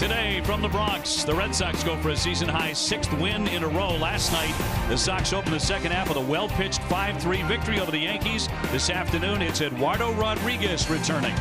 Today from the Bronx, the Red Sox go for a season-high 6th win in a row. Last night, the Sox opened the second half with a well-pitched 5-3 victory over the Yankees. This afternoon, it's Eduardo Rodriguez returning.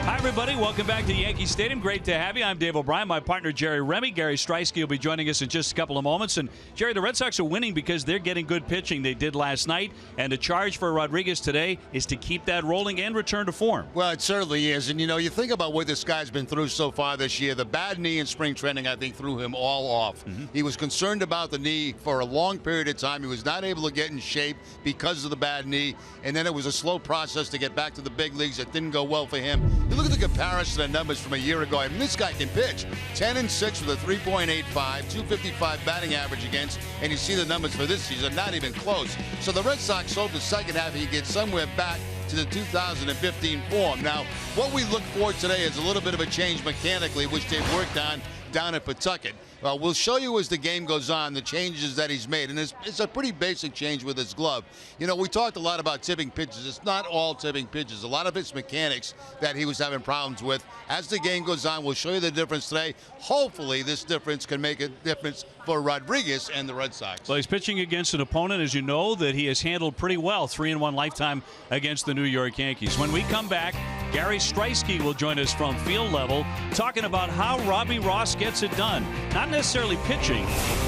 Hi, everybody. Welcome back to Yankee Stadium. Great to have you. I'm Dave O'Brien. My partner, Jerry Remy. Gary Striewski will be joining us in just a couple of moments. And, Jerry, the Red Sox are winning because they're getting good pitching. They did last night. And the charge for Rodriguez today is to keep that rolling and return to form. Well, it certainly is. And, you think about what this guy's been through so far this year. The bad knee in spring training, I think, threw him all off. He was concerned about the knee for a long period of time. He was not able to get in shape because of the bad knee. And then it was a slow process to get back to the big leagues. It didn't go well for him. You look at the comparison of numbers from a year ago. I mean, this guy can pitch. 10-6 with a 3.85, 255 batting average against, and you see the numbers for this season, not even close. So the Red Sox hope the second half he gets somewhere back to the 2015 form. Now, what we look for today is a little bit of a change mechanically, which they've worked on down at Pawtucket. We'll show you as the game goes on the changes that he's made, and it's a pretty basic change with his glove. We talked a lot about tipping pitches. It's not all tipping pitches. A lot of it's mechanics that he was having problems with. As the game goes on, we'll show you the difference today. Hopefully, this difference can make a difference for Rodriguez and the Red Sox. Well, he's pitching against an opponent, as you know, that he has handled pretty well, 3-1 lifetime against the New York Yankees. When we come back, Gary Striewski will join us from field level, talking about how Robbie Ross gets it done. Not necessarily pitching,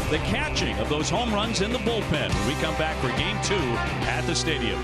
the catching of those home runs in the bullpen when we come back for Game 2 at the stadium.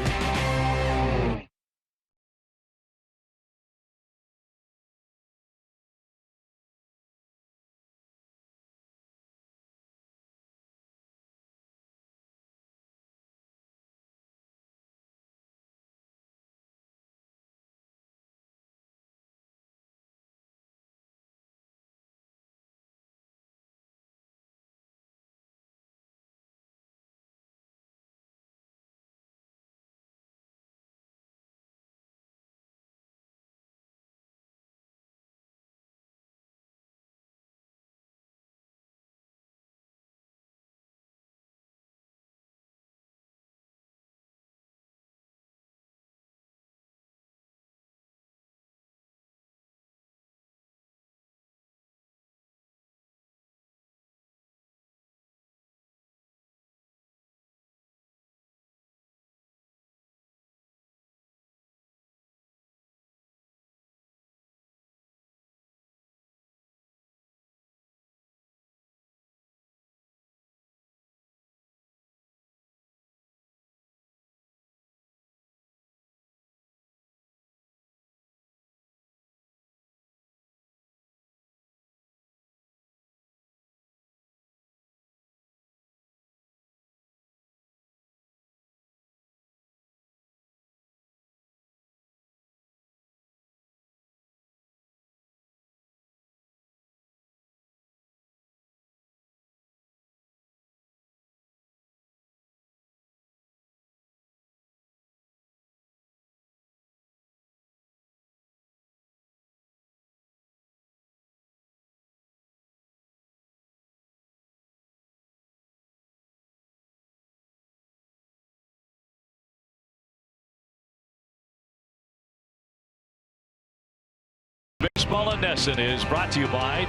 Baseball in NESN is brought to you by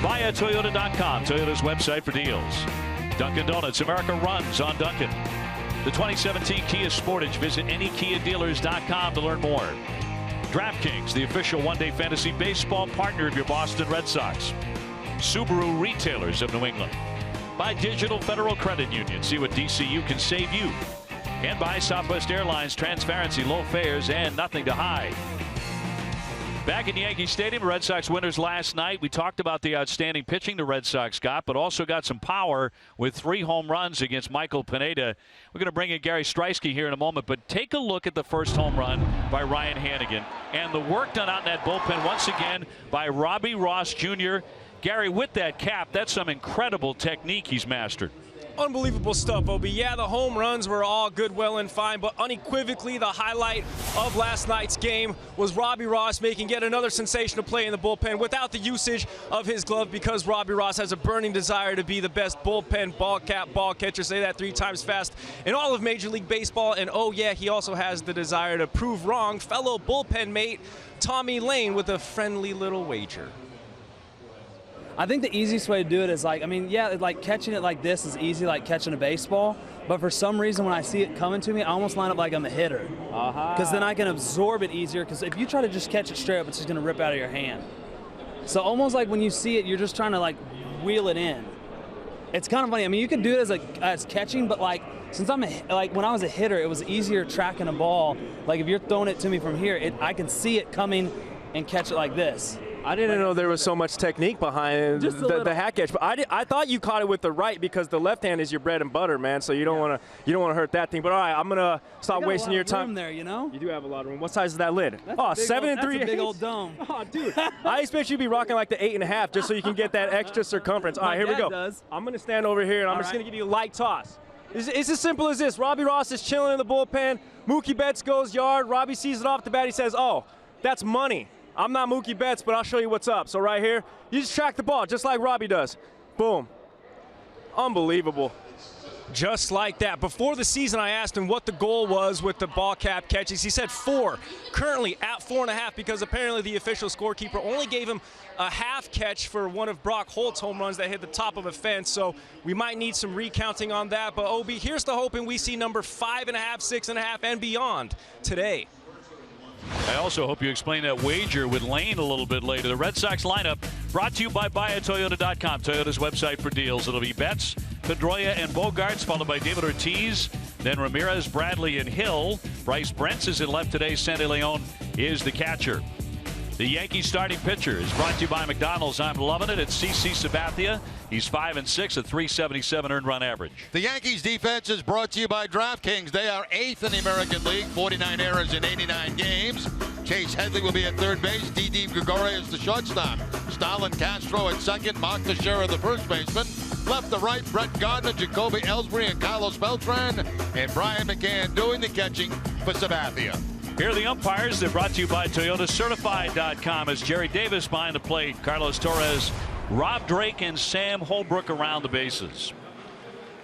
BuyAToyota.com, Toyota's website for deals. Dunkin' Donuts, America runs on Dunkin'. The 2017 Kia Sportage. Visit anykiadealers.com to learn more. DraftKings, the official one-day fantasy baseball partner of your Boston Red Sox. Subaru Retailers of New England. By Digital Federal Credit Union. See what DCU can save you. And by Southwest Airlines, transparency, low fares, and nothing to hide. Back in Yankee Stadium, Red Sox winners last night. We talked about the outstanding pitching the Red Sox got, but also got some power with 3 home runs against Michael Pineda. We're going to bring in Gary Striewski here in a moment, but take a look at the first home run by Ryan Hanigan and the work done out in that bullpen once again by Robbie Ross Jr. Gary, with that cap, that's some incredible technique he's mastered. Unbelievable stuff, Obi. Yeah, the home runs were all good, well, and fine, but unequivocally the highlight of last night's game was Robbie Ross making yet another sensational play in the bullpen without the usage of his glove, because Robbie Ross has a burning desire to be the best bullpen ball catcher, say that 3 times fast, in all of Major League Baseball. And oh yeah, he also has the desire to prove wrong fellow bullpen mate Tommy Lane with a friendly little wager. I think the easiest way to do it is like, I mean, yeah, like catching it like this is easy, like catching a baseball. But for some reason, when I see it coming to me, I almost line up like I'm a hitter. Because then I can absorb it easier. Because if you try to just catch it straight up, it's just going to rip out of your hand. So almost like when you see it, you're just trying to like wheel it in. It's kind of funny. I mean, you can do it as catching, but like since like when I was a hitter, it was easier tracking a ball. Like if you're throwing it to me from here, I can see it coming and catch it like this. I didn't know there was so much technique behind the hat catch, but I thought you caught it with the right because the left hand is your bread and butter, man. So you don't want to hurt that thing. But all right, I'm gonna stop wasting your time. There, you know. You do have a lot of room. What size is that lid? That's 7 and 3. That's a big old dome. Oh, dude. I expect you to be rocking like the 8.5 just so you can get that extra circumference. All right, here we go. I'm gonna stand over here and I'm just gonna give you a light toss. It's as simple as this. Robbie Ross is chilling in the bullpen. Mookie Betts goes yard. Robbie sees it off the bat. He says, "Oh, that's money. I'm not Mookie Betts, but I'll show you what's up." So right here, you just track the ball just like Robbie does. Boom. Unbelievable. Just like that. Before the season, I asked him what the goal was with the ball cap catches. He said 4. Currently at 4.5 because apparently the official scorekeeper only gave him a half catch for one of Brock Holt's home runs that hit the top of a fence. So we might need some recounting on that. But OB, here's the hoping we see number 5.5, 6.5, and beyond today. I also hope you explain that wager with Lane a little bit later. The Red Sox lineup brought to you by BuyAToyota.com, Toyota's website for deals. It'll be Betts, Pedroia, and Bogarts, followed by David Ortiz, then Ramirez, Bradley, and Hill. Bryce Brentz is in left today. Sandy Leon is the catcher. The Yankees starting pitcher is brought to you by McDonald's. I'm loving it. It's CC Sabathia. He's 5-6 at .377 earned run average. The Yankees defense is brought to you by DraftKings. They are 8th in the American League, 49 errors in 89 games. Chase Headley will be at third base. Didi Gregorius is the shortstop. Stalin Castro at second. Mark Teixeira, the first baseman. Left to right, Brett Gardner, Jacoby Ellsbury, and Carlos Beltran. And Brian McCann doing the catching for Sabathia. Here are the umpires. They're brought to you by ToyotaCertified.com as Jerry Davis behind the plate. Carlos Torres, Rob Drake, and Sam Holbrook around the bases.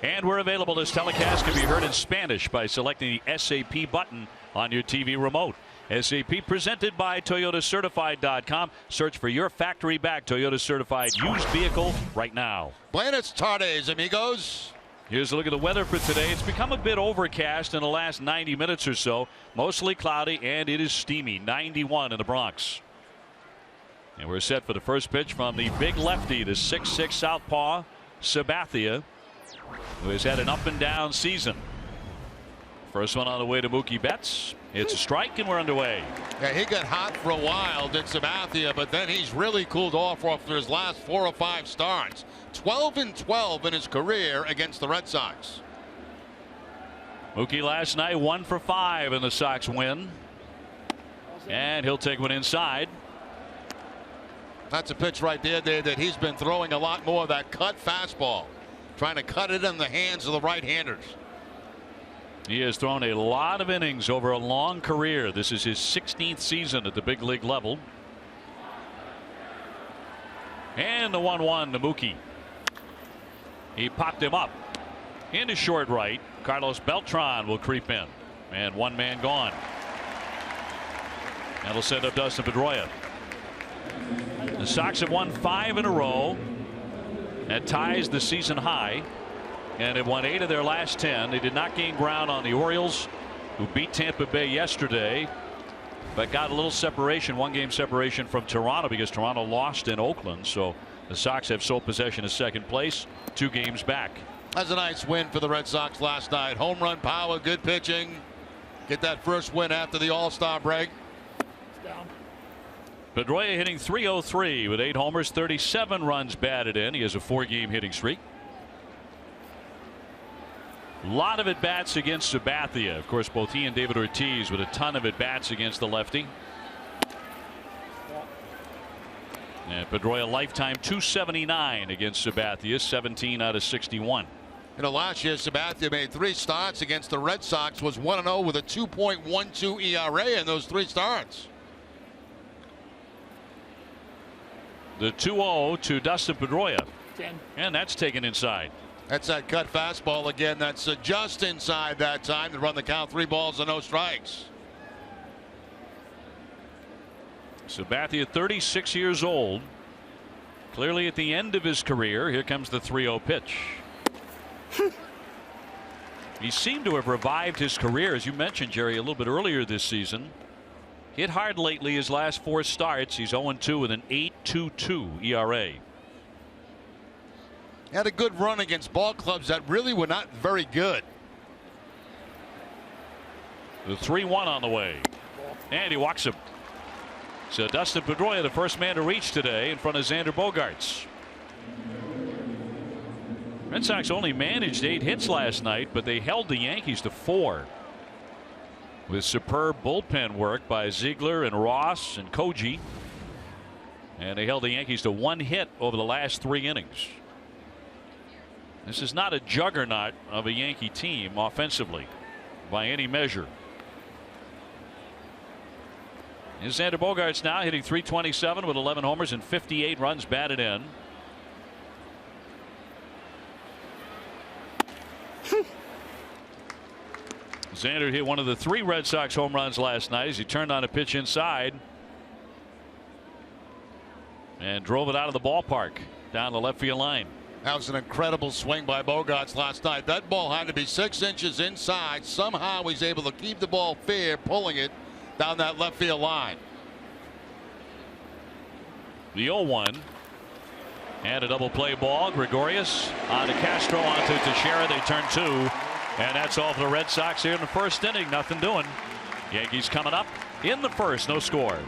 And we're available. This telecast can be heard in Spanish by selecting the SAP button on your TV remote. SAP presented by ToyotaCertified.com. Search for your factory back Toyota Certified used vehicle right now. Buenas tardes, amigos. Here's a look at the weather for today. It's become a bit overcast in the last 90 minutes or so. Mostly cloudy, and it is steamy. 91 in the Bronx. And we're set for the first pitch from the big lefty, the 6'6 southpaw, Sabathia, who has had an up and down season. First one on the way to Mookie Betts. It's a strike, and we're underway. Yeah, he got hot for a while, did Sabathia, but then he's really cooled off after his last 4 or 5 starts. 12-12 in his career against the Red Sox. Mookie last night 1 for 5 in the Sox win. And he'll take one inside. That's a pitch right there, Dave, that he's been throwing a lot more of that cut fastball. Trying to cut it in the hands of the right-handers. He has thrown a lot of innings over a long career. This is his 16th season at the big league level. And the 1-1 to Mookie. He popped him up into short right. Carlos Beltran will creep in. And one man gone. That'll send up Dustin Pedroia. The Sox have won 5 in a row. That ties the season high. And have won 8 of their last 10. They did not gain ground on the Orioles, who beat Tampa Bay yesterday, but got a little separation, 1-game separation from Toronto because Toronto lost in Oakland. So the Sox have sole possession of second place, 2 games back. That's a nice win for the Red Sox last night. Home run power, good pitching. Get that first win after the All-Star break. Pedroia hitting .303 with 8 homers, 37 runs batted in. He has a 4-game hitting streak. A lot of at-bats against Sabathia. Of course, both he and David Ortiz with a ton of at-bats against the lefty. And Pedroia lifetime .279 against Sabathia, 17 out of 61. You know, last year Sabathia made 3 starts against the Red Sox, was 1-0 with a 2.12 ERA in those 3 starts. The 2-0 to Dustin Pedroia. And that's taken inside. That's that cut fastball again. That's just inside that time to run the count. 3 balls and no strikes. Sabathia, 36 years old. Clearly at the end of his career. Here comes the 3-0 pitch. He seemed to have revived his career, as you mentioned, Jerry, a little bit earlier this season. Hit hard lately his last 4 starts. He's 0-2 with an 8.22 ERA. Had a good run against ball clubs that really were not very good. The 3-1 on the way. And he walks him. So Dustin Pedroia, the first man to reach today in front of Xander Bogaerts. Red Sox only managed 8 hits last night, but they held the Yankees to 4. With superb bullpen work by Ziegler and Ross and Koji. And they held the Yankees to 1 hit over the last 3 innings. This is not a juggernaut of a Yankee team offensively by any measure. Here's Xander Bogaerts now hitting .327 with 11 homers and 58 runs batted in. Xander hit one of the 3 Red Sox home runs last night as he turned on a pitch inside and drove it out of the ballpark down the left field line. That was an incredible swing by Bogaerts last night. That ball had to be 6 inches inside. Somehow he's able to keep the ball fair, pulling it down that left field line. The 0-1 and a double play ball. Gregorius on to Castro, onto Teixeira. They turn 2, and that's all for the Red Sox here in the first inning. Nothing doing. Yankees coming up in the first. No score.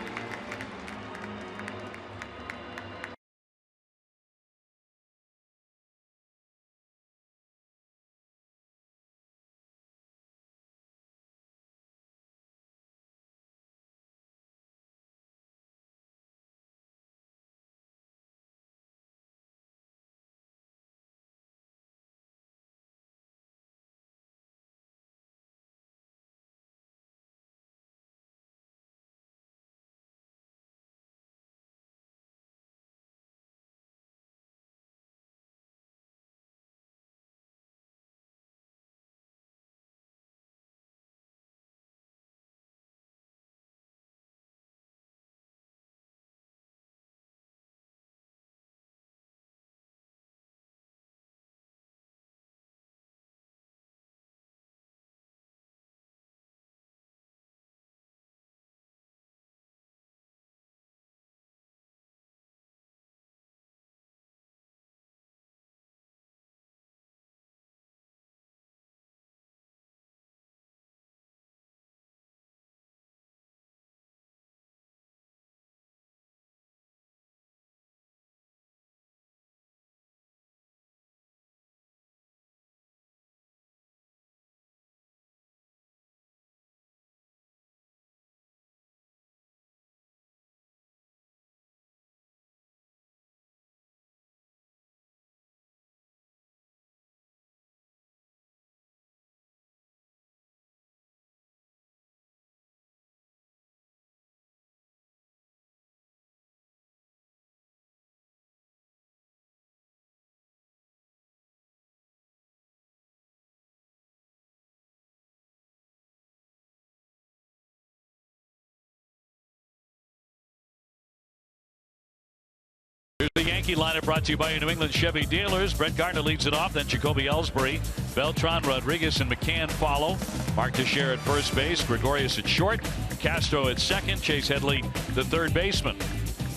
Here's the Yankee lineup brought to you by your New England Chevy dealers. Brett Gardner leads it off, then Jacoby Ellsbury, Beltran, Rodriguez, and McCann follow. Mark Teixeira at first base, Gregorius at short, Castro at second, Chase Headley the third baseman.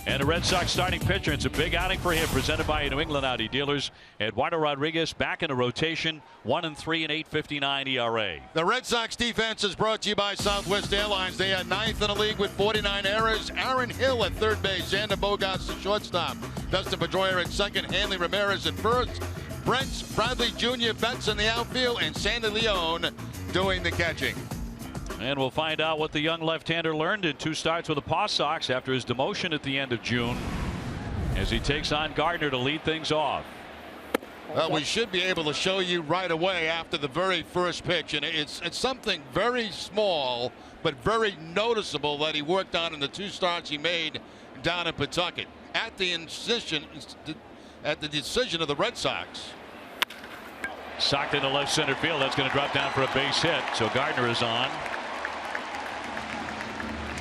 And the Red Sox starting pitcher, it's a big outing for him, presented by New England Audi dealers. Eduardo Rodriguez back in the rotation, 1-3 and 8.59 ERA. The Red Sox defense is brought to you by Southwest Airlines. They are 9th in the league with 49 errors. Aaron Hill at third base, Xander Bogaerts at shortstop, Dustin Pedroia at second, Hanley Ramirez at first, Brent Bradley Jr. Betts in the outfield, and Sandy Leone doing the catching. And we'll find out what the young left-hander learned in 2 starts with the Paw Sox after his demotion at the end of June, as he takes on Gardner to lead things off. Well, we should be able to show you right away after the very first pitch, and it's something very small but very noticeable that he worked on in the 2 starts he made down in Pawtucket. At the decision of the Red Sox. Socked into left center field. That's going to drop down for a base hit. So Gardner is on.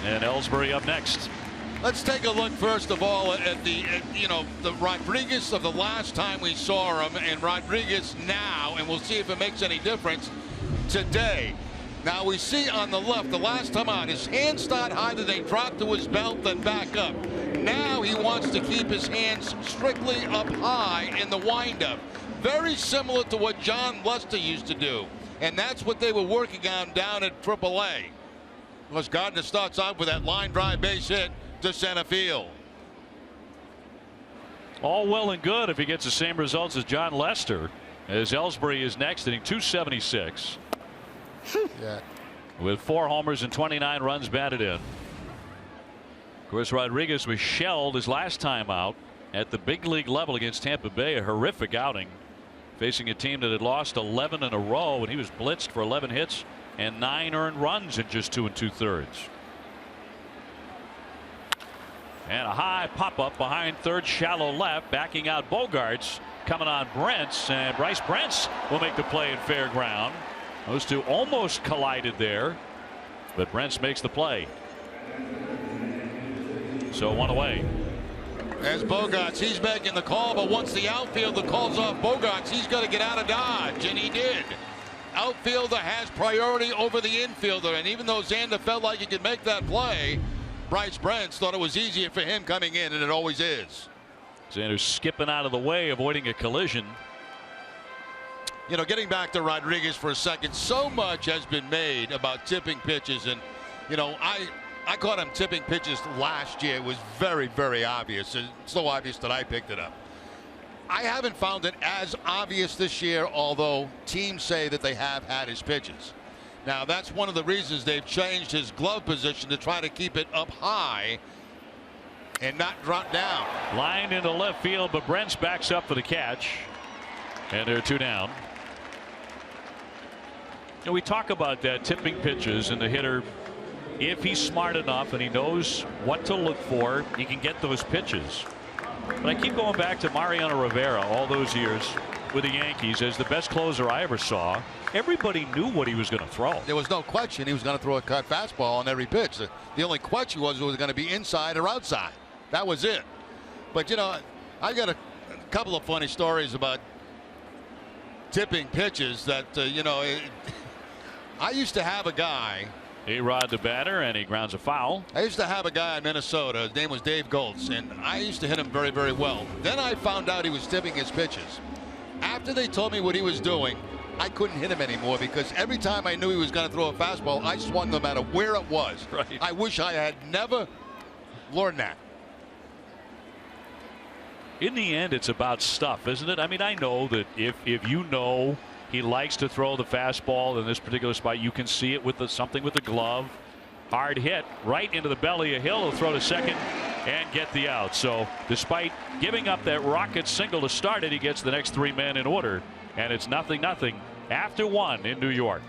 And Ellsbury up next. Let's take a look first of all at the Rodriguez of the last time we saw him and Rodriguez now, and we'll see if it makes any difference today. Now we see on the left, the last time out, his hands start high, then they drop to his belt, then back up. Now he wants to keep his hands strictly up high in the windup. Very similar to what John Lester used to do. And that's what they were working on down at AAA. Of course, Gardner starts out with that line drive base hit to center field. All well and good if he gets the same results as John Lester, as Ellsbury is next, hitting .276. Yeah. With 4 homers and 29 runs batted in. Of course, Rodriguez was shelled his last time out at the big league level against Tampa Bay. A horrific outing, facing a team that had lost 11 in a row, and he was blitzed for 11 hits and 9 earned runs in just 2 2/3. And a high pop-up behind third, shallow left, backing out Bogaerts, coming on Brentz, and Bryce Brentz will make the play in fair ground. Those two almost collided there, but Brentz makes the play. So 1 away. As Bogaerts, he's making the call, but once the outfielder calls off Bogaerts, he's got to get out of Dodge, and he did. Outfielder has priority over the infielder, and even though Xander felt like he could make that play, Bryce Brentz thought it was easier for him coming in, and it always is. Xander's skipping out of the way, avoiding a collision. You know, getting back to Rodriguez for a second, so much has been made about tipping pitches, and you know, I caught him tipping pitches last year. It was very, very obvious. It's so obvious that I picked it up. I haven't found it as obvious this year, although teams say that they have had his pitches. Now, that's one of the reasons they've changed his glove position to try to keep it up high and not drop down. Line into left field, but Brentz backs up for the catch, and they're 2 down. And we talk about that tipping pitches, and the hitter, if he's smart enough and he knows what to look for, he can get those pitches. But I keep going back to Mariano Rivera all those years with the Yankees as the best closer I ever saw. Everybody knew what he was going to throw. There was no question he was going to throw a cut fastball on every pitch. The only question was it was going to be inside or outside. That was it. But you know, I got a couple of funny stories about tipping pitches that you know, I used to have a guy. A-Rod the batter, and he grounds a foul. I used to have a guy in Minnesota. His name was Dave Goltz, and I used to hit him very, very well. Then I found out he was tipping his pitches. After they told me what he was doing, I couldn't hit him anymore because every time I knew he was going to throw a fastball, I swung no matter where it was. Right. I wish I had never learned that. In the end, it's about stuff, isn't it? I mean, I know that if you know he likes to throw the fastball in this particular spot, you can see it with something with the glove. Hard hit right into the belly of Hill. He'll throw to second and get the out. So despite giving up that rocket single to start it, he gets the next 3 men in order, and it's 0-0 after 1 in New York.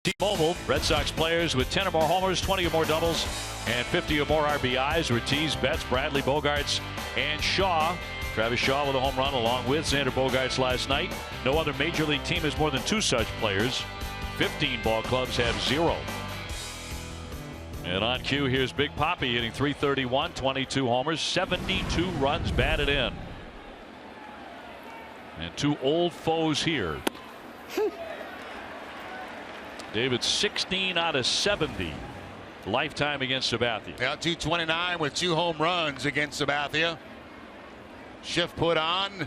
T-Mobile, Red Sox players with 10 or more homers, 20 or more doubles, and 50 or more RBIs. Ortiz, Betts, Bradley, Bogaerts, and Shaw. Travis Shaw with a home run along with Xander Bogaerts last night. No other major league team has more than 2 such players. 15 ball clubs have 0. And on cue, here's Big Papi hitting .331, 22 homers, 72 runs batted in. And 2 old foes here. David 16 out of 70 lifetime against Sabathia. Yeah, 229 with 2 home runs against Sabathia. Shift put on.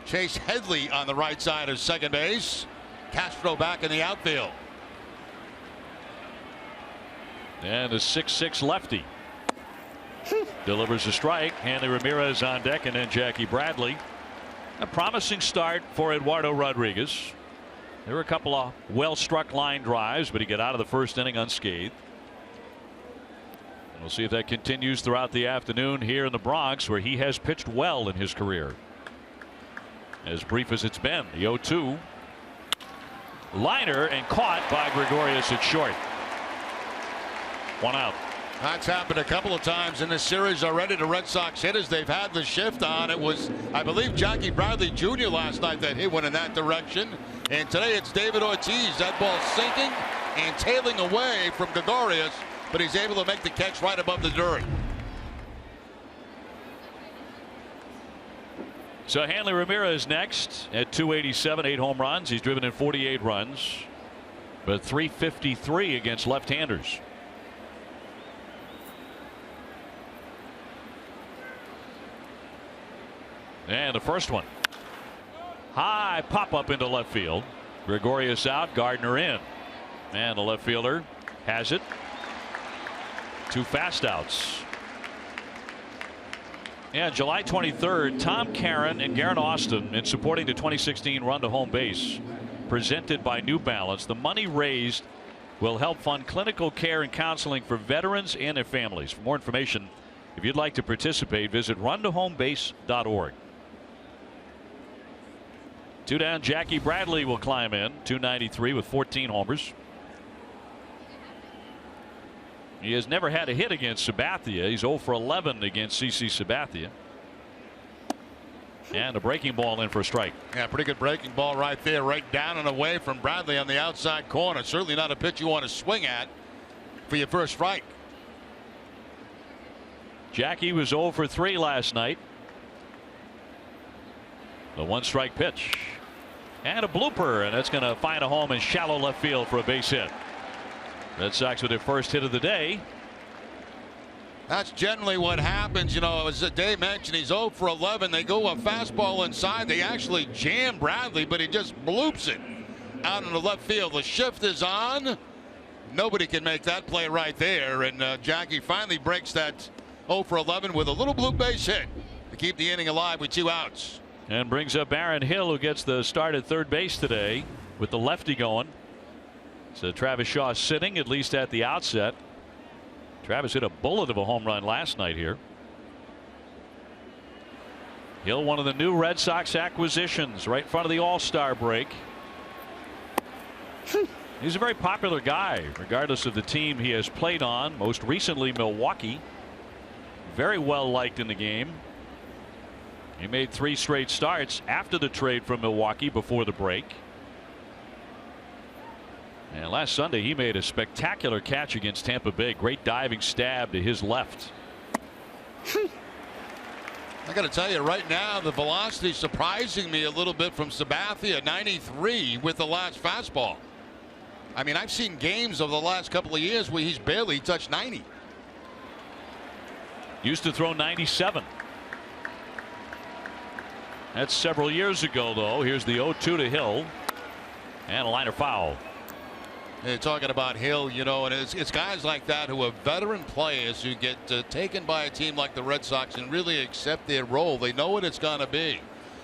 Chase Headley on the right side of second base. Castro back in the outfield. And the 6'6 lefty delivers a strike. Hanley Ramirez on deck, and then Jackie Bradley. A promising start for Eduardo Rodriguez. There were a couple of well-struck line drives, but he got out of the first inning unscathed. And we'll see if that continues throughout the afternoon here in the Bronx, where he has pitched well in his career. As brief as it's been, the 0-2. Liner and caught by Gregorius at short. 1 out. That's happened a couple of times in this series already to Red Sox hitters. They've had the shift on. It was, I believe, Jackie Bradley Jr. last night that hit one in that direction. And today it's David Ortiz. That ball sinking and tailing away from Gregorius, but he's able to make the catch right above the dirt. So Hanley Ramirez next at 287, 8 home runs. He's driven in 48 runs, but 353 against left-handers. And the first one. High pop up into left field. Gregorius out, Gardner in. And the left fielder has it. 2 fast outs. Yeah, July 23rd, Tom Caron and Garen Austin in supporting the 2016 Run to Home Base presented by New Balance. The money raised will help fund clinical care and counseling for veterans and their families. For more information, if you'd like to participate, visit runtohomebase.org. 2 down, Jackie Bradley will climb in, 293 with 14 homers. He has never had a hit against Sabathia. He's 0 for 11 against CC Sabathia. And a breaking ball in for a strike. Yeah, pretty good breaking ball right there, right down and away from Bradley on the outside corner. Certainly not a pitch you want to swing at for your first strike. Jackie was 0 for 3 last night. The 1-strike pitch. And a blooper, and that's going to find a home in shallow left field for a base hit. Red Sox with their first hit of the day. That's generally what happens. You know, as Dave mentioned, he's 0 for 11. They go a fastball inside. They actually jam Bradley, but he just bloops it out in the left field. The shift is on. Nobody can make that play right there. And Jackie finally breaks that 0 for 11 with a little blue base hit to keep the inning alive with 2 outs. And brings up Aaron Hill, who gets the start at third base today with the lefty going. So Travis Shaw sitting, at least at the outset. Travis hit a bullet of a home run last night here. Hill, one of the new Red Sox acquisitions, right in front of the All-Star break. He's a very popular guy, regardless of the team he has played on. Most recently, Milwaukee. Very well liked in the game. He made 3 straight starts after the trade from Milwaukee before the break. And last Sunday he made a spectacular catch against Tampa Bay. Great diving stab to his left. I got to tell you right now, the velocity is surprising me a little bit from Sabathia. 93 with the last fastball. I mean, I've seen games over the last couple of years where he's barely touched 90. Used to throw 97. That's several years ago, though. Here's the 0-2 to Hill. And a liner foul. They're talking about Hill, you know, and it's guys like that who are veteran players who get taken by a team like the Red Sox and really accept their role. They know what it's going to be.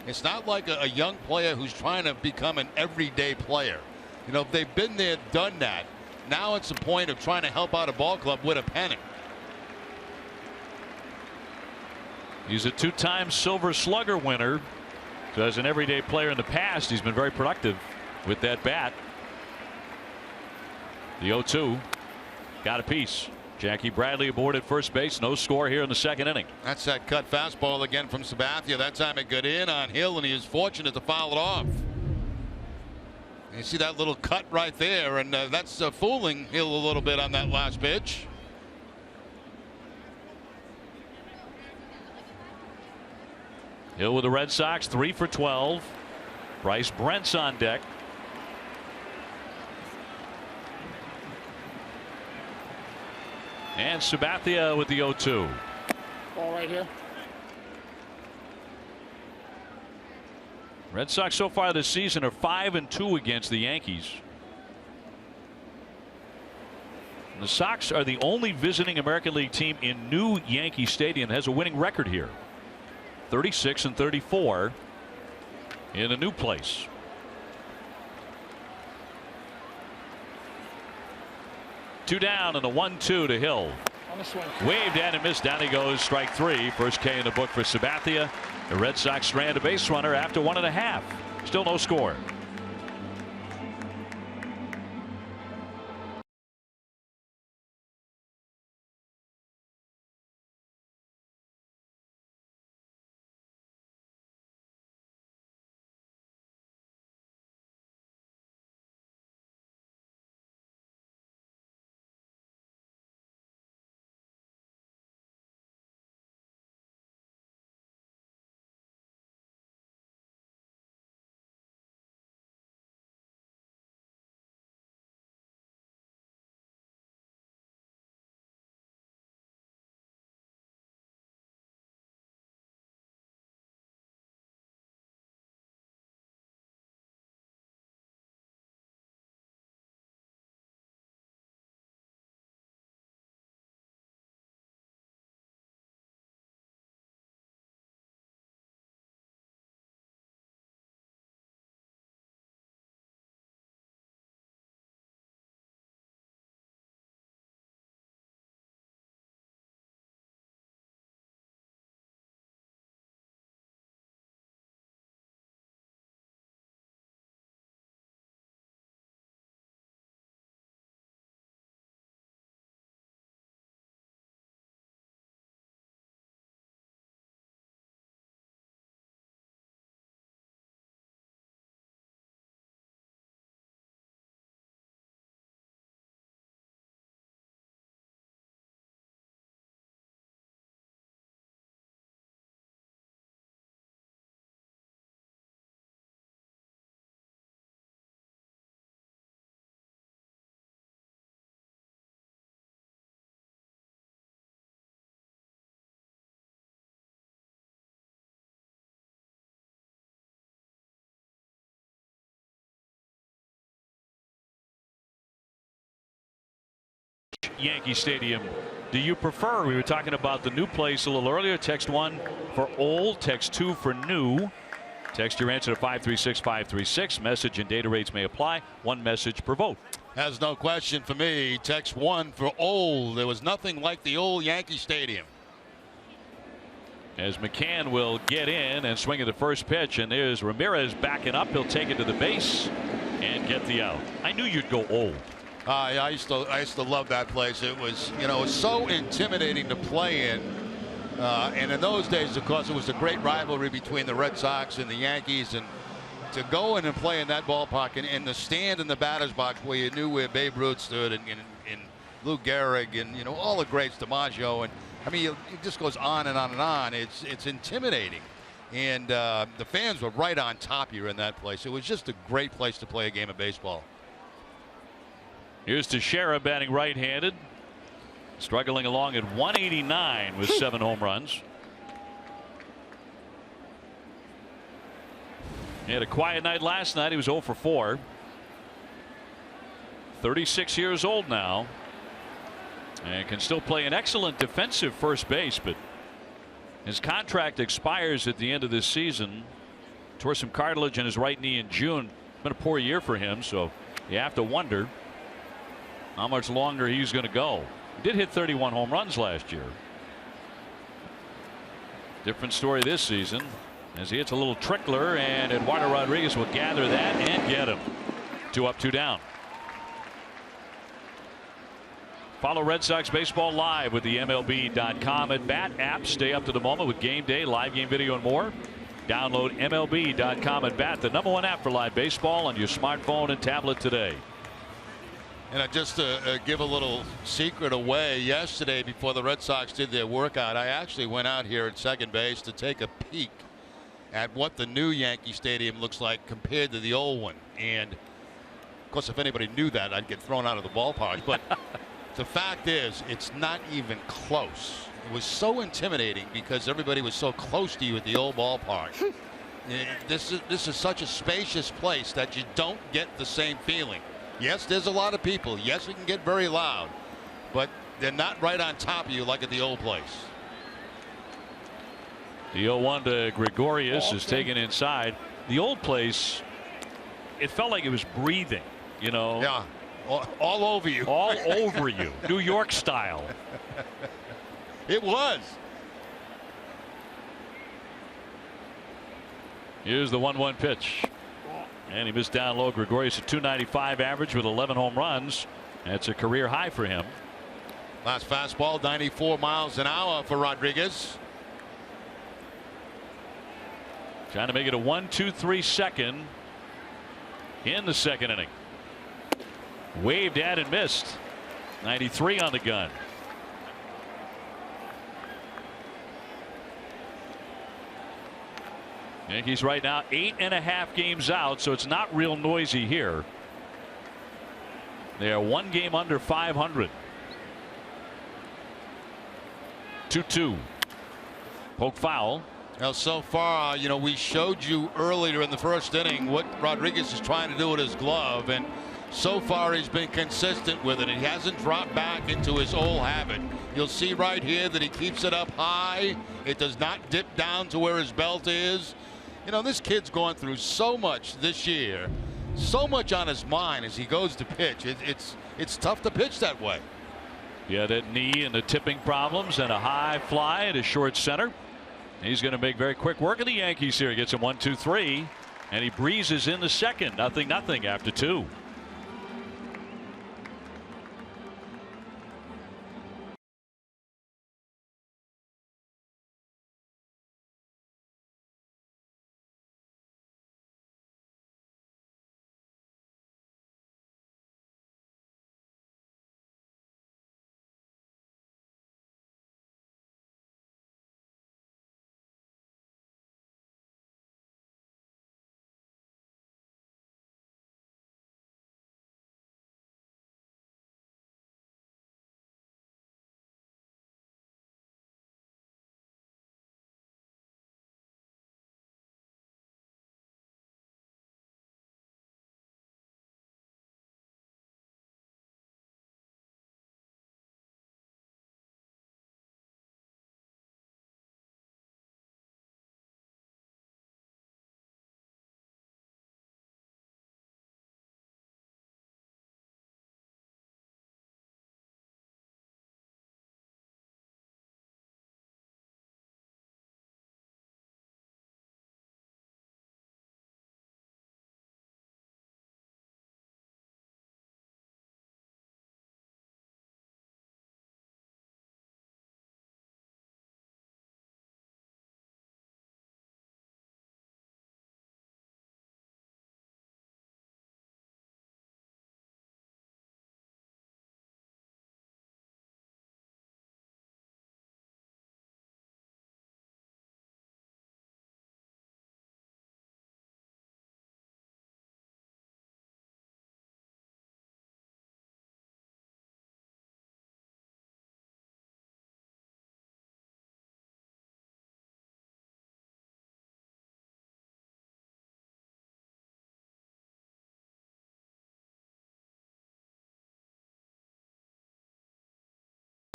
It's not like a young player who's trying to become an everyday player. You know, they've been there, done that. Now it's the point of trying to help out a ball club with a pennant. He's a 2-time Silver Slugger winner. So as an everyday player in the past, he's been very productive with that bat. The 0-2. Got a piece. Jackie Bradley aboard at first base. No score here in the second inning. That's that cut fastball again from Sabathia. That time it got in on Hill, and he was fortunate to foul it off. You see that little cut right there, and that's fooling Hill a little bit on that last pitch. Hill with the Red Sox, 3 for 12. Bryce Brent's on deck. And Sabathia with the 0-2. Ball right here. Red Sox so far this season are 5-2 against the Yankees. And the Sox are the only visiting American League team in new Yankee Stadium that has a winning record here. 36-34 in a new place. Two down and a 1-2 to Hill. On the swing. Waved at and missed. Down he goes. Strike 3. First K in the book for Sabathia. The Red Sox strand a base runner after 1.5. Still no score. Yankee Stadium do you prefer? We were talking about the new place a little earlier. Text 1 for old, text 2 for new. Text your answer to 536-536. Message and data rates may apply. One message per vote. Has no question for me. Text 1 for old. There was nothing like the old Yankee Stadium. As McCann will get in and swing at the first pitch, and there's Ramirez backing up. He'll take it to the base and get the out. I knew you'd go old. I used to love that place. It was, you know, so intimidating to play in. And in those days, of course, it was a great rivalry between the Red Sox and the Yankees. And to go in and play in that ballpark and the stand in the batter's box where you knew where Babe Ruth stood and Lou Gehrig and, you know, all the greats, DiMaggio. And I mean, it just goes on and on and on. It's intimidating. And the fans were right on top of you in that place. It was just a great place to play a game of baseball. Here's Teixeira batting right-handed. Struggling along at 189 with 7 home runs. He had a quiet night last night. He was 0 for 4. 36 years old now. And can still play an excellent defensive first base, but his contract expires at the end of this season. Tore some cartilage in his right knee in June. It's been a poor year for him, so you have to wonder how much longer he's going to go. He did hit 31 home runs last year. Different story this season as he hits a little trickler, and Eduardo Rodriguez will gather that and get him. 2 up, 2 down. Follow Red Sox baseball live with the MLB.com at Bat app. Stay up to the moment with game day, live game video, and more. Download MLB.com at Bat, the #1 app for live baseball on your smartphone and tablet today. And just to give a little secret away, yesterday before the Red Sox did their workout, I actually went out here at second base to take a peek at what the new Yankee Stadium looks like compared to the old one. And of course, if anybody knew that, I'd get thrown out of the ballpark. But the fact is, it's not even close. It was so intimidating because everybody was so close to you at the old ballpark. This is such a spacious place that you don't get the same feeling. Yes, there's a lot of people. Yes, it can get very loud, but they're not right on top of you like at the old place. The 0-1 to Gregorius is taken inside. The old place, it felt like it was breathing, you know. Yeah, all over you. All over you. New York style. It was. Here's the 1-1 pitch. And he missed down low. Gregorius a .295 average with 11 home runs. That's a career high for him. Last fastball, 94 miles an hour for Rodriguez. Trying to make it a 1-2-3 second in the second inning. Waved at and missed. 93 on the gun. Yankees right now 8.5 games out, so it's not real noisy here. They are 1 game under 500. 2-2. Poke foul. Now, so far, you know, we showed you earlier in the first inning what Rodriguez is trying to do with his glove, and so far he's been consistent with it. He hasn't dropped back into his old habit. You'll see right here that he keeps it up high. It does not dip down to where his belt is. You know, this kid's gone through so much this year, so much on his mind as he goes to pitch. It's tough to pitch that way. Yeah, that knee and the tipping problems and a high fly to short center. He's going to make very quick work of the Yankees here. He gets him 1-2-3, and he breezes in the second. 0-0 after 2.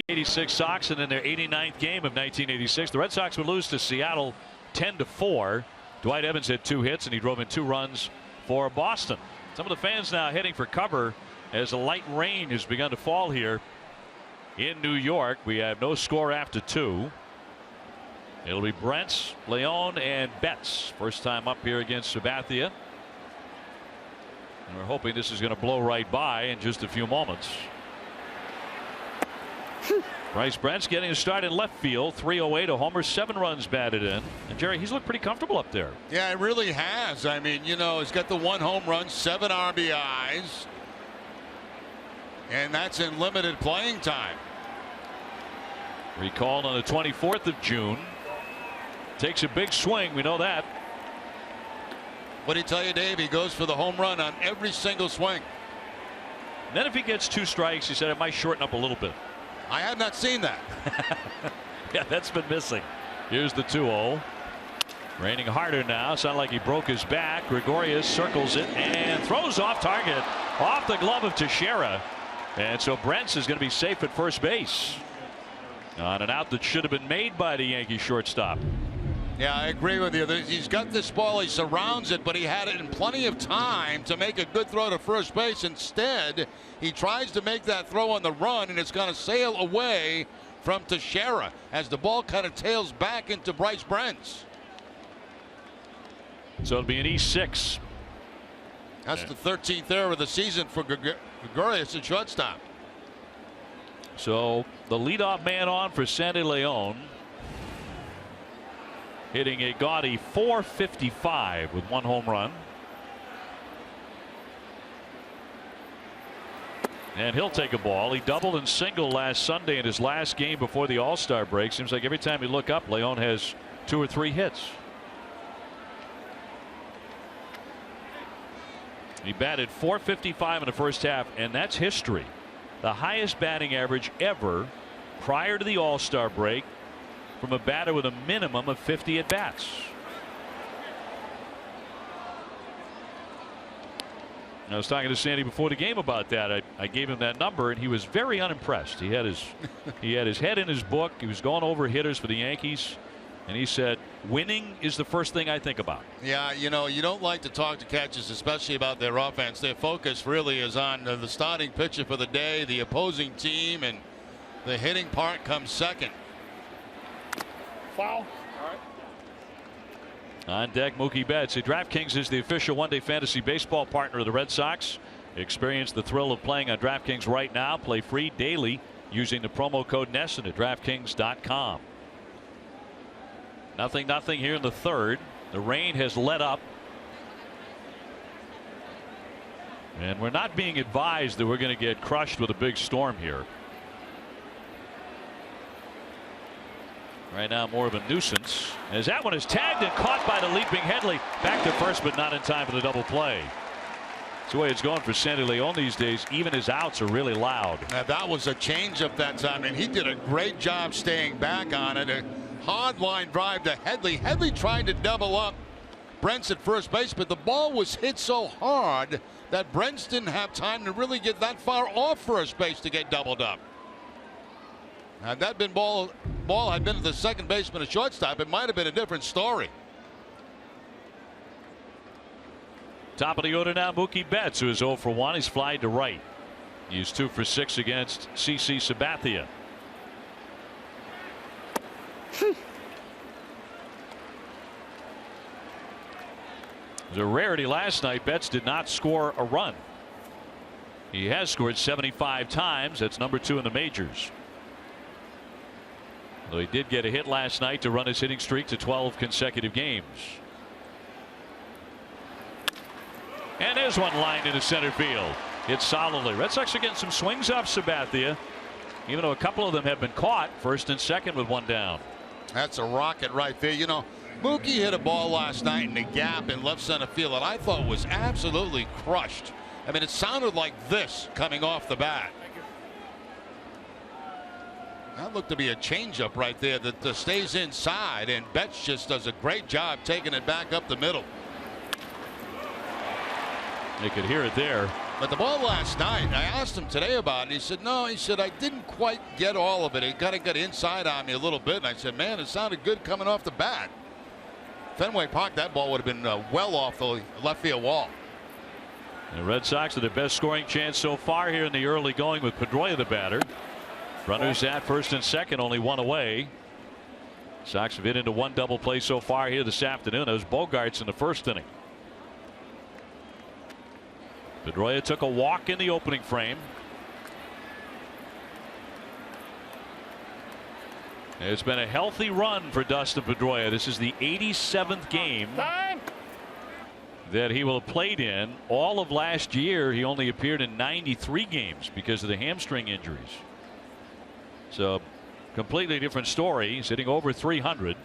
'86 Sox, and in their 89th game of 1986, the Red Sox would lose to Seattle 10-4. Dwight Evans had 2 hits, and he drove in 2 runs for Boston. Some of the fans now heading for cover as a light rain has begun to fall here in New York. We have no score after 2. It'll be Brents, Leon, and Betts. First time up here against Sabathia. And we're hoping this is going to blow right by in just a few moments. Bryce Brent's getting a start in left field. 3:08 a homer, 7 runs batted in. And Jerry, he's looked pretty comfortable up there. Yeah, it really has. I mean, you know, he's got the 1 home run, 7 RBIs. And that's in limited playing time. Recalled on the 24th of June. Takes a big swing. We know that. What did he tell you, Dave? He goes for the home run on every single swing. And then if he gets 2 strikes, he said it might shorten up a little bit. I have not seen that. Yeah, that's been missing. Here's the 2-0. Raining harder now. Sounded like he broke his back. Gregorius circles it and throws off target. Off the glove of Teixeira. And so Brents is going to be safe at first base. On an out that should have been made by the Yankee shortstop. Yeah, I agree with you. He's got this ball. He surrounds it, but he had it in plenty of time to make a good throw to first base. Instead, he tries to make that throw on the run, and it's going to sail away from Teixeira as the ball kind of tails back into Bryce Brents. So it'll be an E6. That's the 13th error of the season for Gregorius at shortstop. So the leadoff man on for Sandy Leon, hitting a gaudy .455 with 1 home run. And he'll take a ball. He doubled and singled last Sunday in his last game before the All-Star break. Seems like every time you look up, Leon has 2 or 3 hits. He batted .455 in the first half, and that's history. The highest batting average ever prior to the All-Star break from a batter with a minimum of 50 at bats. I was talking to Sandy before the game about that. I gave him that number, and he was very unimpressed. He had his head in his book. He was going over hitters for the Yankees, and he said, winning is the first thing I think about. Yeah, you know, you don't like to talk to catchers, especially about their offense. Their focus really is on the starting pitcher for the day, the opposing team, and the hitting part comes second. Foul. On deck, Mookie Betts. DraftKings is the official one-day fantasy baseball partner of the Red Sox. Experience the thrill of playing on DraftKings right now. Play free daily using the promo code NESSON at DraftKings.com. 0-0 here in the third. The rain has let up. And we're not being advised that we're going to get crushed with a big storm here. Right now, more of a nuisance as that one is tagged and caught by the leaping Headley. Back to first, but not in time for the double play. That's the way it's going for Sandy Leon these days. Even his outs are really loud. Now, that was a changeup that time, and he did a great job staying back on it. A hard line drive to Headley. Headley tried to double up Brents at first base, but the ball was hit so hard that Brents didn't have time to really get that far off first base to get doubled up. Had that been ball had been to the second baseman or shortstop, it might have been a different story. Top of the order now, Mookie Betts, who is 0 for 1. He's flied to right. He's 2 for 6 against CC Sabathia. It was a rarity last night. Betts did not score a run. He has scored 75 times. That's number 2 in the majors. Though he did get a hit last night to run his hitting streak to 12 consecutive games. And there's one line into center field. Hit solidly. Red Sox are getting some swings off Sabathia, even though a couple of them have been caught. First and second with 1 down. That's a rocket right there. You know, Mookie hit a ball last night in the gap in left center field that I thought was absolutely crushed. I mean, it sounded like this coming off the bat. That looked to be a changeup right there that stays inside, and Betts just does a great job taking it back up the middle. You could hear it there. But the ball last night, I asked him today about it. He said, no, he said, I didn't quite get all of it. It got to get inside on me a little bit. And I said, man, it sounded good coming off the bat. Fenway Park, that ball would have been well off the left field wall. The Red Sox are their best scoring chance so far here in the early going with Pedroia the batter. Runners at first and second, only 1 away. Sox have hit into 1 double play so far here this afternoon. Those Bogarts in the first inning. Pedroia took a walk in the opening frame. It's been a healthy run for Dustin Pedroia. This is the 87th game that he will have played in. All of last year, he only appeared in 93 games because of the hamstring injuries. So, completely different story. He's hitting over 300.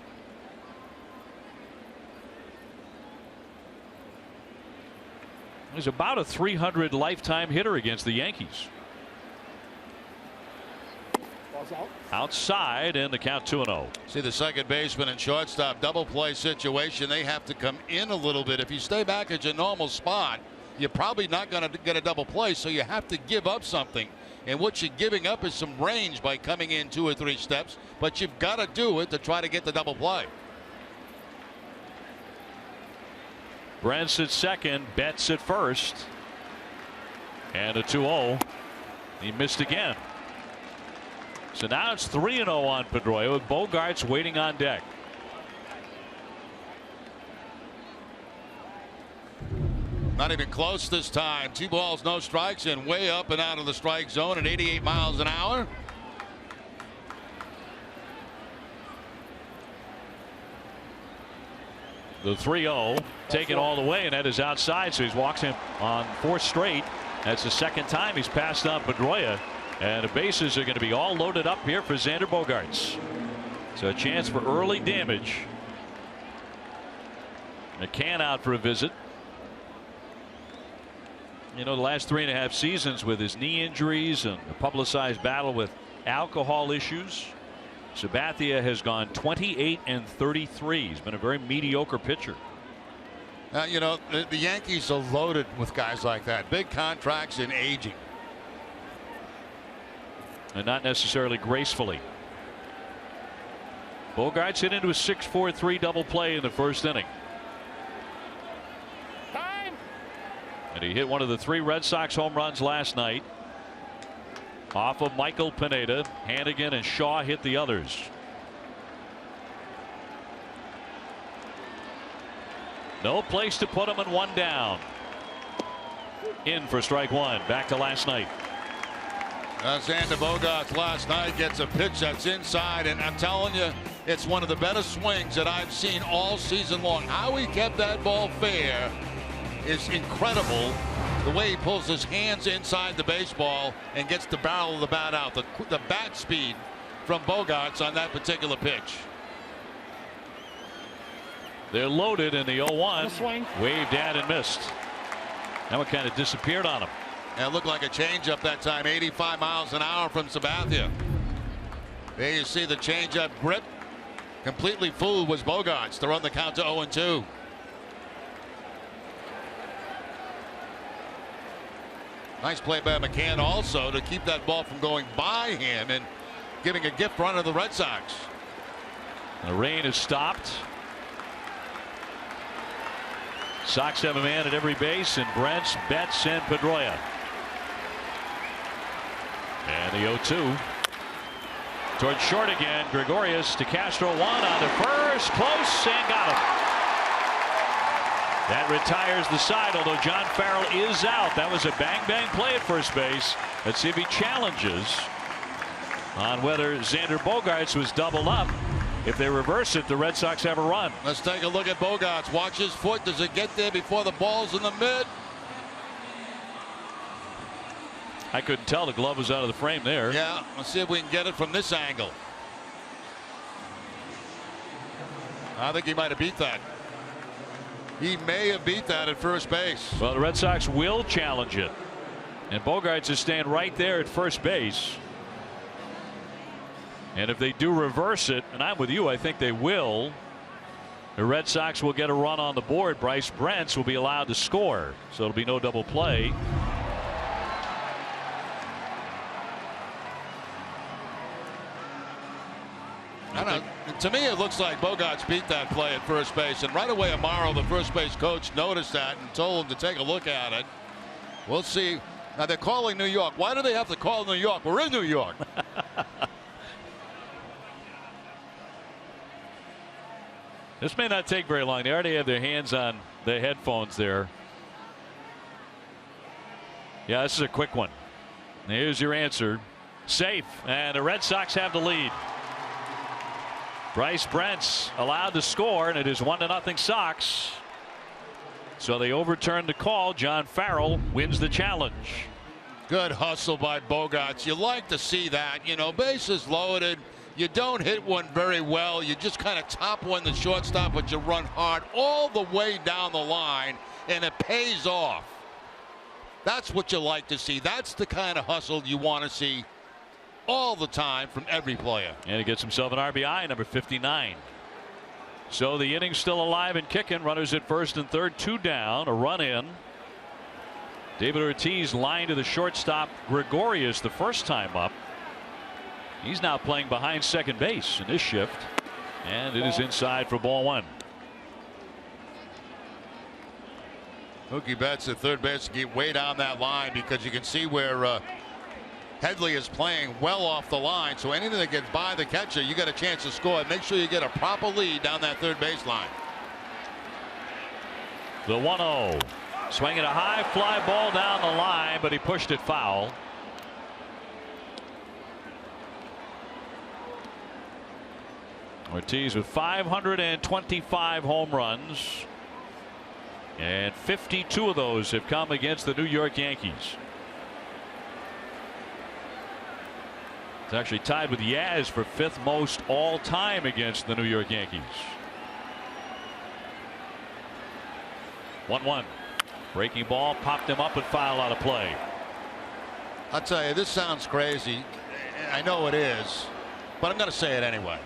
He's about a 300 lifetime hitter against the Yankees. Outside, and the count 2-0. See the second baseman and shortstop double play situation. They have to come in a little bit. If you stay back at your normal spot, you're probably not going to get a double play, so you have to give up something. And what you're giving up is some range by coming in 2 or 3 steps, but you've got to do it to try to get the double play. Brent's at second, Betts at first, and a 2-0. He missed again. So now it's 3-0 on Pedroia with Bogaerts waiting on deck. Not even close this time. 2 balls, no strikes, and way up and out of the strike zone at 88 miles an hour. The 3-0 taken all the way, and that is outside, so he's walked him on 4 straight. That's the second time he's passed on Pedroia. And the bases are going to be all loaded up here for Xander Bogaerts. So a chance for early damage. McCann out for a visit. You know, the last 3.5 seasons with his knee injuries and the publicized battle with alcohol issues, Sabathia has gone 28-33. He's been a very mediocre pitcher. You know, the Yankees are loaded with guys like that. Big contracts and aging. And not necessarily gracefully. Bogaerts hit into a 6-4-3 double play in the first inning. Time. And he hit one of the 3 Red Sox home runs last night. Off of Michael Pineda. Hannigan and Shaw hit the others. No place to put him, and 1 down. In for strike 1. Back to last night. Xander Bogaerts last night gets a pitch that's inside, and I'm telling you, it's one of the better swings that I've seen all season long. How he kept that ball fair is incredible. The way he pulls his hands inside the baseball and gets the barrel of the bat out. The bat speed from Bogaerts on that particular pitch. They're loaded in the 0-1. Waved at and missed. That one kind of disappeared on him. And it looked like a changeup that time. 85 miles an hour from Sabathia. There you see the changeup grip. Completely fooled was Bogaerts to run the count to 0-2. Nice play by McCann also to keep that ball from going by him and giving a gift run to the Red Sox. The rain has stopped. Sox have a man at every base, and Brent's, Betts, and Pedroia. And the 0-2. Towards short again. Gregorius to Castro. 1 on the first. Close, and got him. That retires the side, although John Farrell is out. That was a bang-bang play at first base. Let's see if he challenges on whether Xander Bogaerts was doubled up. If they reverse it, the Red Sox have a run. Let's take a look at Bogaerts. Watch his foot. Does it get there before the ball's in the mid? I couldn't tell. The glove was out of the frame there. Yeah, let's see if we can get it from this angle. I think he might have beat that. He may have beat that at first base. Well, the Red Sox will challenge it. And Bogaerts is staying right there at first base. And if they do reverse it, and I'm with you, I think they will, the Red Sox will get a run on the board. Bryce Brents will be allowed to score. So it'll be no double play. I don't know. To me, it looks like Bogaerts beat that play at first base, and right away Amaro, the first base coach, noticed that and told him to take a look at it. We'll see. Now they're calling New York. Why do they have to call New York? We're in New York. This may not take very long. They already have their hands on the headphones there. Yeah, this is a quick one. Here's your answer. Safe, and the Red Sox have the lead. Bryce Brent's allowed to score, and it is 1-0 Sox. So they overturn the call. John Farrell wins the challenge. Good hustle by Bogaerts. You like to see that. You know, bases loaded. You don't hit one very well. You just kind of top one the shortstop, but you run hard all the way down the line, and it pays off. That's what you like to see. That's the kind of hustle you want to see all the time from every player. And he gets himself an RBI, number 59. So the inning's still alive and kicking. Runners at first and third, 2 down, a run in. David Ortiz lined to the shortstop Gregorius the first time up. He's now playing behind second base in this shift, and it is inside for ball 1. Mookie Betts at third base, get way down that line because you can see where Headley is playing well off the line. So anything that gets by the catcher, you got a chance to score. Make sure you get a proper lead down that third baseline. The 1-0. Swinging a high fly ball down the line, but he pushed it foul. Ortiz with 525 home runs, and 52 of those have come against the New York Yankees. It's actually tied with Yaz for 5th most all time against the New York Yankees. 1-1. Breaking ball popped him up and foul out of play. I'll tell you, this sounds crazy. I know it is, but I'm going to say it anyway.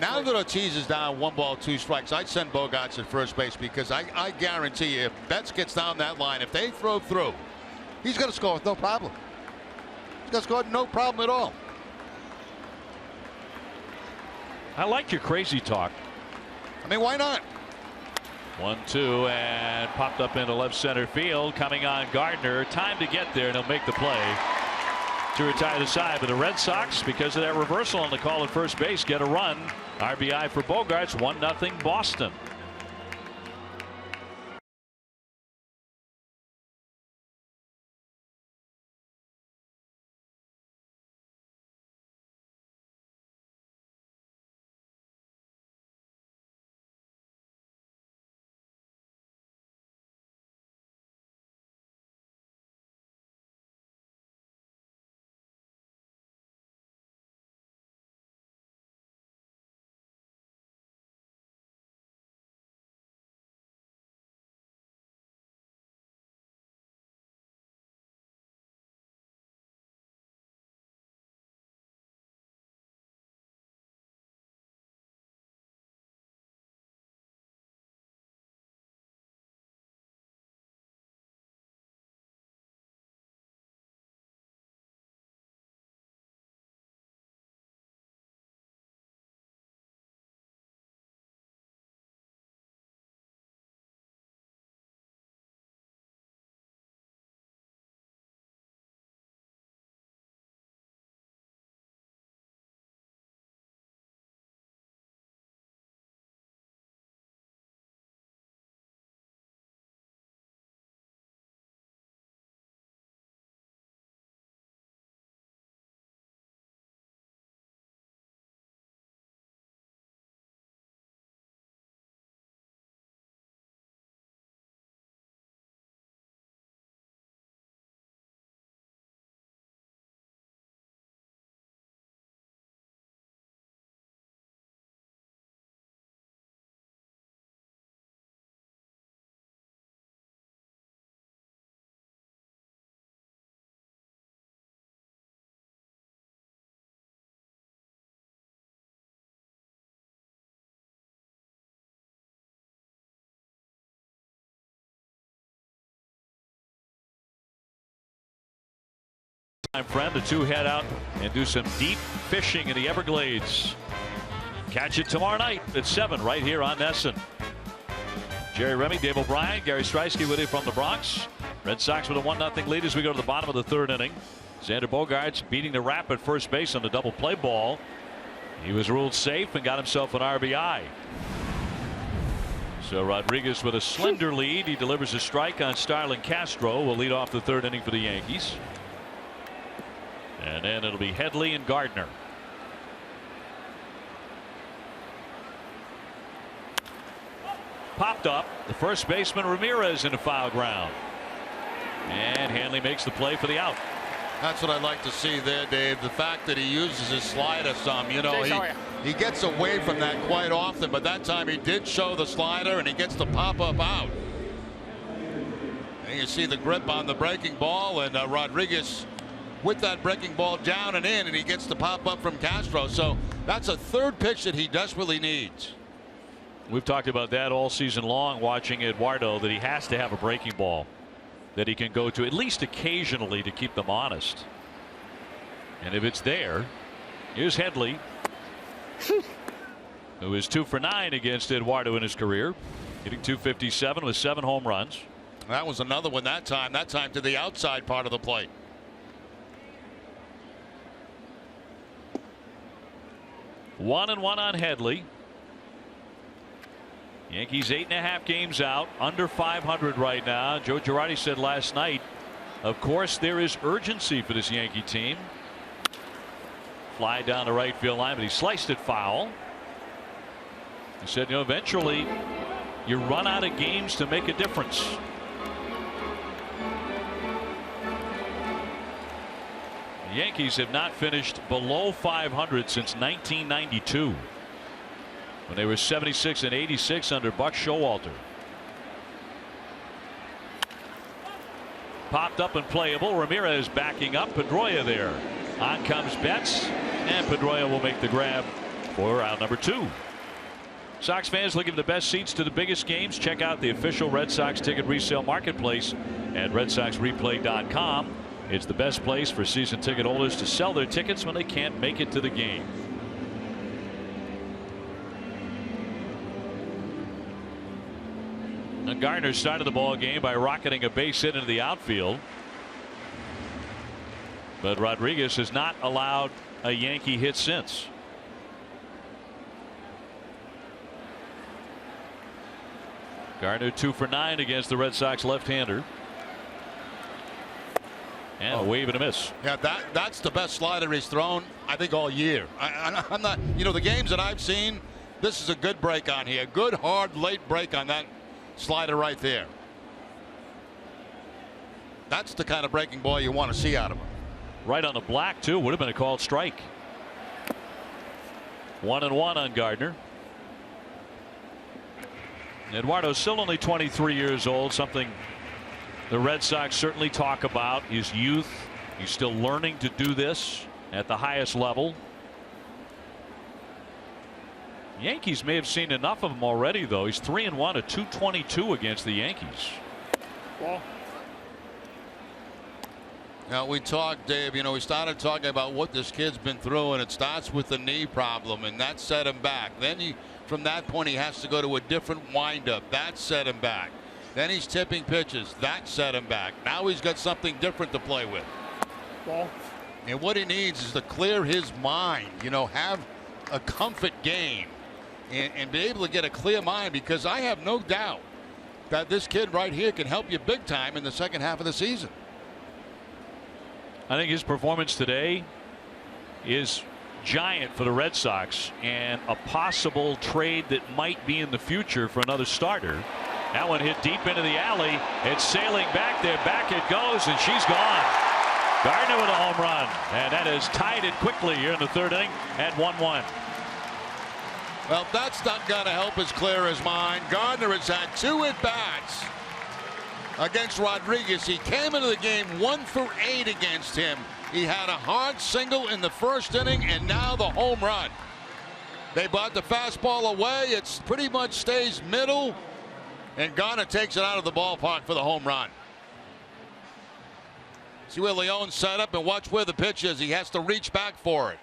Now that Ortiz is down 1 ball 2 strikes, I'd send Bogaerts at first base because I guarantee you, if Betts gets down that line, if they throw through, he's going to score with no problem. He's going to score with no problem at all. I like your crazy talk. I mean, why not? 1-2 and popped up into left center field. Coming on Gardner. Time to get there, and he'll make the play to retire the side. But the Red Sox, because of that reversal on the call at first base, get a run. RBI for Bogaerts. 1-0 Boston. Friend, the two head out and do some deep fishing in the Everglades. Catch it tomorrow night at 7 right here on NESN. Jerry Remy, Dave O'Brien, Gary Striewski with you from the Bronx. Red Sox with a 1-0 lead as we go to the bottom of the 3rd inning. Xander Bogaerts beating the Rap at first base on the double play ball. He was ruled safe and got himself an RBI. So Rodriguez with a slender lead. He delivers a strike on Starlin Castro. Will lead off the 3rd inning for the Yankees. And then it'll be Headley and Gardner. popped up. The first baseman Ramirez in the foul ground. And Hanley makes the play for the out. That's what I'd like to see there, Dave. The fact that he uses his slider some. You know, Jace, how are ya? he gets away from that quite often, but that time he did show the slider, and he gets the pop-up out. And you see the grip on the breaking ball, and Rodriguez with that breaking ball down and in, and he gets the pop-up from Castro. So that's a third pitch that he desperately needs. We've talked about that all season long, watching Eduardo, that he has to have a breaking ball that he can go to at least occasionally to keep them honest. And if it's there, here's Headley, who is 2 for 9 against Eduardo in his career, hitting .257 with 7 home runs. That was another one that time to the outside part of the plate. One and one on Headley. Yankees 8.5 games out, under 500 right now. Joe Girardi said last night, of course there is urgency for this Yankee team. Fly down the right field line, but he sliced it foul. He said, you know, eventually you run out of games to make a difference. The Yankees have not finished below 500 since 1992. When they were 76 and 86 under Buck Showalter. Popped up and playable. Ramirez backing up. Pedroia there. On comes Betts, and Pedroia will make the grab for round number 2. Sox fans looking for the best seats to the biggest games. Check out the official Red Sox ticket resale marketplace at RedSoxReplay.com. It's the best place for season ticket holders to sell their tickets when they can't make it to the game. And Gardner started the ball game by rocketing a base hit into the outfield. But Rodriguez has not allowed a Yankee hit since. Gardner 2 for 9 against the Red Sox left-hander. And a wave and a miss. Yeah, that's the best slider he's thrown, I think, all year. I'm not, you know, the games that I've seen, this is a good break on here. Good, hard, late break on that slider right there. That's the kind of breaking ball you want to see out of him. Right on the black, too. Would have been a called strike. 1-1 on Gardner. Eduardo's still only 23 years old, something the Red Sox certainly talk about. His youth. He's still learning to do this at the highest level. Yankees may have seen enough of him already, though. He's 3-1 at .222 against the Yankees. Ball. Now we talked, Dave, you know, we started talking about what this kid's been through, and it starts with the knee problem, and that set him back. Then from that point, he has to go to a different windup. That set him back. Then he's tipping pitches. That set him back. Now he's got something different to play with. Ball. And what he needs is to clear his mind, you know, have a comfort game. And be able to get a clear mind, because I have no doubt that this kid right here can help you big time in the second half of the season. I think his performance today is giant for the Red Sox, and a possible trade that might be in the future for another starter. That one hit deep into the alley. It's sailing back there. Back it goes, and she's gone. Gardner with a home run, and that has tied it quickly here in the third inning at 1-1. Well, that's not going to help us clear his mind. Gardner has had 2 at-bats against Rodriguez. He came into the game 1 for 8 against him. He had a hard single in the first inning, and now the home run. They brought the fastball away. It pretty much stays middle, and Gardner takes it out of the ballpark for the home run. See where Leon set up, and watch where the pitch is. He has to reach back for it.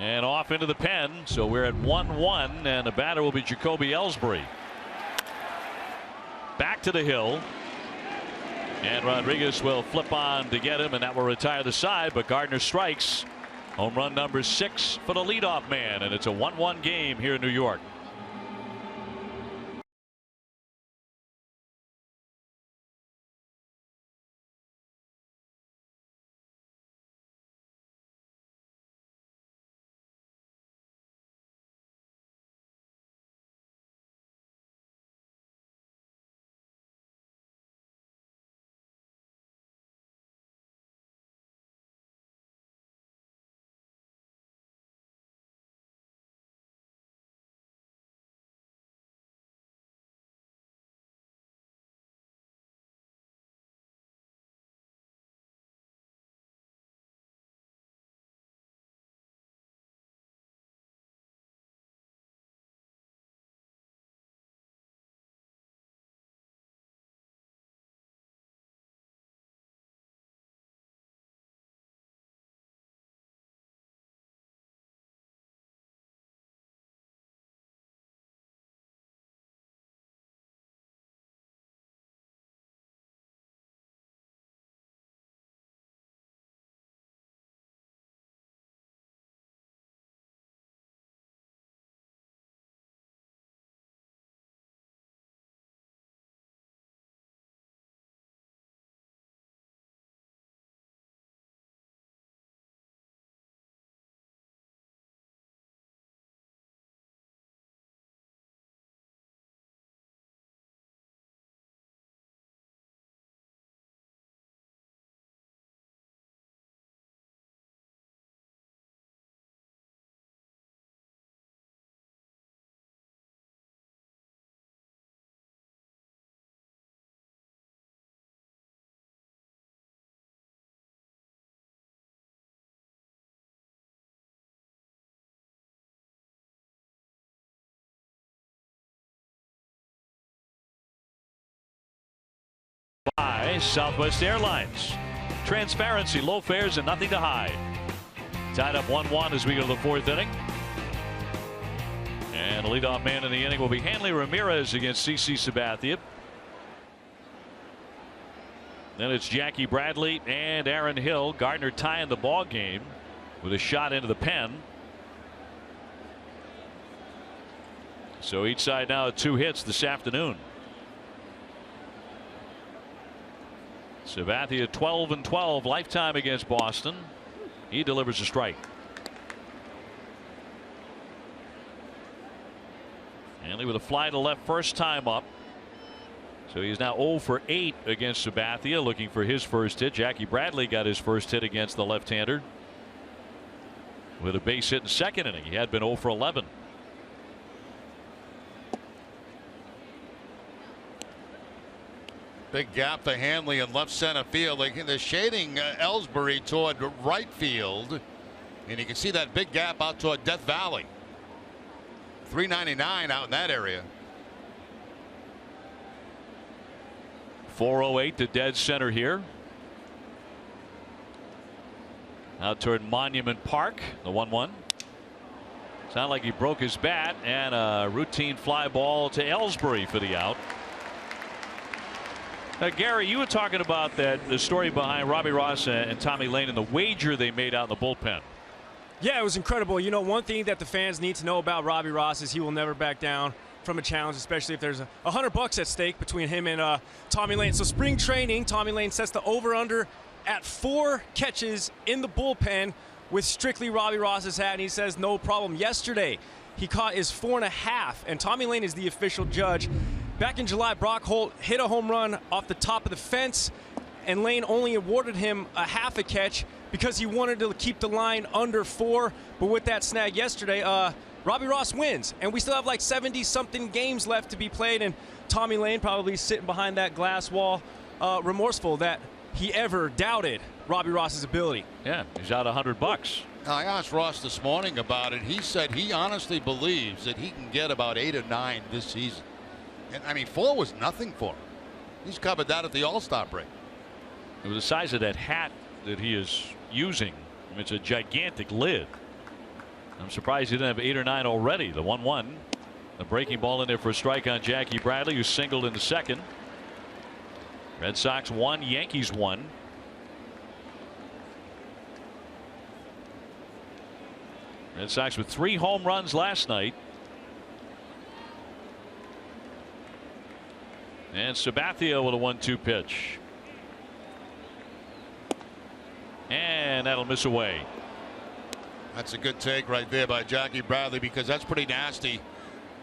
And off into the pen, so we're at 1-1, and the batter will be Jacoby Ellsbury. Back to the hill, and Rodriguez will flip on to get him, and that will retire the side, but Gardner strikes. Home run number 6 for the leadoff man, and it's a 1-1 game here in New York. by Southwest Airlines. Transparency, low fares, and nothing to hide. Tied up 1-1 as we go to the fourth inning. And the leadoff man in the inning will be Hanley Ramirez against CC Sabathia. Then it's Jackie Bradley and Aaron Hill. Gardner tying the ball game with a shot into the pen. So each side now 2 hits this afternoon. Sabathia 12-12 lifetime against Boston. He delivers a strike. Hanley with a fly to left first time up. So he's now 0 for 8 against Sabathia, looking for his first hit. Jackie Bradley got his first hit against the left-hander with a base hit in the second inning. He had been 0 for 11. Big gap for Hanley in left center field. They're shading Ellsbury toward right field, and you can see that big gap out toward Death Valley. 399 out in that area. 408 to dead center here. Out toward Monument Park, the 1-1. Sounded like he broke his bat, and a routine fly ball to Ellsbury for the out. Gary, you were talking about the story behind Robbie Ross and Tommy Lane and the wager they made out in the bullpen. Yeah, it was incredible. You know, one thing that the fans need to know about Robbie Ross is he will never back down from a challenge, especially if there's $100 at stake between him and Tommy Lane. So spring training, Tommy Lane sets the over-under at 4 catches in the bullpen with strictly Robbie Ross's hat, and he says no problem. Yesterday, he caught his 4.5, and Tommy Lane is the official judge. Back in July, Brock Holt hit a home run off the top of the fence, and Lane only awarded him a half a catch because he wanted to keep the line under 4. But with that snag yesterday, Robbie Ross wins, and we still have like 70-something games left to be played, and Tommy Lane probably sitting behind that glass wall, remorseful that he ever doubted Robbie Ross's ability. Yeah, he's out $100. I asked Ross this morning about it. He said he honestly believes that he can get about 8 or 9 this season. And I mean, 4 was nothing for him. He's covered that at the All-Star break. It was the size of that hat that he is using. I mean, it's a gigantic lid. I'm surprised he didn't have 8 or 9 already. The 1-1. The breaking ball in there for a strike on Jackie Bradley, who singled in the second. Red Sox 1, Yankees 1. Red Sox with 3 home runs last night. And Sabathia with a 1-2 pitch. And that'll miss away. That's a good take right there by Jackie Bradley, because that's pretty nasty.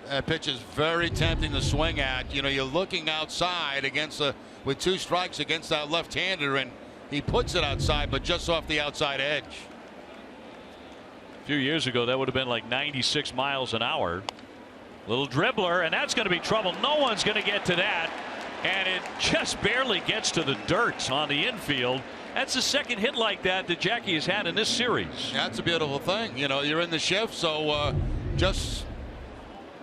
That pitch is very tempting to swing at. You know, you're looking outside against with 2 strikes against that left-hander, and he puts it outside, but just off the outside edge. A few years ago, that would have been like 96 miles an hour. Little dribbler, and that's going to be trouble. No one's going to get to that, and it just barely gets to the dirt on the infield. That's the second hit like that that Jackie has had in this series. That's a beautiful thing. You know, you're in the shift, so just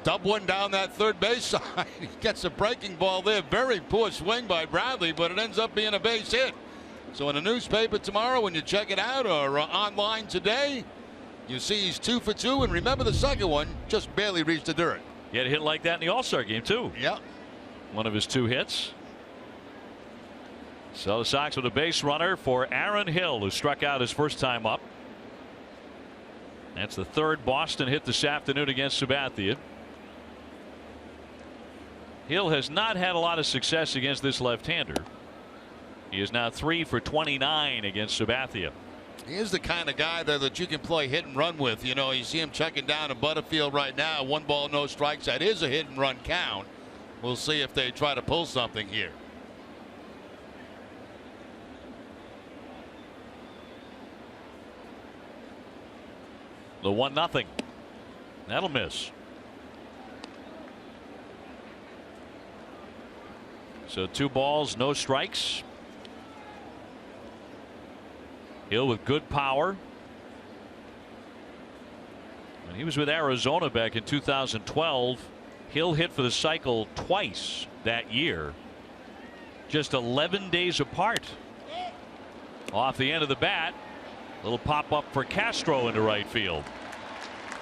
dub one down that third base side. He gets a breaking ball there. Very poor swing by Bradley, but it ends up being a base hit. So in the newspaper tomorrow, when you check it out, or online today, you see he's 2 for 2, and remember the second one just barely reached the dirt. He had a hit like that in the All-Star game too. Yeah. One of his 2 hits. So the Sox with a base runner for Aaron Hill, who struck out his first time up. That's the 3rd Boston hit this afternoon against Sabathia. Hill has not had a lot of success against this left-hander. He is now 3 for 29 against Sabathia. He is the kind of guy that you can play hit and run with. You know, you see him checking down to Butterfield right now. 1 ball, no strikes. That is a hit and run count. We'll see if they try to pull something here. The 1-0. That'll miss. So 2 balls, no strikes. Hill with good power. When he was with Arizona back in 2012, Hill hit for the cycle twice that year. just 11 days apart. Off the end of the bat, little pop up for Castro into right field.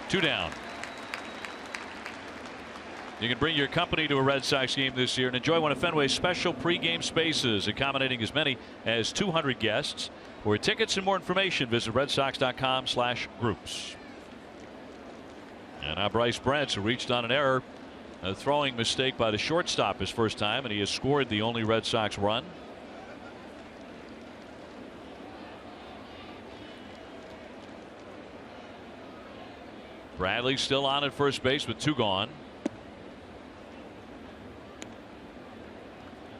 2 down. You can bring your company to a Red Sox game this year and enjoy one of Fenway's special pregame spaces, accommodating as many as 200 guests. For tickets and more information, visit redsox.com/groups. And now Bryce Brentz, who reached on an error, a throwing mistake by the shortstop his first time, and he has scored the only Red Sox run. Bradley still on at first base with 2 gone.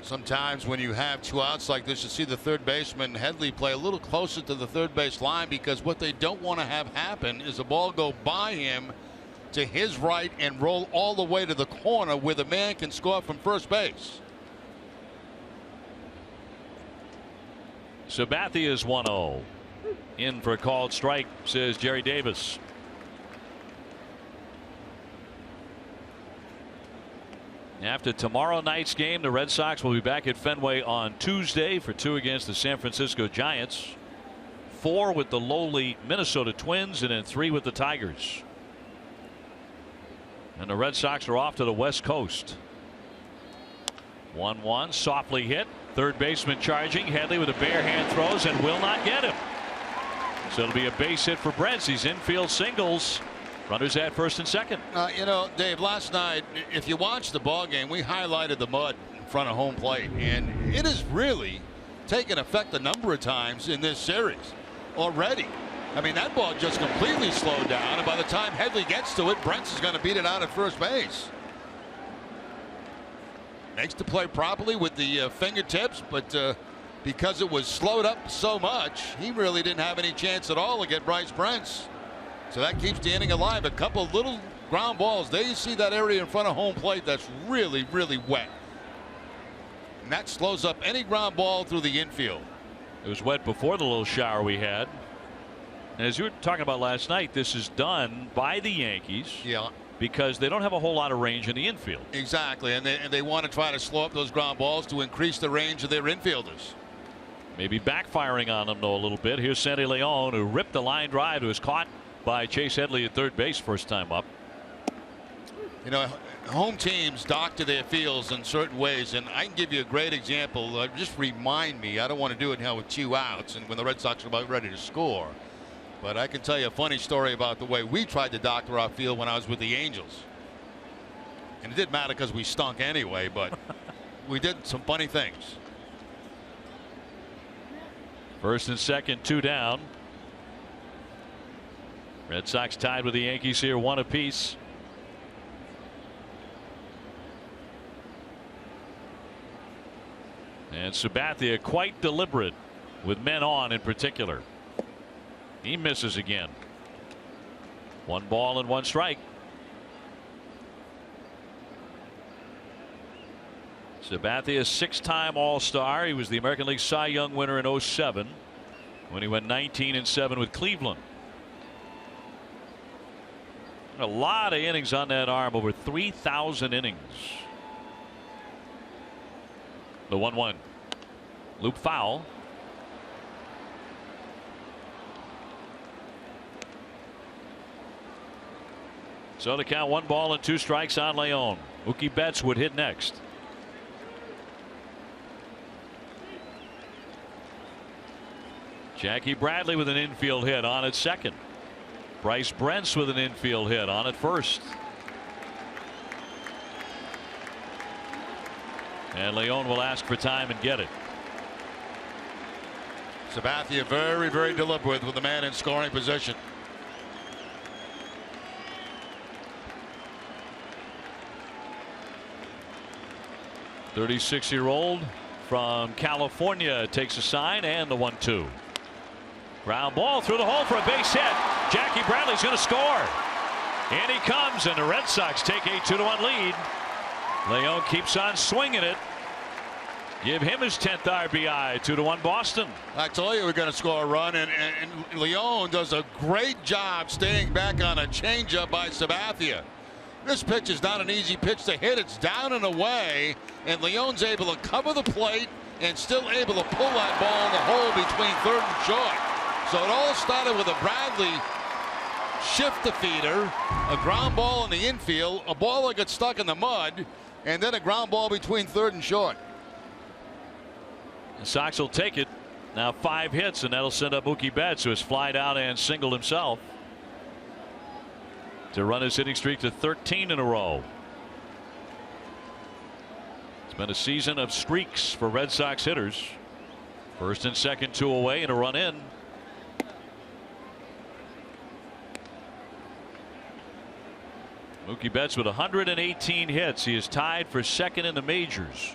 Sometimes when you have 2 outs like this, you see the third baseman Headley play a little closer to the third base line, because what they don't want to have happen is a ball go by him to his right and roll all the way to the corner where the man can score from first base. Sabathia is 1-0. In for a called strike, says Jerry Davis. After tomorrow night's game, the Red Sox will be back at Fenway on Tuesday for 2 against the San Francisco Giants, 4 with the lowly Minnesota Twins, and then 3 with the Tigers. And the Red Sox are off to the West Coast. 1-1, softly hit. Third baseman charging. Headley with a bare hand throws and will not get him. So it'll be a base hit for Brentz. He's infield singles. Runners at first and second. You know, Dave, last night, if you watched the ball game, we highlighted the mud in front of home plate, and it has really taken effect a number of times in this series already. I mean, that ball just completely slowed down, and by the time Headley gets to it, Brentz is going to beat it out at first base. Makes the play properly with the fingertips, but because it was slowed up so much, he really didn't have any chance at all to get Bryce Brentz. So that keeps the inning alive. A couple little ground balls. There you see that area in front of home plate that's really, really wet. And that slows up any ground ball through the infield. It was wet before the little shower we had. And as you were talking about last night, this is done by the Yankees. Yeah. Because they don't have a whole lot of range in the infield. Exactly. And they want to try to slow up those ground balls to increase the range of their infielders. Maybe backfiring on them, though, a little bit. Here's Sandy Leon, who ripped the line drive, who was caught by Chase Headley at third base first time up. You know, home teams doctor their fields in certain ways, and I can give you a great example. Just remind me, I don't want to do it now with 2 outs and when the Red Sox are about ready to score, but I can tell you a funny story about the way we tried to doctor our field when I was with the Angels. And it didn't matter because we stunk anyway, but we did some funny things. First and second, 2 down. Red Sox tied with the Yankees here, 1 apiece. And Sabathia quite deliberate with men on in particular. He misses again. 1 ball and 1 strike. Sabathia, 6-time All-Star. He was the American League Cy Young winner in '07 when he went 19-7 with Cleveland. A lot of innings on that arm, over 3,000 innings. The 1-1. Loop foul. So to count 1 ball and 2 strikes on Leon. Mookie Betts would hit next. Jackie Bradley with an infield hit on at second. Bryce Brentz with an infield hit on at first. And Leon will ask for time and get it. Sabathia very, very deliberate with the man in scoring position. .36-year-old from California takes a sign, and the 1-2. Ground ball through the hole for a base hit. Jackie Bradley's going to score. And he comes, and the Red Sox take a 2-1 lead. Leon keeps on swinging it. Give him his 10th RBI. 2-1 Boston. I told you we're going to score a run, and Leon does a great job staying back on a changeup by Sabathia. This pitch is not an easy pitch to hit. It's down and away, and Leon's able to cover the plate and still able to pull that ball in the hole between third and short. So it all started with a Bradley shift the feeder, a ground ball in the infield, a ball that got stuck in the mud, and then a ground ball between third and short. The Sox will take it. Now 5 hits, and that'll send up Mookie Betts, who has flied out and singled himself to run his hitting streak to 13 in a row. It's been a season of streaks for Red Sox hitters. First and second, 2 away and a run in. Mookie Betts with 118 hits. He is tied for second in the majors.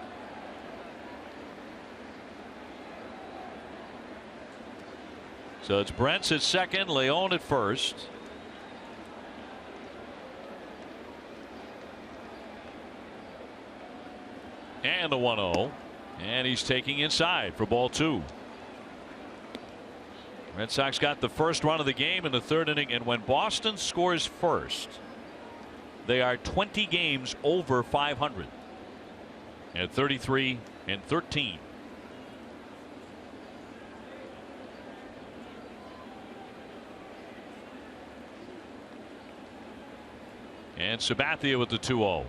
So it's Brentz at second, Leon at first. And the 1-0. And he's taking inside for ball 2. Red Sox got the first run of the game in the 3rd inning, and when Boston scores first, they are 20 games over 500 at 33-13. And Sabathia with the 2-0.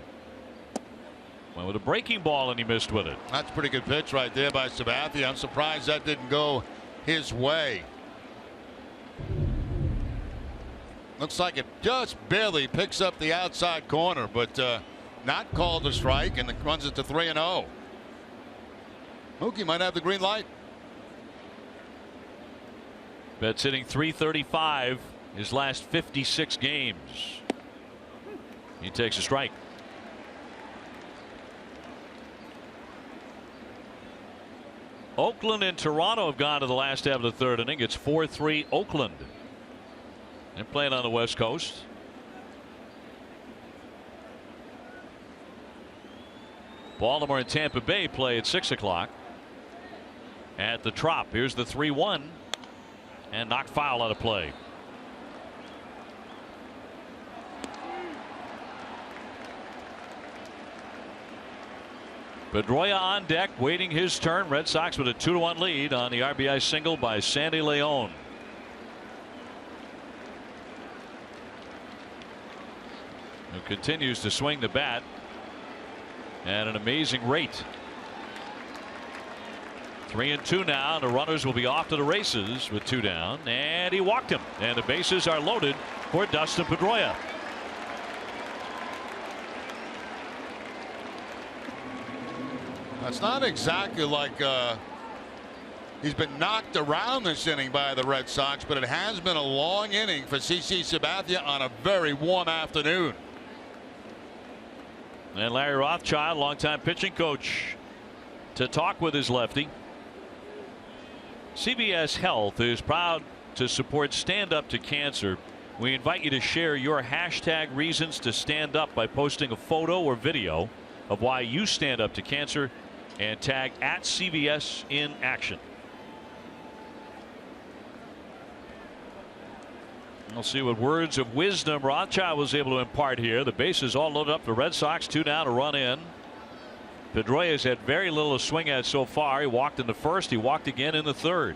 Went with a breaking ball and he missed with it. That's a pretty good pitch right there by Sabathia. I'm surprised that didn't go his way. Looks like it just barely picks up the outside corner, but not called a strike, and it runs it to 3-0. Mookie might have the green light. Betts hitting .335 his last 56 games. He takes a strike. Oakland and Toronto have gone to the last half of the 3rd inning. It's 4-3 Oakland. And playing on the West Coast. Baltimore and Tampa Bay play at 6 o'clock at the Trop. Here's the 3-1 and knocked foul out of play. Pedroia on deck, waiting his turn. Red Sox with a 2-1 lead on the RBI single by Sandy Leon. Who continues to swing the bat at an amazing rate. 3-2 now. The runners will be off to the races with 2 down, and he walked him, and the bases are loaded for Dustin Pedroia. It's not exactly like he's been knocked around this inning by the Red Sox, but it has been a long inning for CC Sabathia on a very warm afternoon. And Larry Rothschild, longtime pitching coach, to talk with his lefty. CBS Health is proud to support Stand Up to Cancer. We invite you to share your hashtag reasons to stand up by posting a photo or video of why you stand up to cancer and tag at CBS in action. We'll see what words of wisdom Rothschild was able to impart here. The bases all loaded up. The Red Sox 2 down, a run in. Pedroia has had very little to swing at so far. He walked in the 1st. He walked again in the 3rd.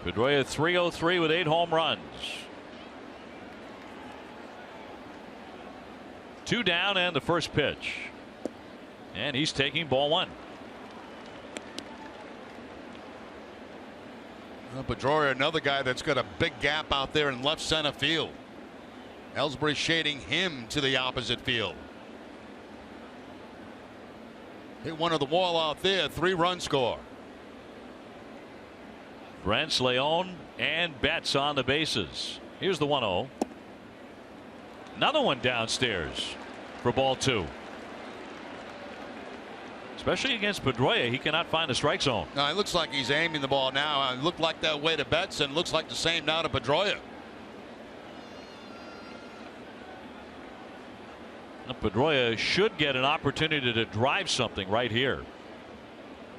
Pedroia 303 with 8 home runs. 2 down and the first pitch. And he's taking ball 1. Well, Pedroia, another guy that's got a big gap out there in left center field. Ellsbury shading him to the opposite field. Hit one of the wall out there. 3-run score. Brentz, Leon, and Betts on the bases. Here's the 1-0. Another one downstairs for ball 2. Especially against Pedroia, he cannot find a strike zone. No, it looks like he's aiming the ball now. It looked like that way to Betts, and looks like the same now to Pedroia. Pedroia should get an opportunity to drive something right here,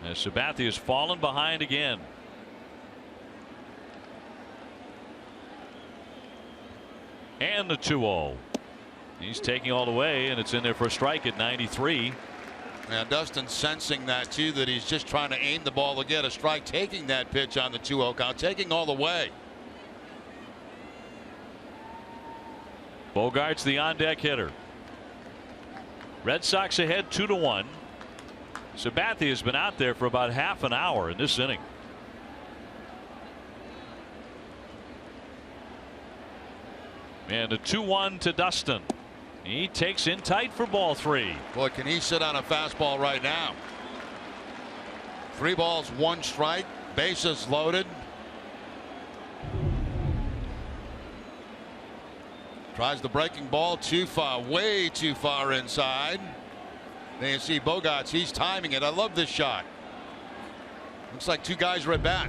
as Sabathia has fallen behind again. And the 2-0. He's taking all the way, and it's in there for a strike at 93. Now Dustin sensing that too, that he's just trying to aim the ball to get a strike, taking that pitch on the 2-0 count, taking all the way. Bogaerts the on deck hitter. Red Sox ahead 2-1. Sabathia has been out there for about half an hour in this inning. And a 2-1 to Dustin. He takes in tight for ball 3. Boy, can he sit on a fastball right now? 3 balls, 1 strike, bases loaded. Tries the breaking ball too far, way too far inside. Then you see Bogaerts, he's timing it. I love this shot. Looks like 2 guys are at bat.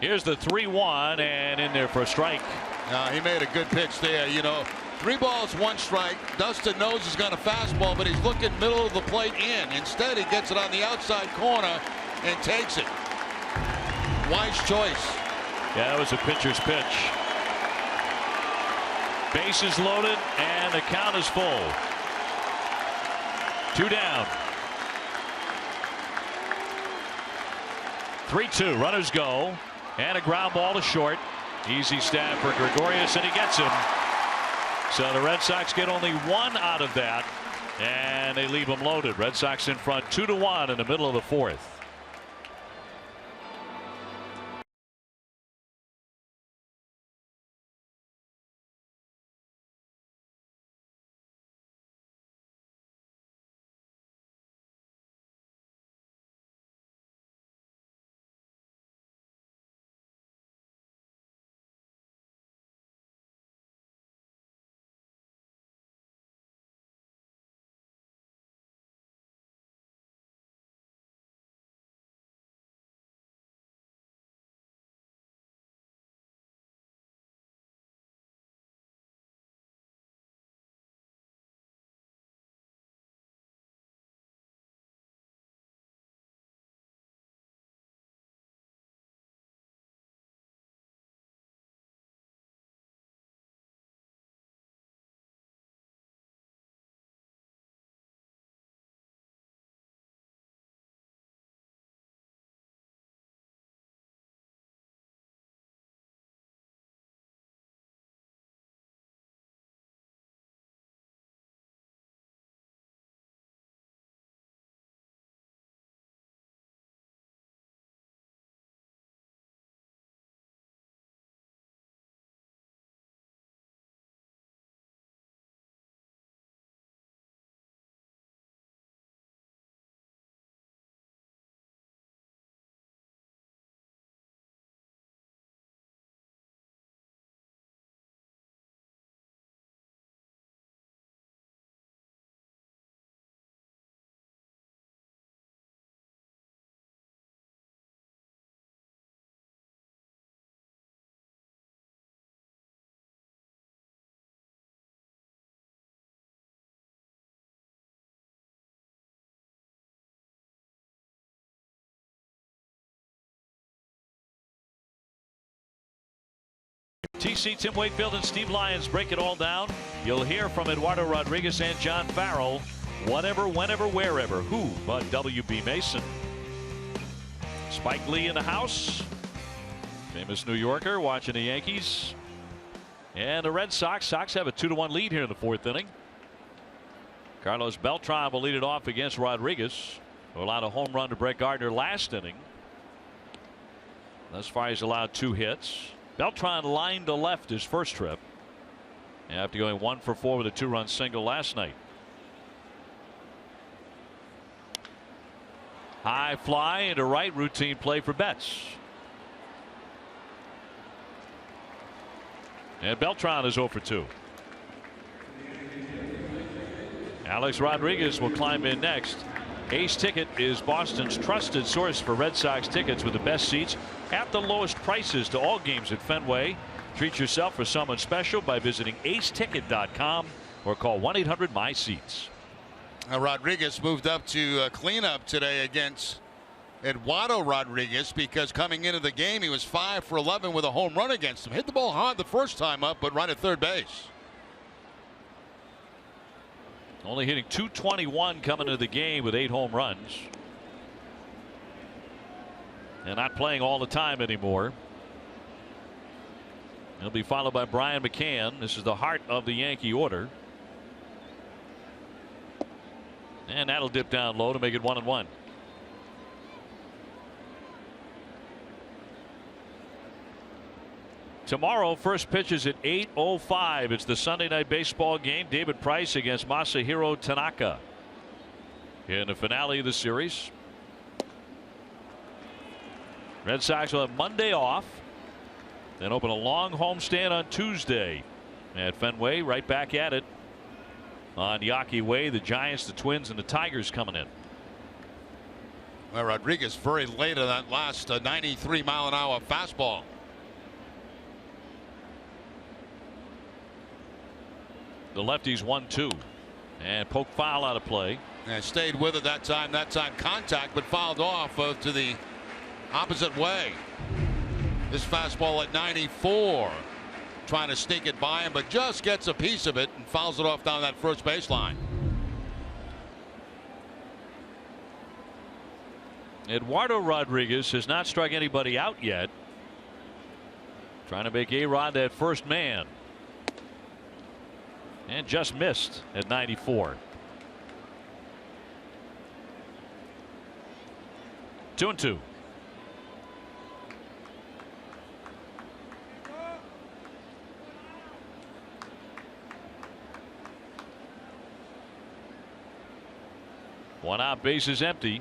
Here's the 3-1 and in there for a strike. He made a good pitch there. You know, 3 balls, 1 strike. Dustin knows he's got a fastball, but he's looking middle of the plate in. Instead, he gets it on the outside corner and takes it. Wise choice. Yeah, that was a pitcher's pitch. Bases loaded and the count is full. 2 down. 3-2. Runners go. And a ground ball to short. Easy stab for Gregorius, and he gets him. So the Red Sox get only 1 out of that, and they leave him loaded. Red Sox in front 2-1 in the middle of the 4th. TC, Tim Wakefield, and Steve Lyons break it all down. You'll hear from Eduardo Rodriguez and John Farrell. Whatever, whenever, wherever. Who but W.B. Mason? Spike Lee in the house. Famous New Yorker watching the Yankees. And the Red Sox. Sox have a 2-1 lead here in the 4th inning. Carlos Beltran will lead it off against Rodriguez, who allowed a home run to Brett Gardner last inning. Thus far, he's allowed 2 hits. Beltran lined to left his first trip after going 1 for 4 with a 2-run single last night. High fly into right, routine play for Betts. And Beltran is 0 for 2. Alex Rodriguez will climb in next. Ace Ticket is Boston's trusted source for Red Sox tickets with the best seats at the lowest prices to all games at Fenway. Treat yourself or someone special by visiting aceticket.com or call 1-800-MY-SEATS. Rodriguez moved up to clean up today against Eduardo Rodriguez, because coming into the game he was 5 for 11 with a home run against him. Hit the ball hard the first time up, but right at third base. Only hitting .221 coming into the game with 8 home runs. And not playing all the time anymore. He'll be followed by Brian McCann. This is the heart of the Yankee order. And that'll dip down low to make it 1-1. Tomorrow, first pitch is at 8:05. It's the Sunday Night Baseball game. David Price against Masahiro Tanaka in the finale of the series. Red Sox will have Monday off, then open a long homestand on Tuesday at Fenway. Right back at it on Yawkey Way. The Giants, the Twins, and the Tigers coming in. Well, Rodriguez very late on that last 93-mile-an-hour fastball. The lefty's 1-2 and poke foul out of play. And stayed with it that time. That time contact, but fouled off to the opposite way. This fastball at 94, trying to sneak it by him, but just gets a piece of it and fouls it off down that first baseline. Eduardo Rodriguez has not struck anybody out yet. Trying to make A-Rod that first man. And just missed at 94. 2-2. One out, bases empty.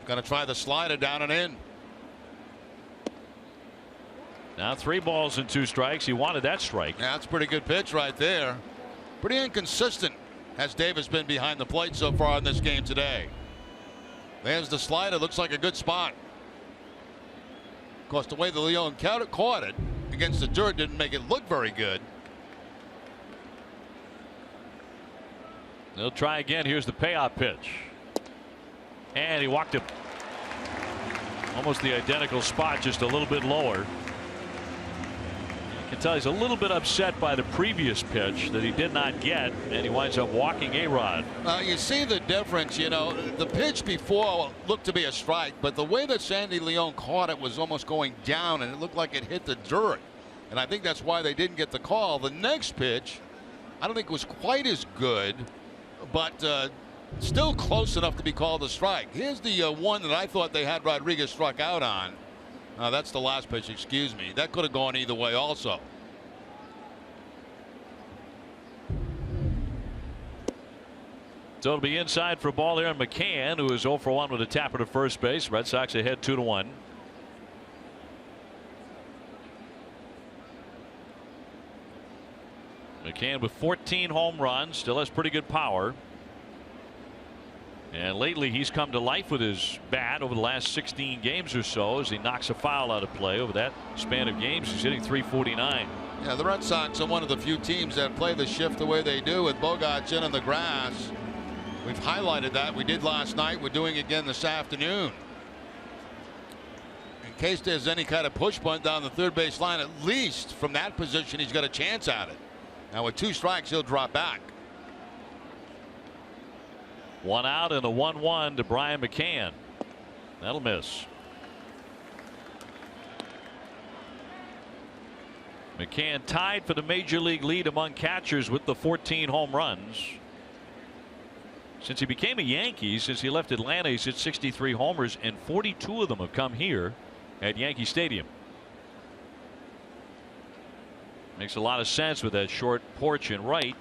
Going to try the slider down and in. Now 3 balls and 2 strikes. He wanted that strike. Yeah, that's a pretty good pitch right there. Pretty inconsistent has Davis been behind the plate so far in this game today. There's the slider. Looks like a good spot. Of course, the way the Leon caught it against the dirt didn't make it look very good. They'll try again. Here's the payoff pitch. And he walked him. Almost the identical spot, just a little bit lower. You can tell he's a little bit upset by the previous pitch that he did not get, and he winds up walking A-Rod. You see the difference. You know, the pitch before looked to be a strike, but the way that Sandy Leon caught it was almost going down, and it looked like it hit the dirt. And I think that's why they didn't get the call. The next pitch, I don't think was quite as good, but still close enough to be called a strike. Here's the one that I thought they had Rodriguez struck out on. That's the last pitch, excuse me. That could have gone either way also. So it'll be inside for a ball there on McCann, who is 0 for 1 with a tapper to first base. Red Sox ahead 2-1. McCann with 14 home runs, still has pretty good power. And lately he's come to life with his bat over the last 16 games or so as he knocks a foul out of play. Over that span of games, he's hitting .349. Yeah, the Red Sox are one of the few teams that play the shift the way they do with Bogaerts in on the grass. We've highlighted that. We did last night. We're doing it again this afternoon. In case there's any kind of push bunt down the third base line, at least from that position he's got a chance at it. Now with 2 strikes he'll drop back. 1 out and a 1-1 to Brian McCann. That'll miss. McCann tied for the major league lead among catchers with the 14 home runs. Since he became a Yankee, since he left Atlanta, he's hit 63 homers, and 42 of them have come here at Yankee Stadium. Makes a lot of sense with that short porch in right,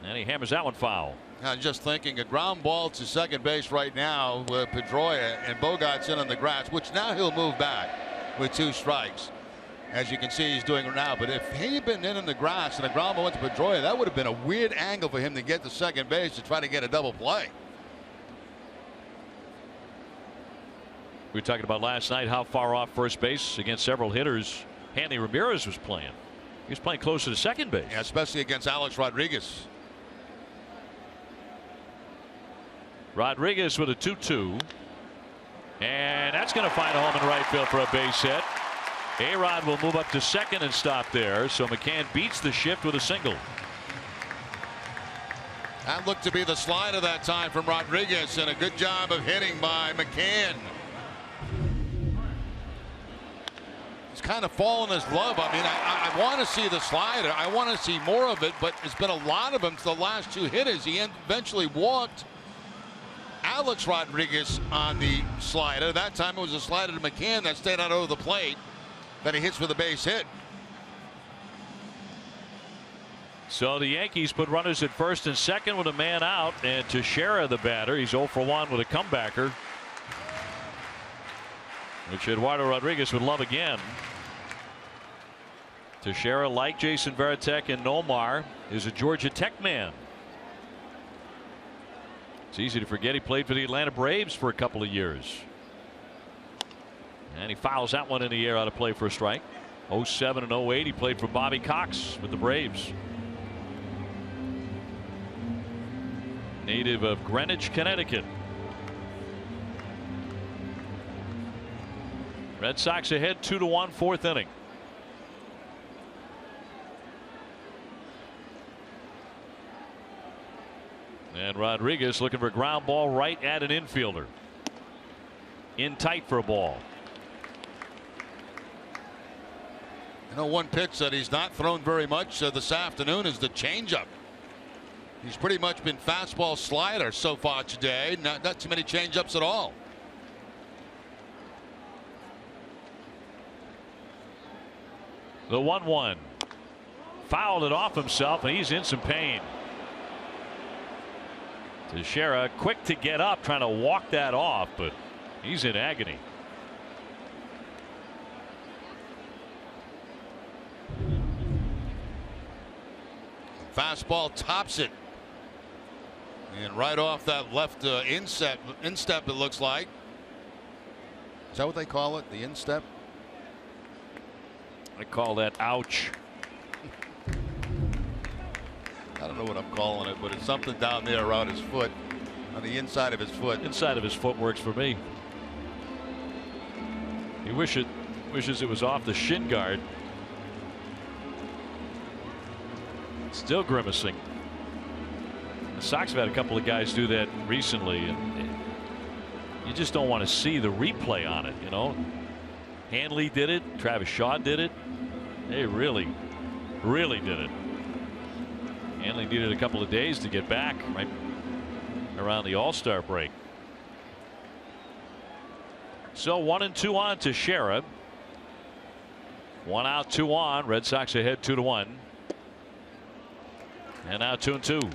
and he hammers that one foul. I'm just thinking a ground ball to second base right now with Pedroia, and Bogaerts in on the grass, which now he'll move back with 2 strikes. As you can see, he's doing it now. But if he had been in the grass and a ground ball went to Pedroia, that would have been a weird angle for him to get to second base to try to get a double play. We were talking about last night how far off first base against several hitters Hanley Ramirez was playing. He was playing closer to second base. Yeah, especially against Alex Rodriguez. Rodriguez with a 2-2. And that's going to find a home in right field for a base hit. A-Rod will move up to second and stop there. So McCann beats the shift with a single. That looked to be the slider that time from Rodriguez, and a good job of hitting by McCann. He's kind of fallen his glove. I mean, I want to see the slider. I want to see more of it, but it's been a lot of them to the last two hitters. He eventually walked Alex Rodriguez on the slider. That time it was a slider to McCann that stayed out over the plate. Then he hits for the base hit. So the Yankees put runners at first and second with a man out, and Teixeira, the batter, he's 0 for 1 with a comebacker, which Eduardo Rodriguez would love again. Teixeira, like Jason Varitek and Nomar, is a Georgia Tech man. It's easy to forget he played for the Atlanta Braves for a couple of years. And he fouls that one in the air out of play for a strike. 07 and 08 he played for Bobby Cox with the Braves. Native of Greenwich, Connecticut. Red Sox ahead 2-1, fourth inning. And Rodriguez looking for a ground ball right at an infielder. In tight for a ball. You know, one pitch that he's not thrown very much this afternoon is the changeup. He's pretty much been fastball slider so far today. Not too many changeups at all. The 1-1. Fouled it off himself, and he's in some pain. Teixeira quick to get up, trying to walk that off, but he's in agony. Fastball tops it. And right off that left instep, it looks like. Is that what they call it? The instep? I call that ouch. I don't know what I'm calling it, but it's something down there around his foot, on the inside of his foot. Inside of his foot works for me. He wishes it was off the shin guard. Still grimacing. The Sox have had a couple of guys do that recently, and you just don't want to see the replay on it, you know. Hanley did it. Travis Shaw did it. They really did it. Hanley needed a couple of days to get back right around the All-Star break. So 1-2 on Teixeira. 1 out, 2 on. Red Sox ahead 2-1. And now 2-2.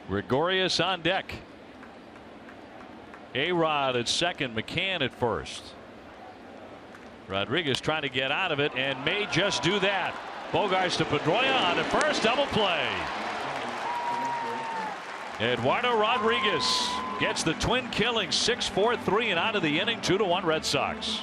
Gregorius on deck. A-Rod at second, McCann at first. Rodriguez trying to get out of it and may just do that. Bogarts to Pedroia on the first, double play. Eduardo Rodriguez gets the twin killing, 6-4-3 and out of the inning, 2-1 Red Sox.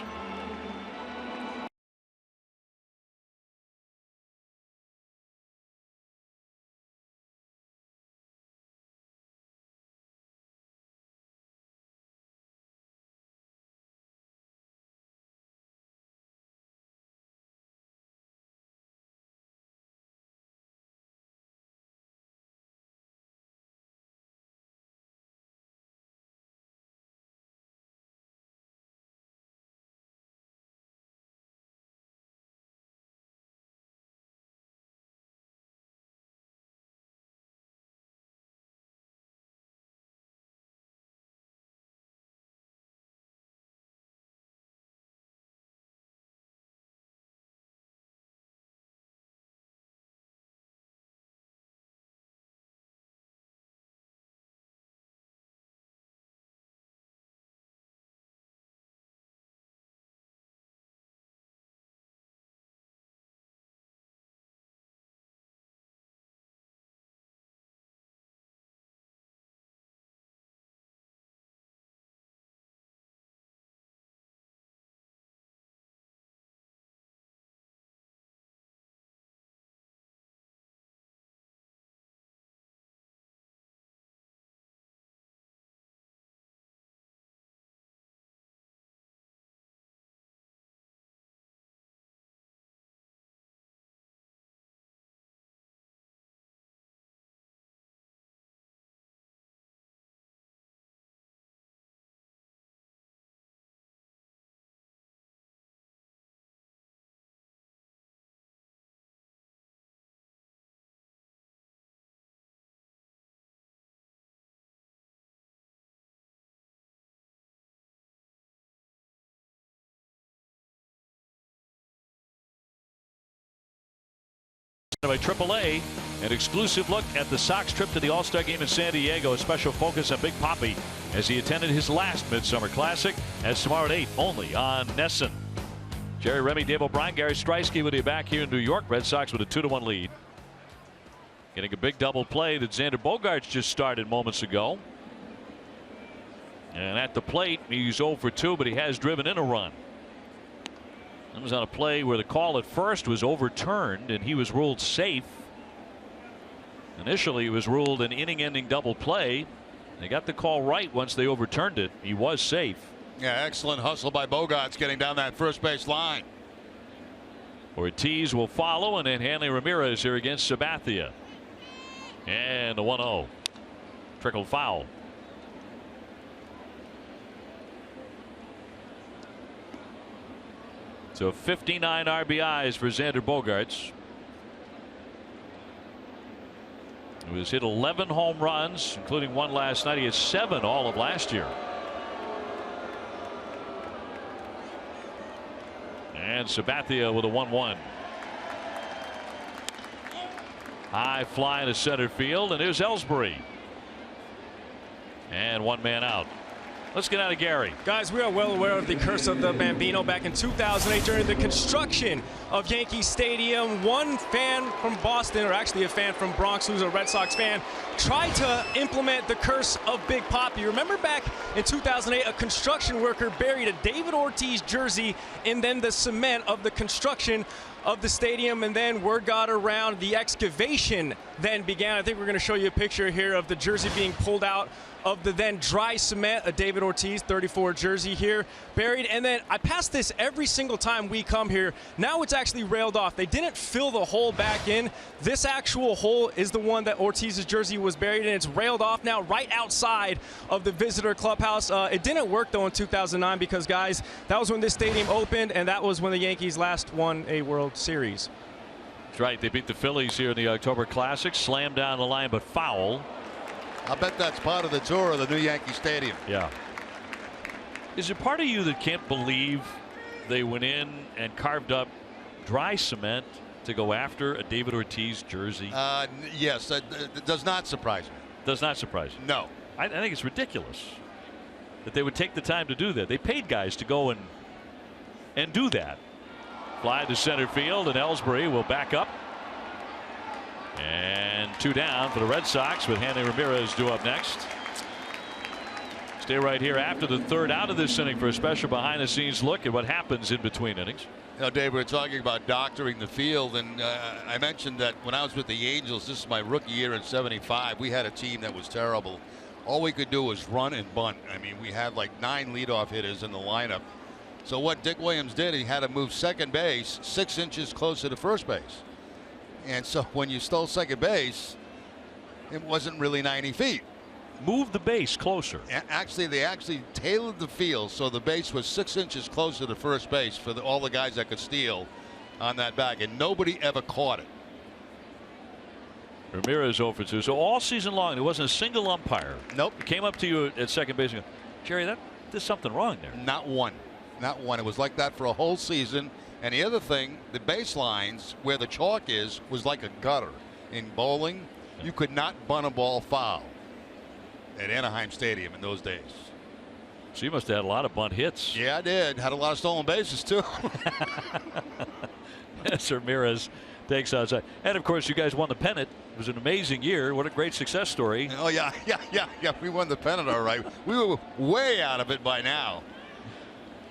By AAA, an exclusive look at the Sox trip to the All-Star game in San Diego. A special focus on Big Papi as he attended his last Midsummer Classic. As tomorrow at 8, only on NESN. Jerry Remy, Dave O'Brien, Gary Striewski with you back here in New York. Red Sox with a 2-1 lead. Getting a big double play that Xander Bogaerts just started moments ago. And at the plate, he's 0 for 2, but he has driven in a run. That was on a play where the call at first was overturned and he was ruled safe. Initially, it was ruled an inning-ending double play. They got the call right once they overturned it. He was safe. Yeah, excellent hustle by Bogaerts getting down that first base line. Ortiz will follow, and then Hanley Ramirez here against Sabathia. And the 1-0. Trickled foul. So 59 RBIs for Xander Bogaerts. He was hit 11 home runs, including one last night. He had 7 all of last year. And Sabathia with a 1-1. High fly to center field, and here's Ellsbury. And one man out. Let's get out of Gary. Guys, we are well aware of the curse of the Bambino. Back in 2008 during the construction of Yankee Stadium, one fan from Boston, or actually a fan from Bronx who's a Red Sox fan, tried to implement the curse of Big Papi. Remember back in 2008, a construction worker buried a David Ortiz jersey and then the cement of the construction of the stadium, and then word got around. The excavation then began. I think we're going to show you a picture here of the jersey being pulled out of the then dry cement, a David Ortiz 34 jersey here buried. And then I pass this every single time we come here. Now it's actually railed off. They didn't fill the hole back in. This actual hole is the one that Ortiz's jersey was buried in. It's railed off now right outside of the visitor clubhouse. It didn't work though in 2009 because, guys, that was when this stadium opened, and that was when the Yankees last won a World Series. That's right. They beat the Phillies here in the October Classic. Slammed down the line, but foul. I bet that's part of the tour of the new Yankee Stadium. Yeah. Is there part of you that can't believe they went in and carved up dry cement to go after a David Ortiz jersey? Yes, that does not surprise me. Does not surprise you? No. I think it's ridiculous that they would take the time to do that. They paid guys to go and do that. Fly to center field, and Ellsbury will back up. And 2 down for the Red Sox with Hanley Ramirez due up next. Stay right here after the 3rd out of this inning for a special behind-the-scenes look at what happens in between innings. You know, Dave, we're talking about doctoring the field, and I mentioned that when I was with the Angels, this is my rookie year in '75. We had a team that was terrible. All we could do was run and bunt. I mean, we had like 9 leadoff hitters in the lineup. So what Dick Williams did, he had to move second base 6 inches closer to first base. And so when you stole second base, it wasn't really 90 feet. Move the base closer. Actually, they actually tailored the field so the base was 6 inches closer to first base for all the guys that could steal on that bag, and nobody ever caught it. Ramirez 0 for 2. So all season long, there wasn't a single umpire. Nope. It came up to you at second base and go, Jerry, there's something wrong there. Not one. Not one. It was like that for a whole season. And the other thing, the baselines where the chalk is was like a gutter. In bowling, you could not bunt a ball foul at Anaheim Stadium in those days. So you must have had a lot of bunt hits. Yeah, I did. Had a lot of stolen bases, too. As Ramirez takes outside. And, of course, you guys won the pennant. It was an amazing year. What a great success story. Oh, yeah. We won the pennant all right. We were way out of it by now.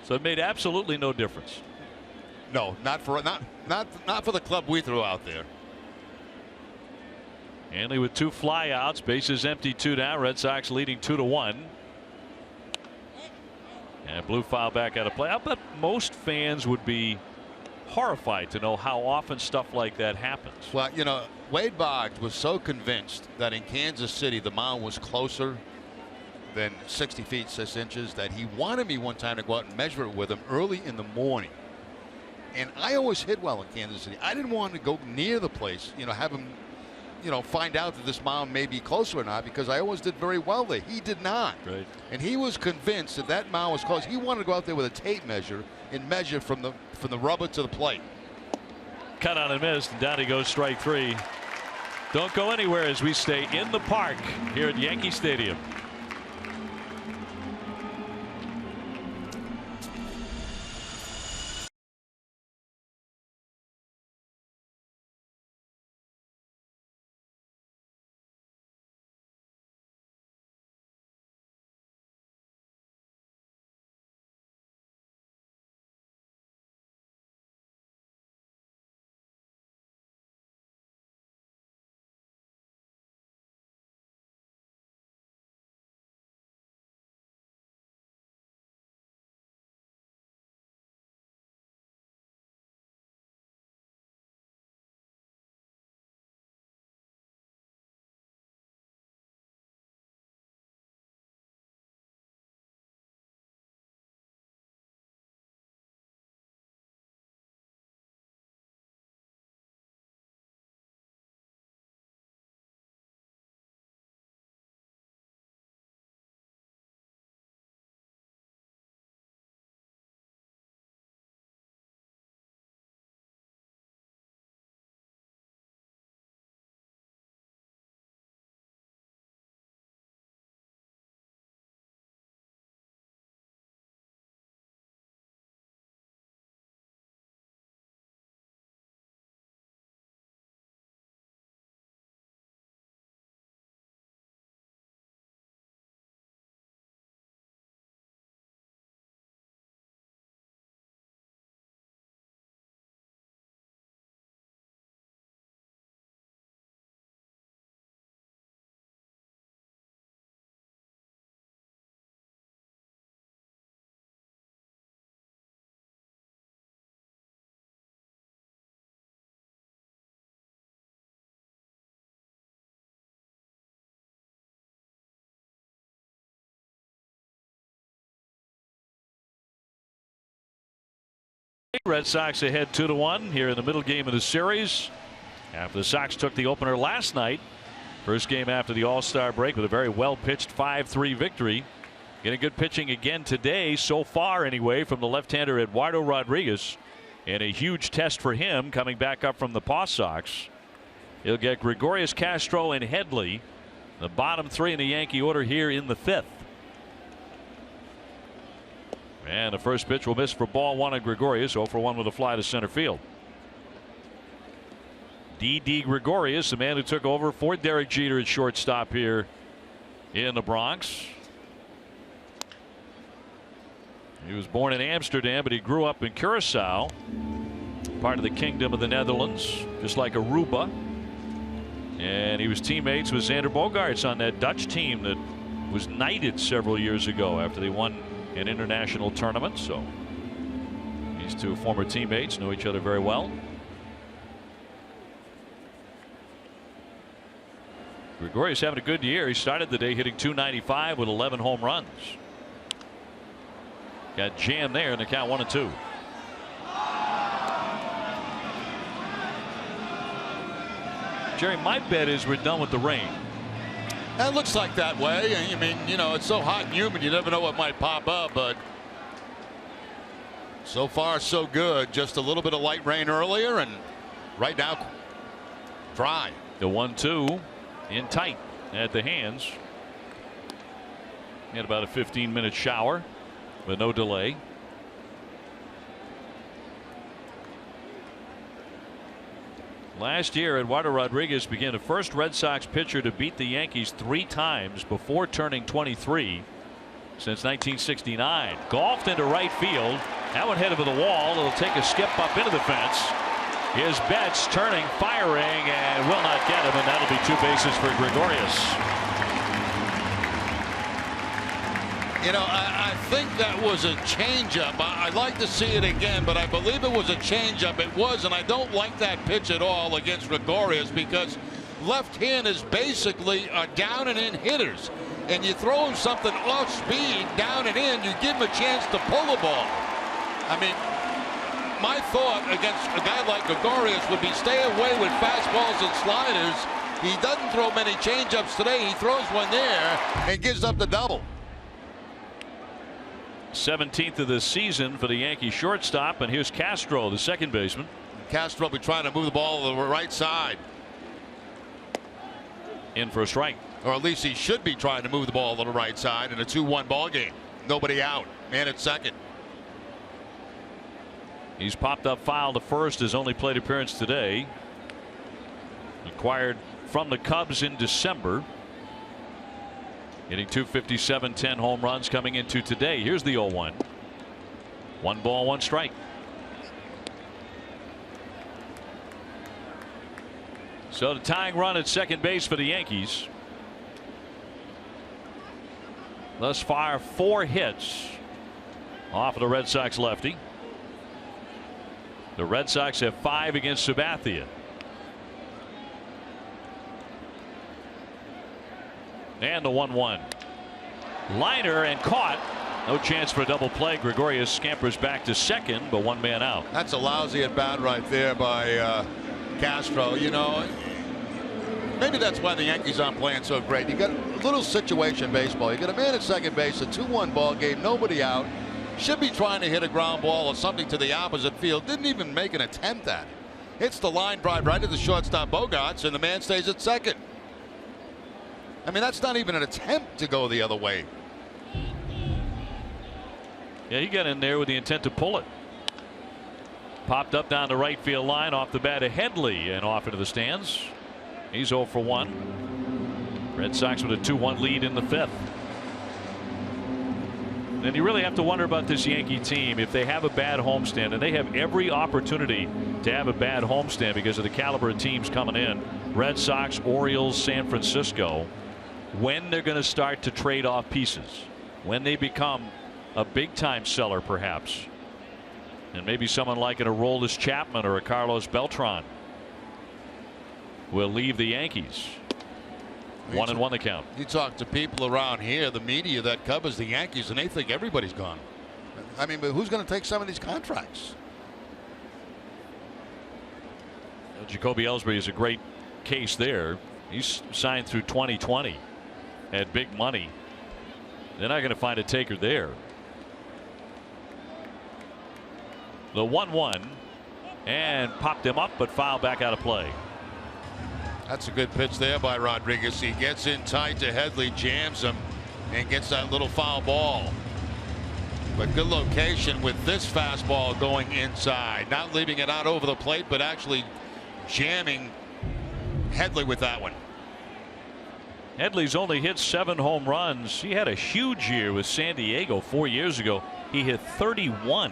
So it made absolutely no difference. No, not for the club we threw out there. Hanley with 2 flyouts, bases empty, 2 down. Red Sox leading 2-1. And blue foul back out of play. I bet most fans would be horrified to know how often stuff like that happens. Well, you know, Wade Boggs was so convinced that in Kansas City the mound was closer than 60 feet 6 inches that he wanted me one time to go out and measure it with him early in the morning. And I always hit well in Kansas City. I didn't want to go near the place, you know, have him, you know, find out that this mound may be closer or not, because I always did very well there. He did not. Right. And he was convinced that that mound was close. He wanted to go out there with a tape measure and measure from the rubber to the plate. Cut on and missed. And down he goes, strike 3. Don't go anywhere as we stay in the park here at Yankee Stadium. Red Sox ahead 2-1 here in the middle game of the series. After the Sox took the opener last night. First game after the All-Star break with a very well-pitched 5-3 victory. Getting good pitching again today, so far anyway, from the left-hander Eduardo Rodriguez. And a huge test for him coming back up from the Paw Sox. He'll get Gregorius, Castro, and Headley, the bottom 3 in the Yankee order here in the 5th. And the first pitch will miss for ball 1 on Gregorius. 0 for 1 with a fly to center field. Didi Gregorius, the man who took over for Derek Jeter at shortstop here in the Bronx. He was born in Amsterdam, but he grew up in Curacao, part of the Kingdom of the Netherlands, just like Aruba. And he was teammates with Xander Bogaerts on that Dutch team that was knighted several years ago after they won an international tournament. So these two former teammates know each other very well. Gregorius having a good year. He started the day hitting .295 with 11 home runs. Got jammed there in the count 1-2. Jerry, my bet is we're done with the rain. It looks like that way. I mean, you know, it's so hot and humid, you never know what might pop up, but so far so good. Just a little bit of light rain earlier, and right now dry. The 1-2 in tight at the hands. Had about a 15-minute shower, but no delay. Last year, Eduardo Rodriguez became the first Red Sox pitcher to beat the Yankees 3 times before turning 23 since 1969. Golfed into right field. That one headed for the wall. It'll take a skip up into the fence. Here's Betts turning, firing, and will not get him, and that'll be 2 bases for Gregorius. You know, I think that was a changeup. I'd like to see it again, but I believe it was a changeup. It was, and I don't like that pitch at all against Gregorius because left hand is basically down and in hitters. And you throw him something off speed, down and in, you give him a chance to pull the ball. I mean, my thought against a guy like Gregorius would be stay away with fastballs and sliders. He doesn't throw many changeups today. He throws one there and gives up the double. 17th of the season for the Yankee shortstop, and here's Castro, the second baseman. Castro will be trying to move the ball to the right side. In for a strike. Or at least he should be trying to move the ball to the right side in a 2-1 ball game. Nobody out. Man at second. He's popped up foul to first, his only plate appearance today. Acquired from the Cubs in December. Hitting .257, 10 home runs coming into today. Here's the 0-1. 1 ball, 1 strike. So the tying run at second base for the Yankees. Thus far, 4 hits off of the Red Sox lefty. The Red Sox have 5 against Sabathia. And the 1-1. Liner and caught. No chance for a double play. Gregorius scampers back to second, but 1 man out. That's a lousy at bat right there by Castro. You know, maybe that's why the Yankees aren't playing so great. You got a little situation baseball. You got a man at second base, a 2-1 ball game, nobody out. Should be trying to hit a ground ball or something to the opposite field. Didn't even make an attempt at it. Hits the line drive right to the shortstop Bogaerts, and the man stays at second. I mean, that's not even an attempt to go the other way. Yeah, he got in there with the intent to pull it. Popped up down the right field line off the bat of Headley and off into the stands. He's 0 for 1. Red Sox with a 2-1 lead in the 5th. And you really have to wonder about this Yankee team if they have a bad homestand, and they have every opportunity to have a bad homestand because of the caliber of teams coming in. Red Sox, Orioles, San Francisco. When they're going to start to trade off pieces, when they become a big time seller perhaps, and maybe someone like an Aroldis Chapman or a Carlos Beltran will leave the Yankees. 1-1 the count. You talk to people around here, the media that covers the Yankees, and they think everybody's gone. I mean, but who's going to take some of these contracts? Jacoby Ellsbury is a great case there. He's signed through 2020 at big money. They're not going to find a taker there. The 1-1 and popped him up, but fouled back out of play. That's a good pitch there by Rodriguez. He gets in tight to Headley, jams him, and gets that little foul ball. But good location with this fastball going inside, not leaving it out over the plate, but actually jamming Headley with that one. Headley's only hit 7 home runs. He had a huge year with San Diego 4 years ago. He hit 31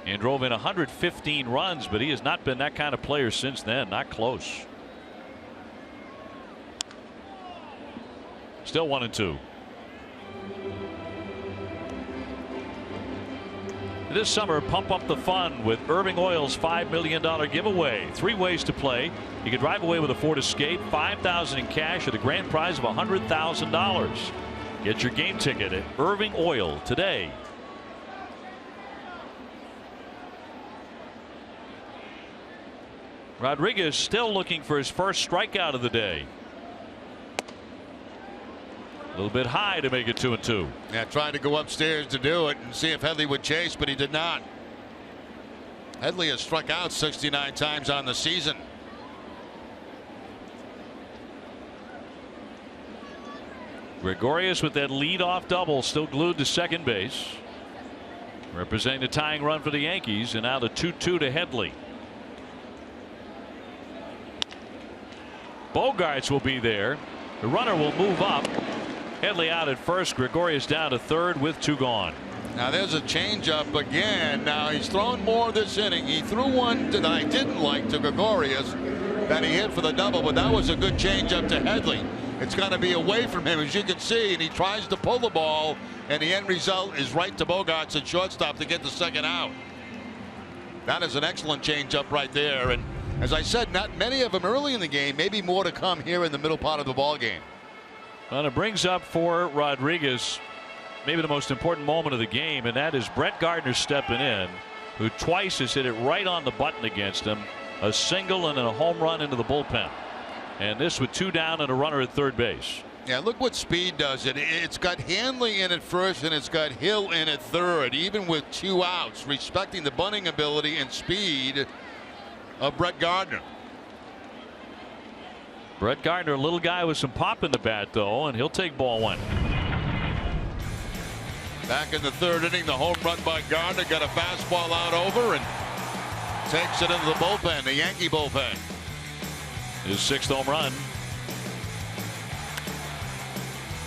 and drove in 115 runs, but he has not been that kind of player since then. Not close. Still 1-2. This summer, pump up the fun with Irving Oil's $5 million giveaway. 3 ways to play. You can drive away with a Ford Escape, $5,000 in cash, and a grand prize of $100,000. Get your game ticket at Irving Oil today. Rodriguez still looking for his first strikeout of the day. A little bit high to make it 2-2. Yeah, trying to go upstairs to do it and see if Headley would chase, but he did not. Headley has struck out 69 times on the season. Gregorius with that leadoff double, still glued to second base. Representing the tying run for the Yankees, and now the 2-2 to Headley. Bogaerts will be there. The runner will move up. Headley out at first. Gregorius down to third with 2 gone. Now there's a changeup again. Now he's thrown more this inning. He threw one that I didn't like to Gregorius that he hit for the double, but that was a good changeup to Headley. It's going to be away from him, as you can see, and he tries to pull the ball, and the end result is right to Bogaerts at shortstop to get the second out. That is an excellent changeup right there, and as I said, not many of them early in the game, maybe more to come here in the middle part of the ball game. Well, it brings up for Rodriguez maybe the most important moment of the game, and that is Brett Gardner stepping in, who twice has hit it right on the button against him. A single and then a home run into the bullpen. And this with 2 down and a runner at third base. Yeah, look what speed does. It's got Hanley in at first and it's got Hill in at third, even with 2 outs, respecting the bunting ability and speed. of Brett Gardner. Brett Gardner, a little guy with some pop in the bat, though, and he'll take ball one. Back in the third inning, the home run by Gardner got a fastball out over and takes it into the bullpen, the Yankee bullpen. His 6th home run.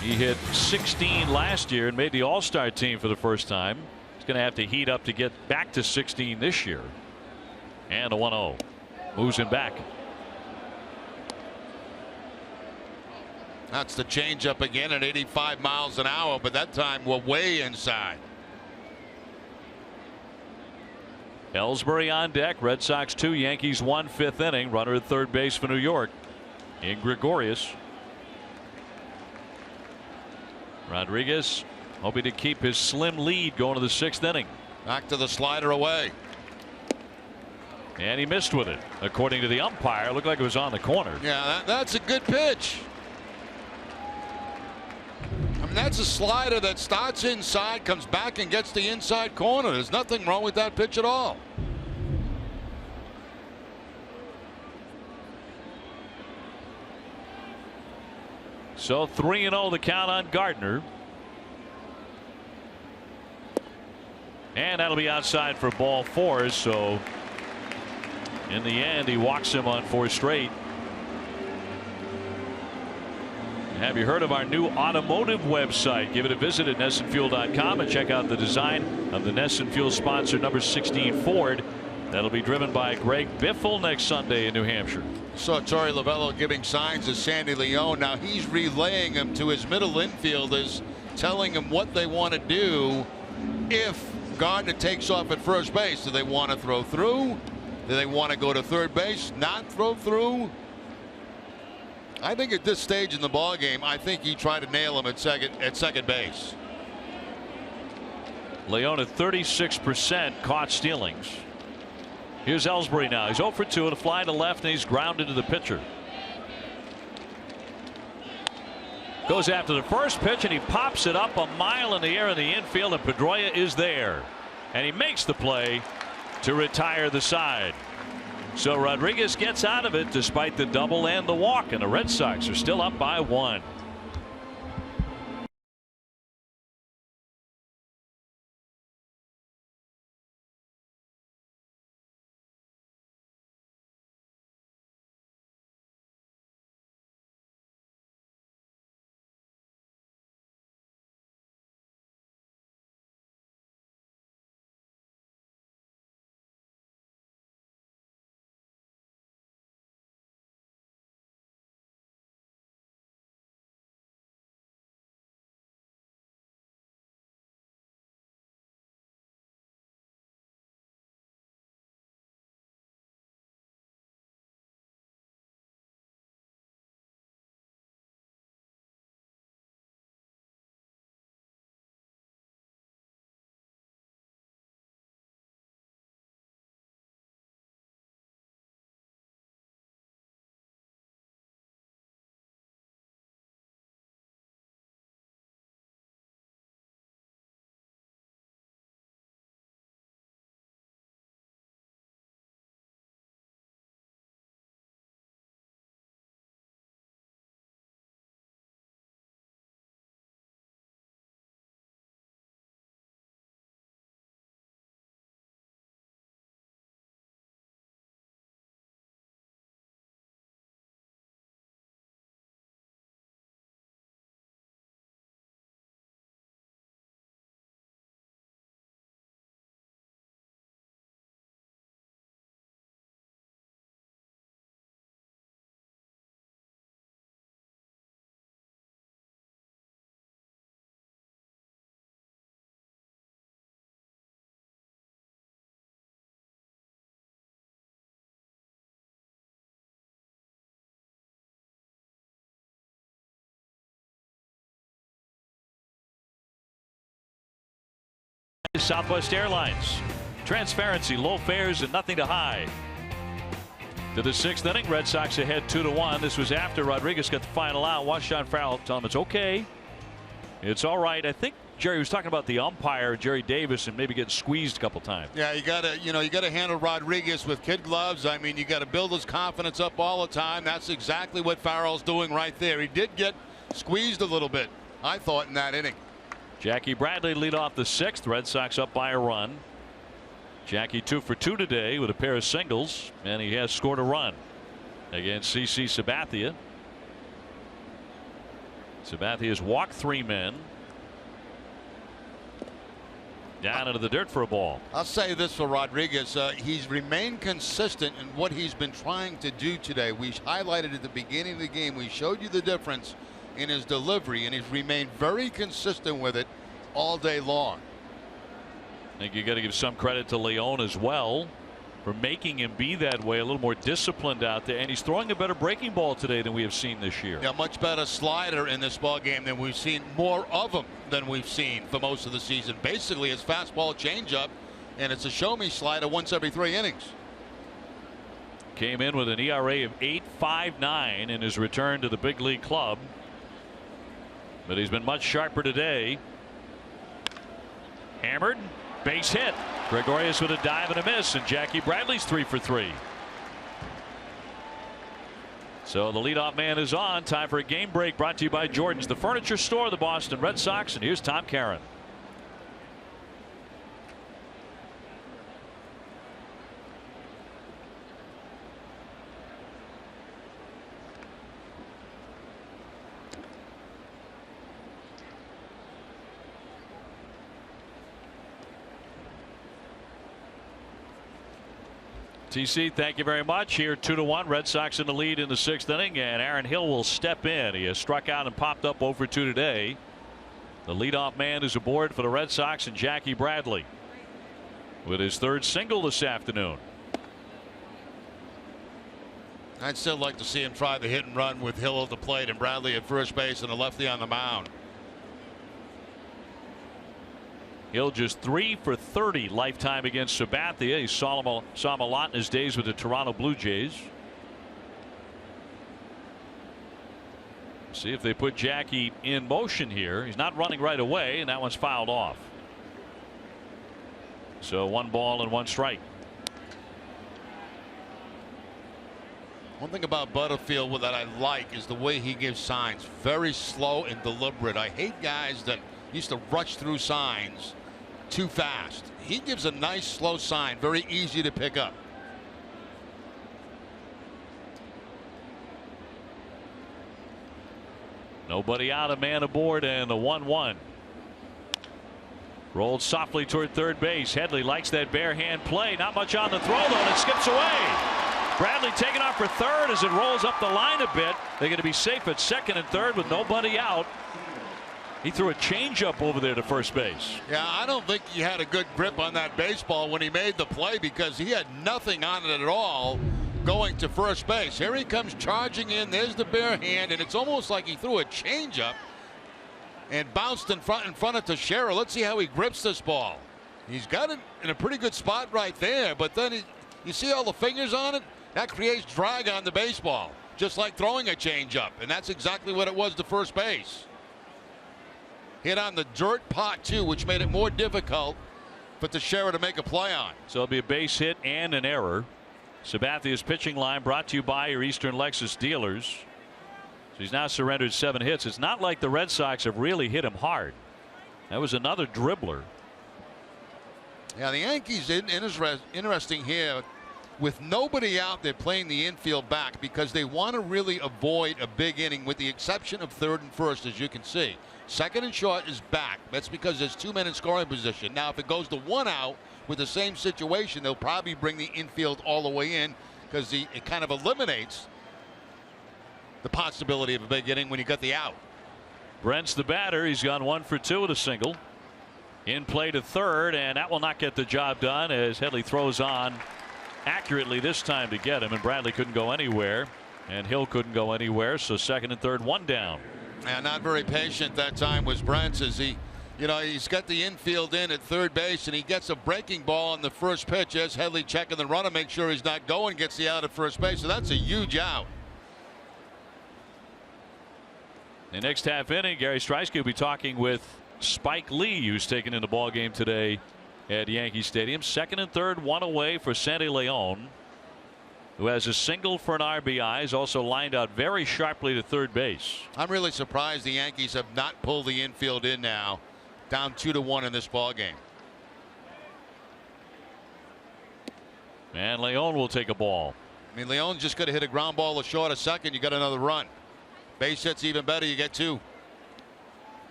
He hit 16 last year and made the All-Star team for the first time. He's going to have to heat up to get back to 16 this year. And a 1-0. Moves him back. That's the changeup again at 85 miles an hour, but that time we're way inside. Ellsbury on deck. Red Sox 2, Yankees 1, 5th inning. Runner at third base for New York in Gregorius. Rodriguez hoping to keep his slim lead going to the 6th inning. Back to the slider away. And he missed with it. According to the umpire, looked like it was on the corner. Yeah, that's a good pitch. I mean, that's a slider that starts inside, comes back and gets the inside corner. There's nothing wrong with that pitch at all. So 3-0 the count on Gardner. And that'll be outside for ball 4. So in the end, he walks him on 4 straight. Have you heard of our new automotive website? Give it a visit at NessonFuel.com and check out the design of the Nesson Fuel sponsor number 16 Ford. That'll be driven by Greg Biffle next Sunday in New Hampshire. Saw Torey Lovullo giving signs to Sandy Leone. Now he's relaying them to his middle infielders, telling them what they want to do if Gardner takes off at first base. Do they want to throw through? Do they want to go to third base, not throw through? I think at this stage in the ball game, I think you try to nail him at second base. Leone at 36% caught stealings. Here's Ellsbury now. He's 0 for 2 and a fly to left, and he's grounded to the pitcher. Goes after the first pitch, and he pops it up a mile in the air in the infield, and Pedroia is there. And he makes the play to retire the side. So Rodriguez gets out of it despite the double and the walk, and the Red Sox are still up by 1. Southwest Airlines. Transparency, low fares, and nothing to hide. To the 6th inning, Red Sox ahead 2-1. This was after Rodriguez got the final out. Watch John Farrell tell him it's okay. It's all right. I think Jerry was talking about the umpire, Jerry Davis, and maybe getting squeezed a couple times. Yeah, you gotta handle Rodriguez with kid gloves. I mean, you got to build his confidence up all the time. That's exactly what Farrell's doing right there. He did get squeezed a little bit, I thought, in that inning. Jackie Bradley lead off the 6th. Red Sox up by a run. Jackie 2 for 2 today with a pair of singles, and he has scored a run against CC Sabathia. Sabathia's walked 3 men. Down into the dirt for a ball. I'll say this for Rodriguez. He's remained consistent in what he's been trying to do today. We highlighted at the beginning of the game. We showed you the difference in his delivery, and he's remained very consistent with it all day long. I think you got to give some credit to Leon as well for making him be that way, a little more disciplined out there, and he's throwing a better breaking ball today than we have seen this year. Yeah, much better slider in this ball game than we've seen, more of them than we've seen for most of the season. Basically, his fastball changeup, and it's a show-me slider once every 3 innings. Came in with an ERA of 8.59 in his return to the big league club, but he's been much sharper today. Hammered, base hit. Gregorius with a dive and a miss, and Jackie Bradley's 3 for 3. So the leadoff man is on. Time for a game break, brought to you by Jordan's, the furniture store of the Boston Red Sox. And here's Tom Caron. TC, thank you very much. Here 2-1. Red Sox in the lead in the 6th inning, and Aaron Hill will step in. He has struck out and popped up 0 for 2 today. The leadoff man is aboard for the Red Sox, and Jackie Bradley with his 3rd single this afternoon. I'd still like to see him try the hit and run with Hill at the plate and Bradley at first base and a lefty on the mound. Hill just 3 for 30 lifetime against Sabathia. He saw him a lot in his days with the Toronto Blue Jays. See if they put Jackie in motion here. He's not running right away, and that one's fouled off. So 1 ball and 1 strike. One thing about Butterfield that I like is the way he gives signs. Very slow and deliberate. I hate guys that used to rush through signs too fast. He gives a nice slow sign, very easy to pick up. Nobody out, a man aboard, and the 1-1. Rolled softly toward third base. Headley likes that bare hand play. Not much on the throw, though, and it skips away. Bradley taking off for third as it rolls up the line a bit. They're going to be safe at 2nd and 3rd with nobody out. He threw a changeup over there to first base. Yeah, I don't think he had a good grip on that baseball when he made the play because he had nothing on it at all going to first base. Here he comes charging in. There's the bare hand, and it's almost like he threw a changeup and bounced in front of Teixeira. Let's see how he grips this ball. He's got it in a pretty good spot right there, but then you see all the fingers on it? That creates drag on the baseball, just like throwing a changeup, and that's exactly what it was to first base. Hit on the dirt pot too, which made it more difficult for Teixeira to make a play on. So it'll be a base hit and an error. Sabathia's pitching line brought to you by your Eastern Lexus dealers. So he's now surrendered 7 hits. It's not like the Red Sox have really hit him hard. That was another dribbler. Yeah, the Yankees interesting here. With nobody out there playing the infield back because they want to really avoid a big inning with the exception of 3rd and 1st, as you can see. 2nd and short is back. That's because there's 2 men in scoring position. Now if it goes to 1 out with the same situation, they'll probably bring the infield all the way in because it kind of eliminates the possibility of a big inning when you got the out. Brent's the batter. He's gone 1 for 2 with a single. In play to 3rd, and that will not get the job done as Headley throws on accurately this time to get him, and Bradley couldn't go anywhere and Hill couldn't go anywhere, so 2nd and 3rd, 1 down. And not very patient that time was Brent as he's got the infield in at 3rd base and he gets a breaking ball on the first pitch as Headley checking the runner, make sure he's not going, gets the out at first base, so that's a huge out. The next half inning, Gary Striewski will be talking with Spike Lee, who's taken in the ball game today at Yankee Stadium. Second and third, one away for Sandy Leon, who has a single for an RBI. He's also lined out very sharply to third base. I'm really surprised the Yankees have not pulled the infield in now, down 2-1 in this ball game. And Leon will take a ball. I mean, Leon just got to hit a ground ball a short a second. You got another run. Base hits even better. You get 2.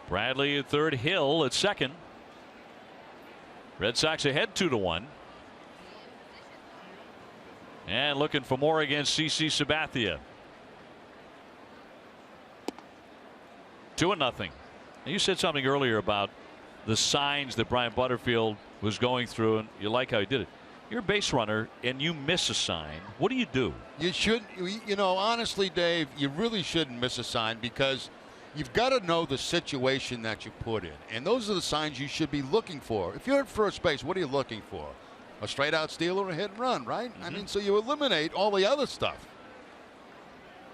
Bradley at third, Hill at second. Red Sox ahead 2-1. And looking for more against CC Sabathia. 2-0. You said something earlier about the signs that Brian Butterfield was going through, and you like how he did it. You're a base runner and you miss a sign. What do you do? You should, you know, honestly, Dave, you really shouldn't miss a sign because you've got to know the situation that you put in. And those are the signs you should be looking for. If you're at first base, what are you looking for? A straight out steal or a hit and run, right? I mean, so you eliminate all the other stuff.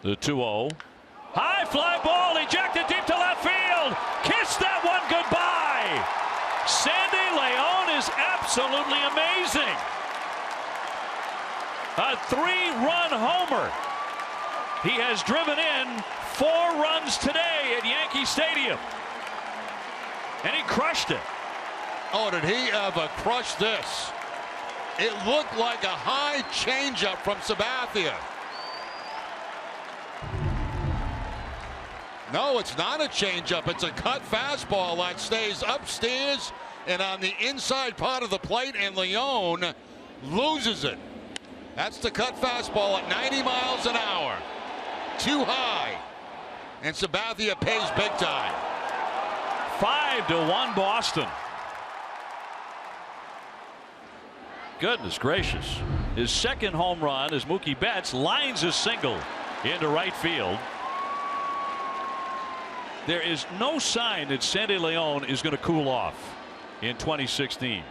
The 2-0. High fly ball ejected deep to left field. Kiss that one goodbye. Sandy Leon is absolutely amazing. A 3-run homer. He has driven in 4 runs today at Yankee Stadium. And he crushed it. Oh, did he ever crush this? It looked like a high changeup from Sabathia. No, it's not a changeup. It's a cut fastball that stays upstairs and on the inside part of the plate, and Leon loses it. That's the cut fastball at 90 miles an hour. Too high. And Sabathia pays big time. 5-1 Boston. Goodness gracious. His second home run as Mookie Betts lines a single into right field. There is no sign that Sandy Leon is going to cool off in 2016.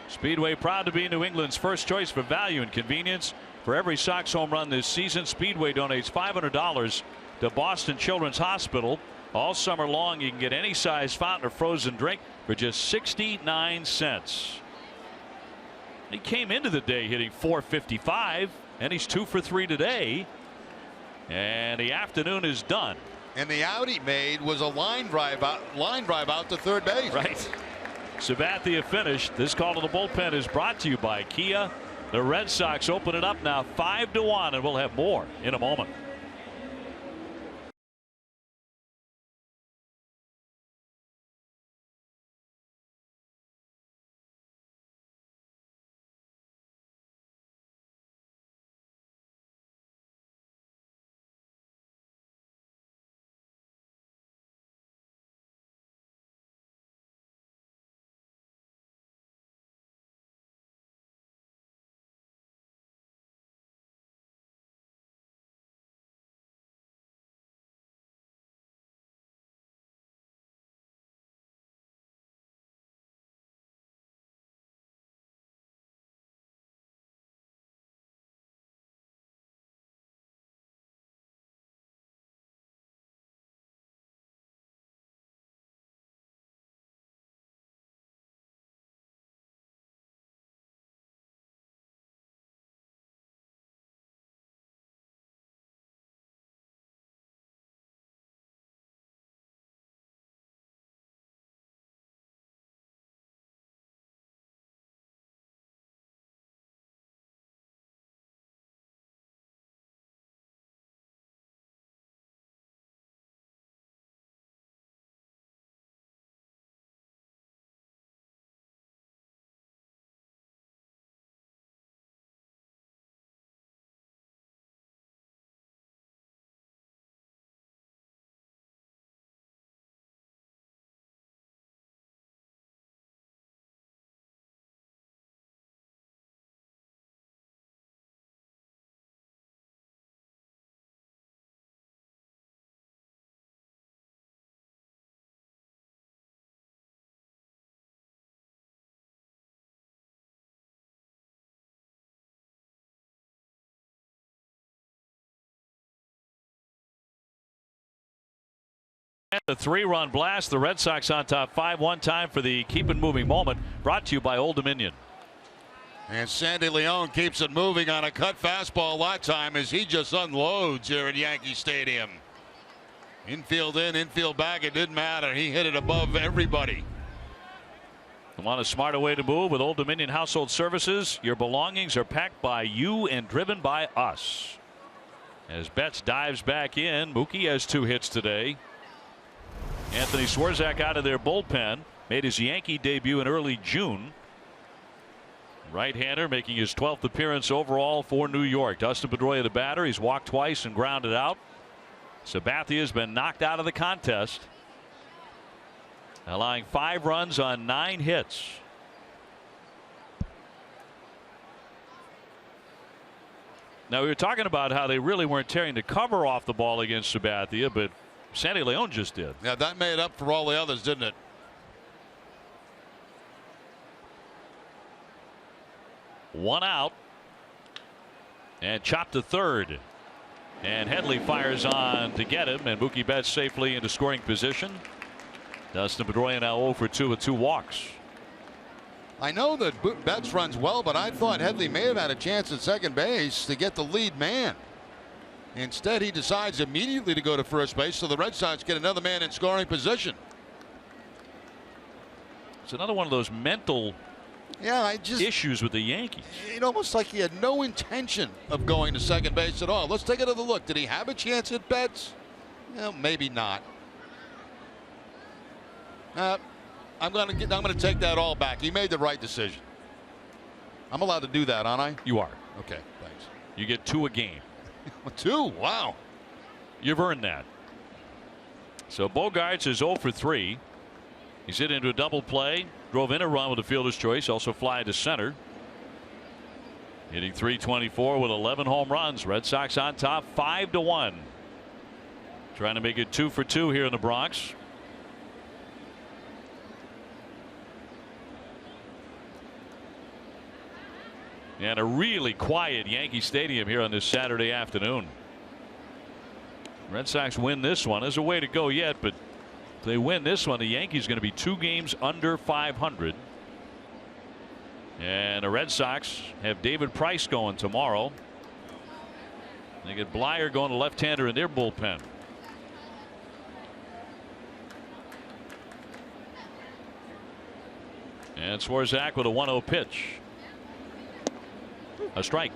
Speedway proud to be New England's first choice for value and convenience. For every Sox home run this season, Speedway donates $500 to Boston Children's Hospital. All summer long, you can get any size fountain or frozen drink for just 69 cents. He came into the day hitting .455, and he's 2 for 3 today. And the afternoon is done. And the out he made was a line drive out to third base. Right. Sabathia finished. This call to the bullpen is brought to you by Kia. The Red Sox open it up now 5-1, and we'll have more in a moment. The 3-run blast. The Red Sox on top 5-1. Time for the Keep It Moving moment, brought to you by Old Dominion. And Sandy Leon keeps it moving on a cut fastball that time as he just unloads here at Yankee Stadium. Infield in, infield back, it didn't matter. He hit it above everybody. Want a smarter way to move with Old Dominion Household Services? Your belongings are packed by you and driven by us. As Betts dives back in, Mookie has 2 hits today. Anthony Swarzak out of their bullpen, made his Yankee debut in early June. Right-hander making his 12th appearance overall for New York. Dustin Pedroia the batter. He's walked twice and grounded out. Sabathia has been knocked out of the contest, allowing 5 runs on 9 hits. Now, we were talking about how they really weren't tearing the cover off the ball against Sabathia, but Sandy Leon just did. Yeah, that made up for all the others, didn't it? One out. And chopped to third. And Headley fires on to get him, and Mookie Betts safely into scoring position. Dustin Pedroia now 0 for 2 with 2 walks. I know that Betts runs well, but I thought Headley may have had a chance at second base to get the lead man. Instead, he decides immediately to go to first base, so the Red Sox get another man in scoring position. It's another one of those mental issues with the Yankees. It almost like he had no intention of going to second base at all. Let's take another look. Did he have a chance at Betts? Well, maybe not. I'm going to take that all back. He made the right decision. I'm allowed to do that, aren't I? You are. Okay, thanks. You get 2 a game. 2? Wow. You've earned that. So Bogaerts is 0 for 3. He's hit into a double play. Drove in a run with a fielder's choice. Also fly to center. Hitting .324 with 11 home runs. Red Sox on top 5-1. Trying to make it 2 for 2 here in the Bronx. And a really quiet Yankee Stadium here on this Saturday afternoon. Red Sox win this one. There's a way to go yet, but if they win this one, the Yankees are going to be 2 games under 500. And the Red Sox have David Price going tomorrow. They get Blyer going to left-hander in their bullpen. And Swarzak with a 1-0 pitch. A strike.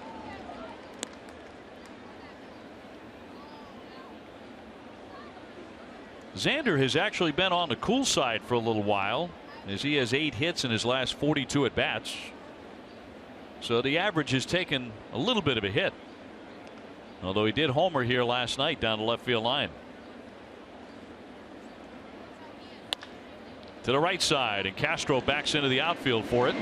Xander has actually been on the cool side for a little while, as he has 8 hits in his last 42 at bats. So the average has taken a little bit of a hit, although he did homer here last night down the left field line. To the right side, and Castro backs into the outfield for it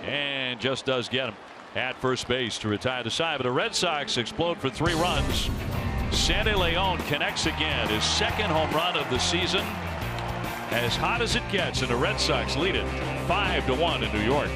and just does get him at first base to retire the side. But the Red Sox explode for 3 runs. Sandy Leon connects again, his 2nd home run of the season. As hot as it gets, and the Red Sox lead it 5-1 in New York.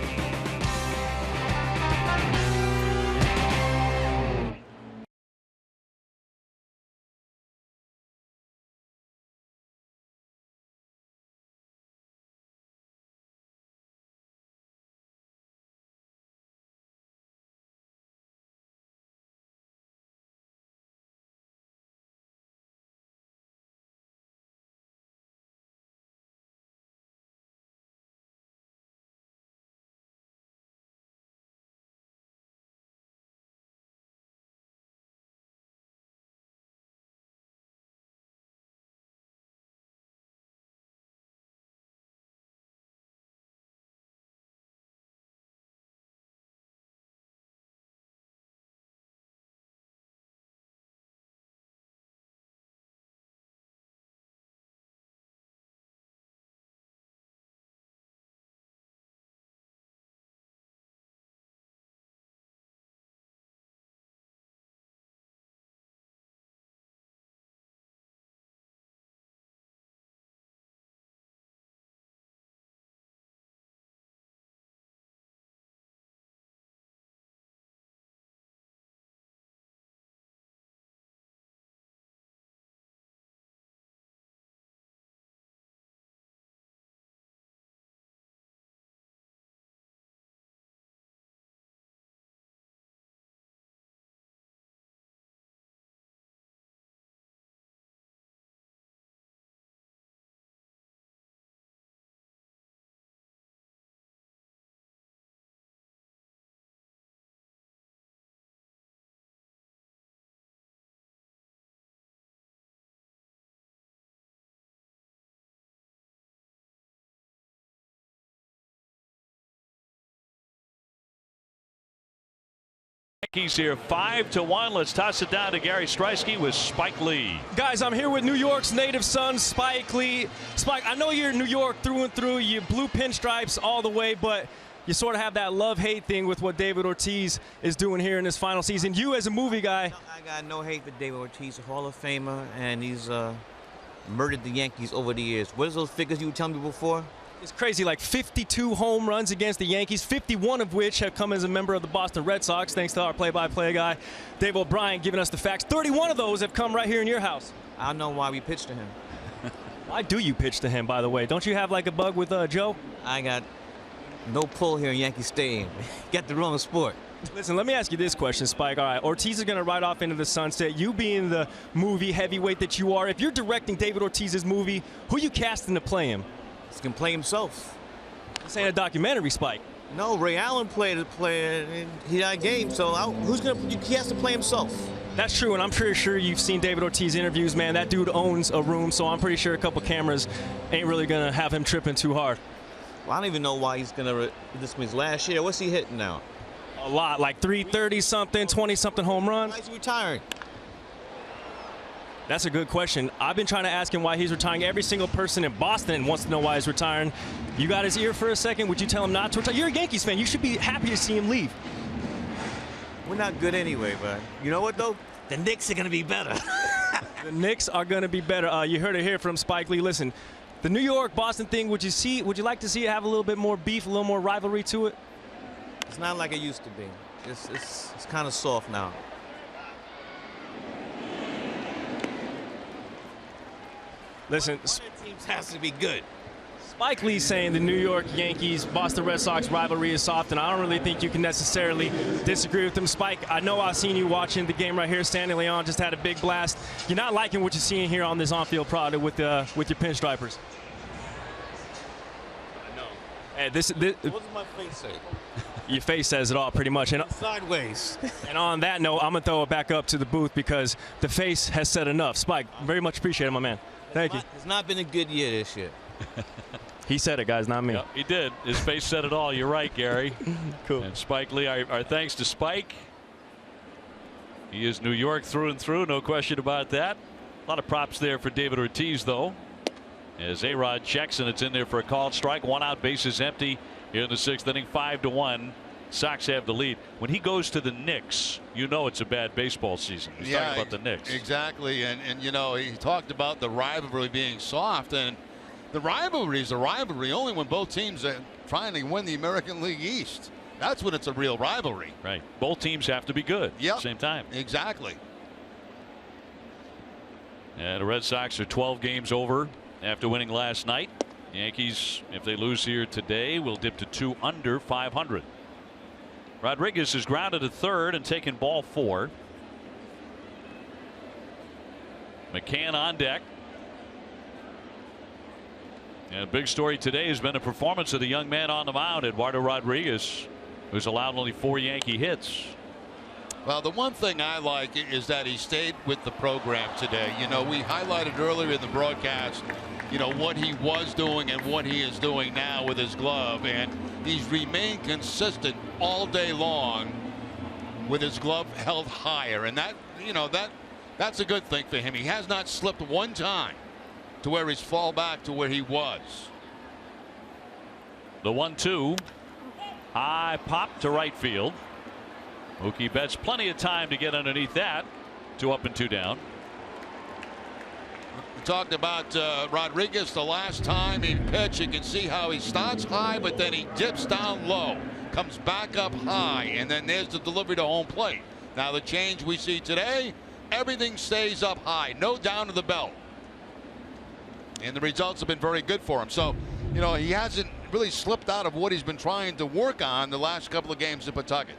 Yankees here 5-1. Let's toss it down to Gary Striewski with Spike Lee. Guys, I'm here with New York's native son, Spike Lee. Spike, I know you're New York through and through. You blue pinstripes all the way, but you sort of have that love-hate thing with what David Ortiz is doing here in this final season. You, as a movie guy. No, I got no hate for David Ortiz, a Hall of Famer, and he's murdered the Yankees over the years. What is those figures you were telling me before? It's crazy, like 52 home runs against the Yankees, 51 of which have come as a member of the Boston Red Sox, thanks to our play-by-play guy, Dave O'Brien, giving us the facts. 31 of those have come right here in your house. I don't know why we pitched to him. Why do you pitch to him, by the way? Don't you have like a bug with Joe? I got no pull here in Yankee Stadium. Got the wrong sport. Listen, let me ask you this question, Spike. All right, Ortiz is going to ride off into the sunset. You being the movie heavyweight that you are, if you're directing David Ortiz's movie, who you casting to play him? He can play himself. This ain't a documentary, Spike. No, Ray Allen played it. He had a game, so he has to play himself. That's true, and I'm pretty sure you've seen David Ortiz interviews, man. That dude owns a room, so I'm pretty sure a couple cameras ain't really going to have him tripping too hard. Well, I don't even know why he's going to. This was last year. What's he hitting now? A lot, like 330-something, 20-something home runs. Why is he retiring? That's a good question. I've been trying to ask him why he's retiring. Every single person in Boston wants to know why he's retiring. You got his ear for a second. Would you tell him not to retire? You're a Yankees fan. You should be happy to see him leave. We're not good anyway, but you know what, though? The Knicks are going to be better. The Knicks are going to be better. You heard it here from Spike Lee. Listen, the New York-Boston thing, would you like to see it have a little bit more beef, a little more rivalry to it? It's not like it used to be. It's kind of soft now. Listen, Teams has to be good. Spike Lee saying the New York Yankees, Boston Red Sox rivalry is soft, and I don't really think you can necessarily disagree with him. Spike, I know I've seen you watching the game right here. Stanley Leon just had a big blast. You're not liking what you're seeing here on this on-field product with your pinstripers. I know. Hey, what does my face say? Your face says it all, pretty much. And sideways. And on that note, I'm going to throw it back up to the booth because the face has said enough. Spike, very much appreciate it, my man. Thank you. It's not been a good year this year. He said it, guys, not me. Yeah, he did. His face said it all. You're right, Gary. Cool. And Spike Lee, our thanks to Spike. He is New York through and through, no question about that. A lot of props there for David Ortiz, though. As A-Rod checks, and it's in there for a called strike. 1 out, bases empty here in the 6th inning. 5-1. Sox have the lead. When he goes to the Knicks, you know it's a bad baseball season. He's talking about the Knicks. Exactly. And you know, he talked about the rivalry being soft, and the rivalry is a rivalry only when both teams are trying to win the American League East. That's when it's a real rivalry. Right. Both teams have to be good yep. at the same time. Exactly. And the Red Sox are 12 games over after winning last night. Yankees, if they lose here today, will dip to 2 under 500. Rodriguez is grounded at third and taking ball 4. McCann on deck. And a big story today has been the performance of the young man on the mound, Eduardo Rodriguez, who's allowed only 4 Yankee hits. Well, the one thing I like is that he stayed with the program today. You know, we highlighted earlier in the broadcast, you know, what he was doing and what he is doing now with his glove, and he's remained consistent all day long with his glove held higher, and that, you know, that's a good thing for him. He has not slipped one time to where he's fall back to where he was. The 1-2, high pop to right field. Mookie Betts plenty of time to get underneath that. 2 up and 2 down. We talked about Rodriguez the last time he pitched. You can see how he starts high, but then he dips down low, comes back up high, and then there's the delivery to home plate. Now the change we see today, everything stays up high, no down to the belt. And the results have been very good for him. So, you know, he hasn't really slipped out of what he's been trying to work on the last couple of games in Pawtucket.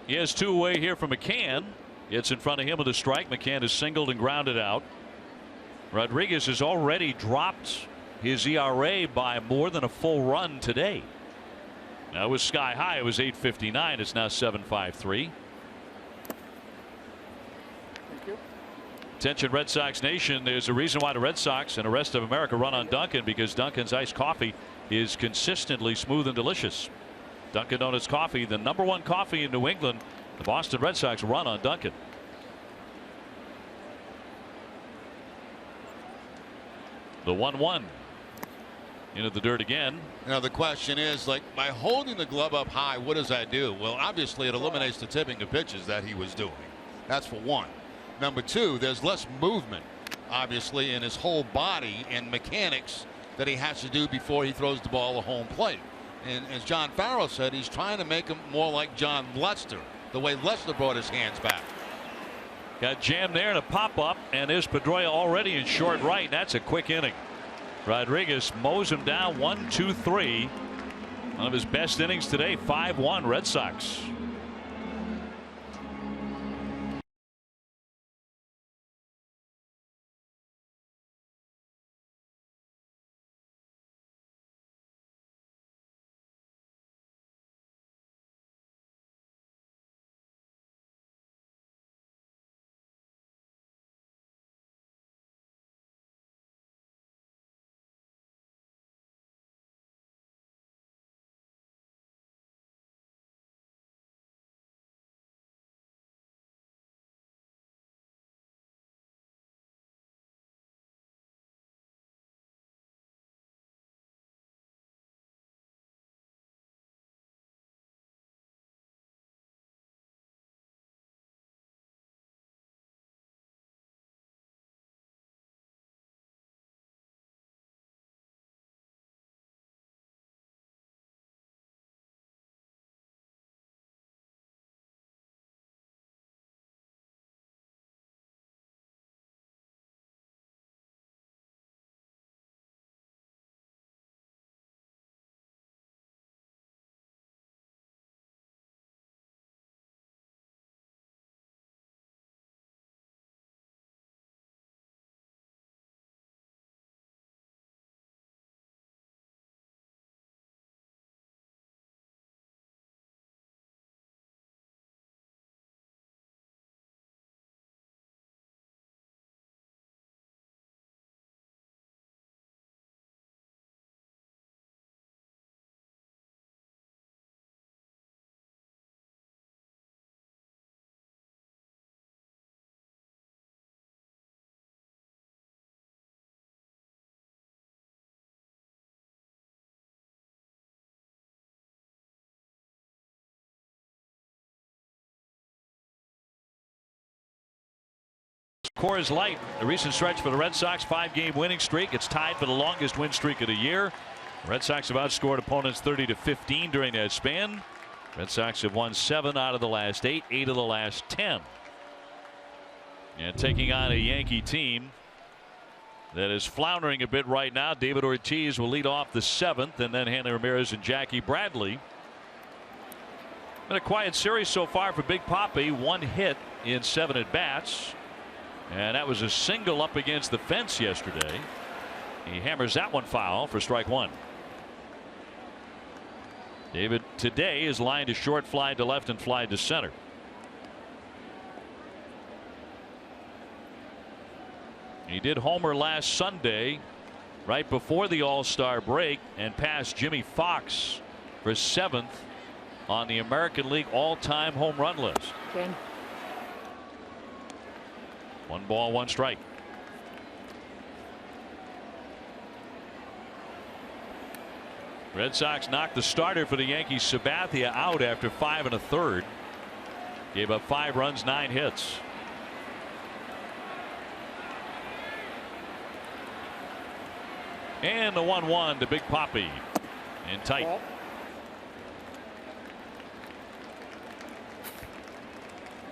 He has 2 away here from McCann. It's in front of him with a strike. McCann is singled and grounded out. Rodriguez has already dropped his ERA by more than a full run today. Now it was sky high. It was 8.59. It's now 7.53. Attention Red Sox Nation, there's a reason why the Red Sox and the rest of America run on Dunkin', because Dunkin's iced coffee is consistently smooth and delicious. Dunkin' Donuts coffee, the #1 coffee in New England, The Boston Red Sox run on Duncan. The 1-1 into the dirt again. Now the question is, like, by holding the glove up high, what does that do? Well, obviously it eliminates the tipping of pitches that he was doing. That's for one. Number two, there's less movement, obviously, in his whole body and mechanics that he has to do before he throws the ball to home plate. And as John Farrell said, he's trying to make him more like John Lester, the way Lester brought his hands back. Got jammed there and a pop up, and there's Pedroia already in short right. That's a quick inning. Rodriguez mows him down 1-2-3. One of his best innings today. 5-1 Red Sox. Coors Light, a recent stretch for the Red Sox, 5-game winning streak. It's tied for the longest win streak of the year. The Red Sox have outscored opponents 30-15 during that span. Red Sox have won 7 out of the last 8, 8 of the last 10. And taking on a Yankee team that is floundering a bit right now. David Ortiz will lead off the 7th, and then Hanley Ramirez and Jackie Bradley. Been a quiet series so far for Big Papi. 1 hit in 7 at bats. And that was a single up against the fence yesterday. He hammers that one foul for strike 1. David today is lined a short fly to left and fly to center. He did homer last Sunday right before the All-Star break and passed Jimmy Fox for 7th on the American League all-time home run list. 10. 1 ball, 1 strike. Red Sox knocked the starter for the Yankees, Sabathia, out after 5 1/3. Gave up 5 runs, 9 hits. And the 1-1 to Big Papi in tight. Ball.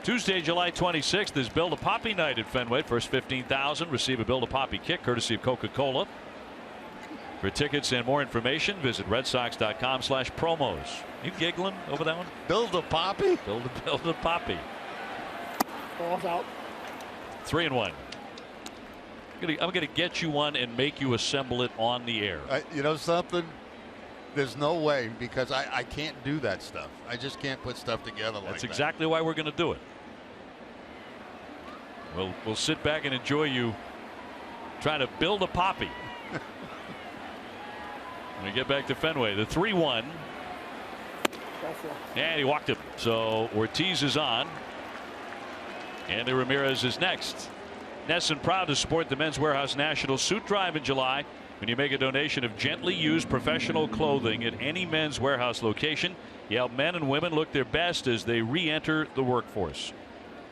Tuesday, July 26th is Build a Papi night at Fenway. First 15,000 receive a Build a Papi kit courtesy of Coca-Cola. For tickets and more information, visit redsox.com/promos. You giggling over that one? Build a Papi? Build a Papi. Ball's out. 3-1. I'm gonna get you one and make you assemble it on the air. You know something? There's no way, because I can't do that stuff. I just can't put stuff together like that. That's exactly why we're going to do it. We'll sit back and enjoy you trying to build a Papi. When we get back to Fenway, the 3-1. And he walked him. So Ortiz is on. Andy Ramirez is next. NESN proud to support the Men's Warehouse National Suit Drive in July. When you make a donation of gently used professional clothing at any Men's Warehouse location, you help men and women look their best as they re-enter the workforce.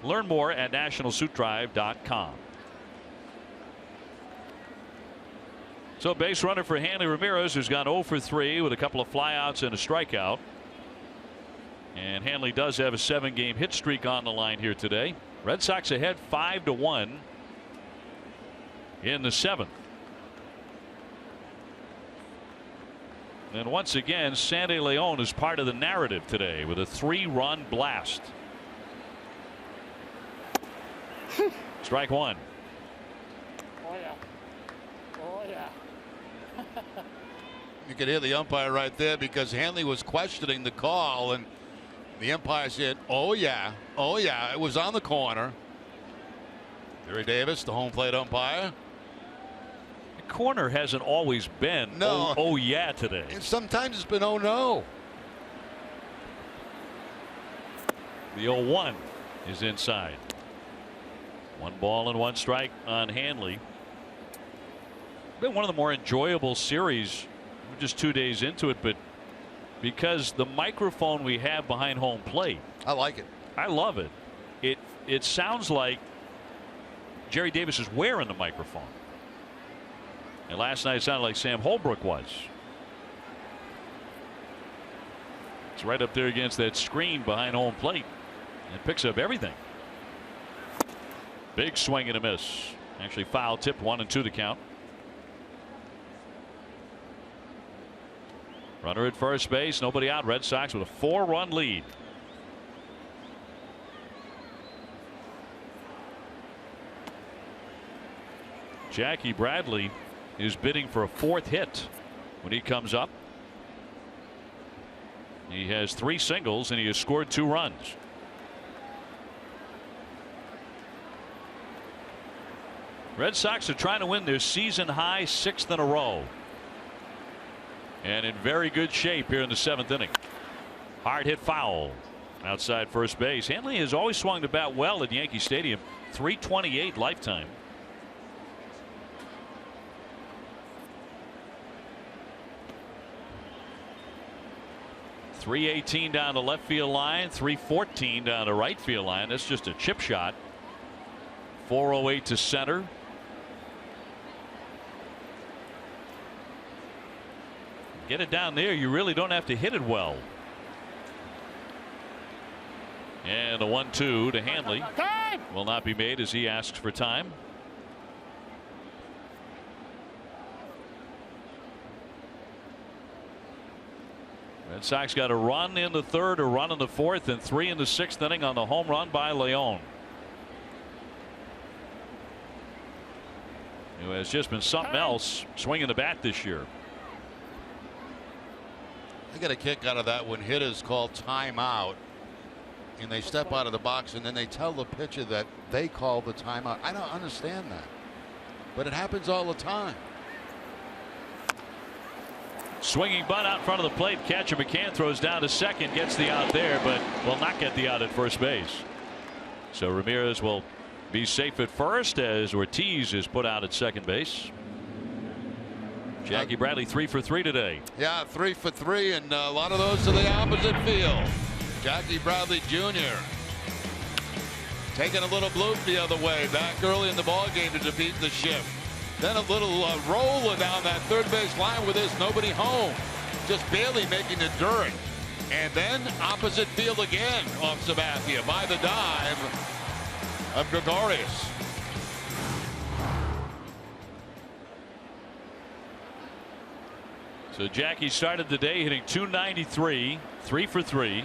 Learn more at nationalsuitdrive.com. So base runner for Hanley Ramirez, who's gone 0 for 3 with a couple of flyouts and a strikeout. And Hanley does have a 7-game hit streak on the line here today. Red Sox ahead 5-1 in the 7th. And once again, Sandy Leon is part of the narrative today with a 3-run blast. Strike one. Oh, yeah. Oh, yeah. You could hear the umpire right there because Hanley was questioning the call, and the umpire said, oh, yeah. Oh, yeah. It was on the corner. Jerry Davis, the home plate umpire. The corner hasn't always been oh yeah today. And sometimes it's been oh no. The 0-1 is inside. 1 ball and 1 strike on Hanley. Been one of the more enjoyable series. We're just 2 days into it, but because the microphone we have behind home plate, I like it. I love it. It sounds like Jerry Davis is wearing the microphone. And last night it sounded like Sam Holbrook was. It's right up there against that screen behind home plate and picks up everything. Big swing and a miss. Actually foul tip, 1-2 the count. Runner at first base, nobody out. Red Sox with a 4-run lead. Jackie Bradley is bidding for a 4th hit when he comes up. He has 3 singles and he has scored 2 runs. Red Sox are trying to win their season high 6th in a row. And in very good shape here in the 7th inning. Hard hit foul outside first base. Hanley has always swung the bat well at Yankee Stadium. .328 lifetime. .318 down the left field line, .314 down the right field line. That's just a chip shot. .408 to center. Get it down there, you really don't have to hit it well. And a 1-2 to Hanley will not be made as he asks for time. Red Sox got a run in the 3rd, a run in the 4th, and 3 in the 6th inning on the home run by Leon, who has just been something else swinging the bat this year. I get a kick out of that when hitters call timeout and they step out of the box and then they tell the pitcher that they call the timeout. I don't understand that, but it happens all the time. Swinging bunt out in front of the plate. Catcher McCann throws down to second, gets the out there, but will not get the out at first base. So Ramirez will be safe at first as Ortiz is put out at second base. Jackie Bradley 3 for 3 today. Yeah, 3 for 3, and a lot of those to the opposite field. Jackie Bradley Jr. taking a little bloop the other way back early in the ball game to defeat the shift. Then a little roller down that third base line with there's nobody home, just barely making the dirt. And then opposite field again off Sabathia by the dive of Gregorius. So Jackie started the day hitting .293, 3 for 3.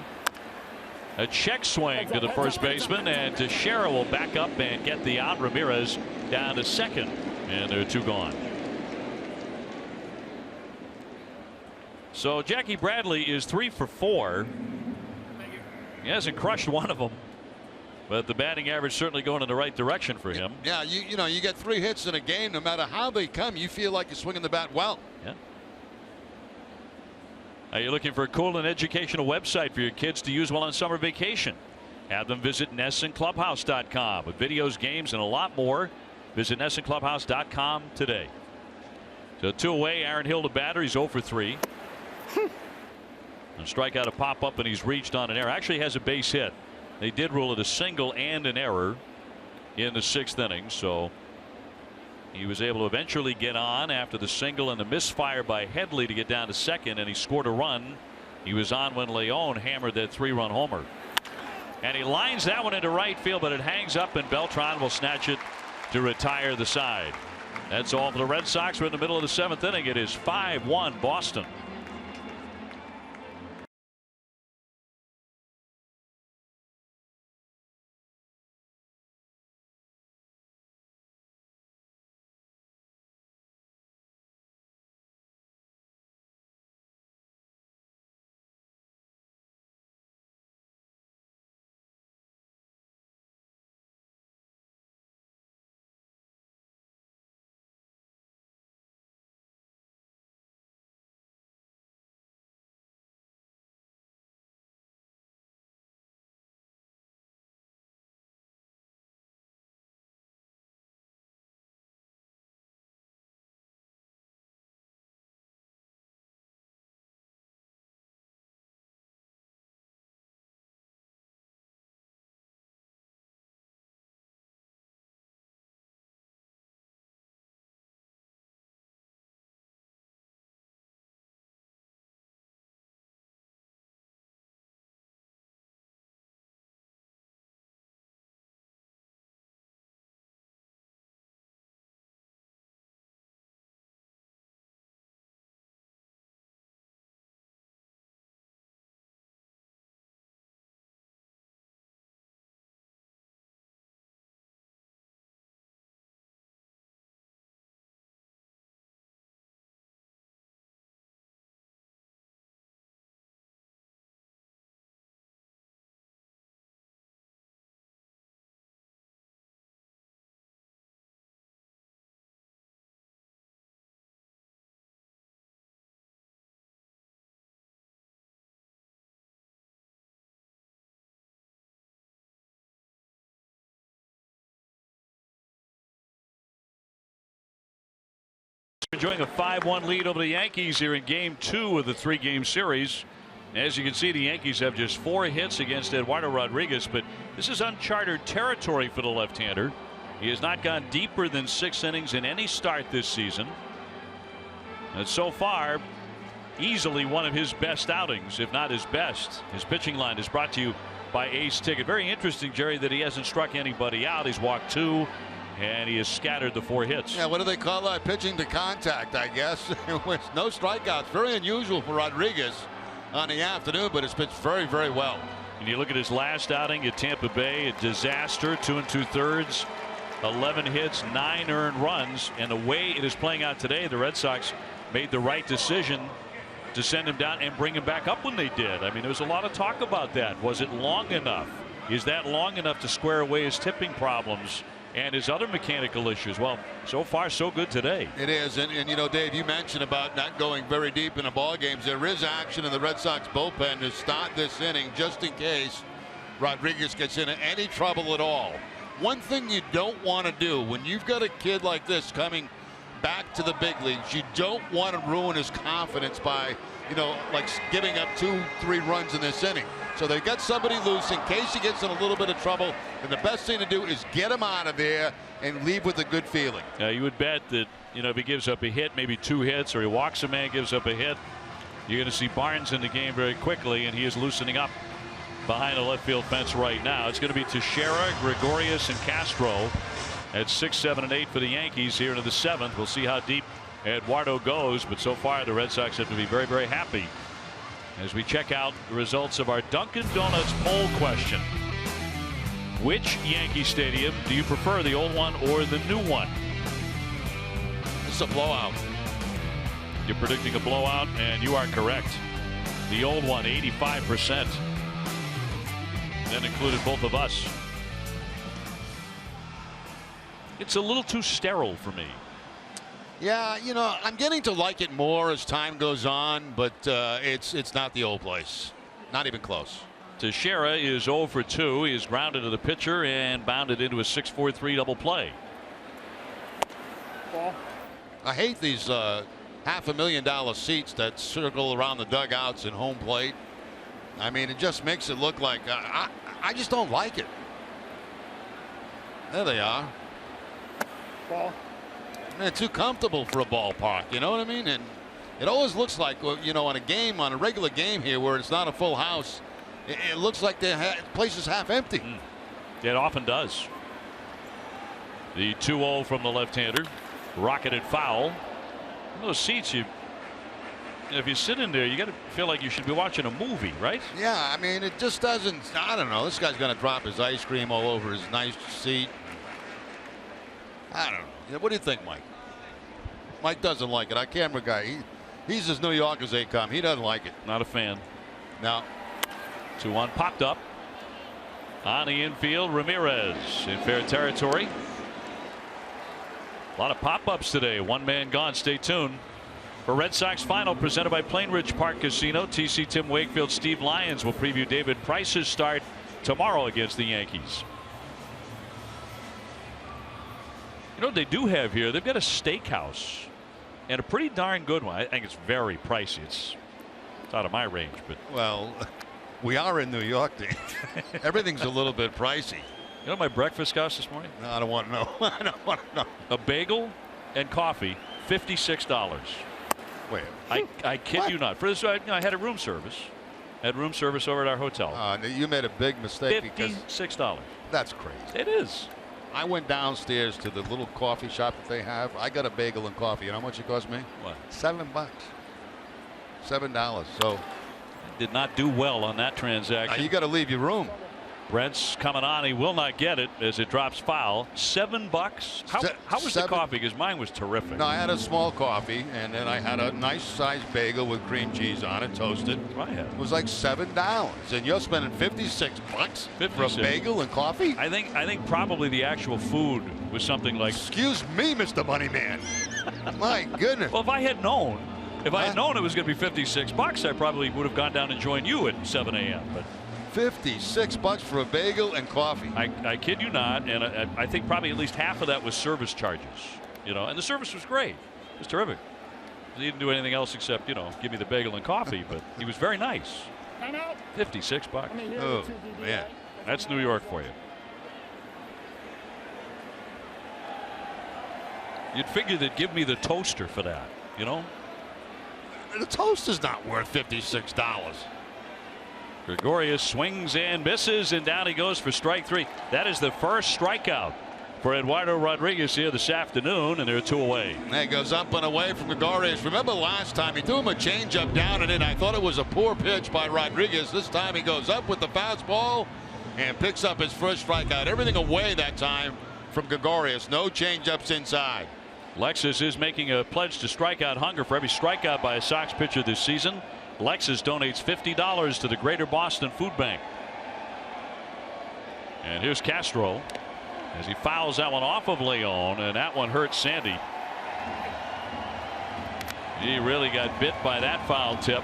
A check swing to the first baseman, and Teixeira will back up and get the out. Ramirez down to second, and there are 2 gone. So Jackie Bradley is 3 for 4. He hasn't crushed one of them, but the batting average certainly going in the right direction for him. Yeah, you know, you get 3 hits in a game, no matter how they come, you feel like you're swinging the bat well. Yeah. Are you looking for a cool and educational website for your kids to use while on summer vacation? Have them visit NessonClubhouse.com with videos, games, and a lot more. Visit NessonClubhouse.com today. So 2 away. Aaron Hill to batter. He's 0 for 3. A strikeout, a pop up, and he's reached on an error. Actually has a base hit. They did rule it a single and an error in the 6th inning. So he was able to eventually get on after the single and the misfire by Headley to get down to second, and he scored a run. He was on when Leon hammered that 3-run homer. And he lines that one into right field, but it hangs up, and Beltran will snatch it to retire the side. That's all for the Red Sox. We're in the middle of the 7th inning. It is 5-1 Boston. Enjoying a 5-1 lead over the Yankees here in Game 2 of the 3-game series. As you can see, the Yankees have just 4 hits against Eduardo Rodriguez, but this is uncharted territory for the left-hander. He has not gone deeper than 6 innings in any start this season. And so far, easily one of his best outings, if not his best. His pitching line is brought to you by Ace Ticket. Very interesting, Jerry, that he hasn't struck anybody out. He's walked 2. And he has scattered the 4 hits. Yeah, what do they call that? Pitching to contact, I guess. With no strikeouts. Very unusual for Rodriguez on the afternoon, but it's pitched very, very well. And you look at his last outing at Tampa Bay, a disaster, 2 2/3, 11 hits, 9 earned runs. And the way it is playing out today, the Red Sox made the right decision to send him down and bring him back up when they did. I mean, there was a lot of talk about that. Was it long enough? Is that long enough to square away his tipping problems and his other mechanical issues? Well, so far so good today. It is, and you know, Dave, you mentioned about not going very deep in the ball games. There is action in the Red Sox bullpen to start this inning just in case Rodriguez gets into any trouble at all. One thing you don't want to do when you've got a kid like this coming back to the big leagues, you don't want to ruin his confidence by, you know, like giving up 2-3 runs in this inning. So they got somebody loose in case he gets in a little bit of trouble. And the best thing to do is get him out of there and leave with a good feeling. You would bet that, you know, if he gives up a hit, maybe 2 hits, or he walks a man, gives up a hit, you're going to see Barnes in the game very quickly, and he is loosening up behind the left field fence right now. It's going to be Teixeira, Gregorius, and Castro at 6, 7, and 8 for the Yankees here into the 7th. We'll see how deep Eduardo goes, but so far the Red Sox have to be very, very happy as we check out the results of our Dunkin' Donuts poll question. Which Yankee Stadium do you prefer, the old one or the new one? It's a blowout. You're predicting a blowout, and you are correct. The old one, 85%. That included both of us. It's a little too sterile for me. Yeah, you know, I'm getting to like it more as time goes on, but it's not the old place. Not even close. Teixeira is 0 for 2. He is grounded to the pitcher and bounded into a 6-4-3 double play. Ball. I hate these $500,000 seats that circle around the dugouts and home plate. I mean, it just makes it look like I just don't like it. There they are. Ball. They're too comfortable for a ballpark. You know what I mean? And it always looks like, well, you know, on a regular game here where it's not a full house, it looks like the place is half empty. It often does. The 2-0 from the left-hander, rocketed foul. In those seats, if you sit in there, you got to feel like you should be watching a movie, right? Yeah, I mean, it just doesn't. I don't know. This guy's going to drop his ice cream all over his nice seat. I don't know. What do you think, Mike? Mike doesn't like it. Our camera guy, he's as New York as they come. He doesn't like it. Not a fan. No. 2-1 popped up. On the infield, Ramirez in fair territory. A lot of pop-ups today. One man gone. Stay tuned for Red Sox Final presented by Plainridge Park Casino. TC Tim Wakefield, Steve Lyons will preview David Price's start tomorrow against the Yankees. You know what they do have here? They've got a steakhouse and a pretty darn good one. I think it's very pricey. It's out of my range, but Well, we are in New York, Dave. Everything's a little bit pricey. you know what my breakfast cost this morning? No, I don't want to know. I don't want to know. A bagel and coffee, $56. Wait. I kid What? you not. For this, I had a room service. Had room service over at our hotel. You made a big mistake because $56. that's crazy. It is. I went downstairs to the little coffee shop that they have. I got a bagel and coffee. You know how much it cost me? What? $7. $7. So Did not do well on that transaction. you got to leave your room. Brent's coming on. He will not get it as it drops foul. $7. How was the Seven- coffee? Because mine was terrific. No, I had a small coffee, and then I had a nice sized bagel with cream cheese on it, toasted. That's what I had. It was like $7, and you're spending $56 for a 56. bagel and coffee. I think probably the actual food was something like. Excuse me, Mr. Money Man. My goodness. Well, if I had known it was going to be $56, I probably would have gone down and joined you at 7 a.m. But $56 for a bagel and coffee. I kid you not, and I think probably at least half of that was service charges. You know, and the service was great. It was terrific. He didn't do anything else except, you know, give me the bagel and coffee, but he was very nice. Time out. $56. I mean, here's Oh, the 2 DB, man. right? That's New York for you. You'd figure they'd give me the toaster for that, you know? The toast is not worth $56. Gregorius swings and misses, and down he goes for strike 3. That is the first strikeout for Eduardo Rodriguez here this afternoon, and they're 2 away. That goes up and away from Gregorius. Remember last time he threw him a changeup down and in. I thought it was a poor pitch by Rodriguez. This time he goes up with the fastball and picks up his first strikeout. Everything away that time from Gregorius. No changeups inside. Lexus is making a pledge to strikeout hunger. For every strikeout by a Sox pitcher this season, Lexus donates $50 to the Greater Boston Food Bank. And here's Castro as he fouls that one off of Leon, and that one hurts Sandy. He really got bit by that foul tip.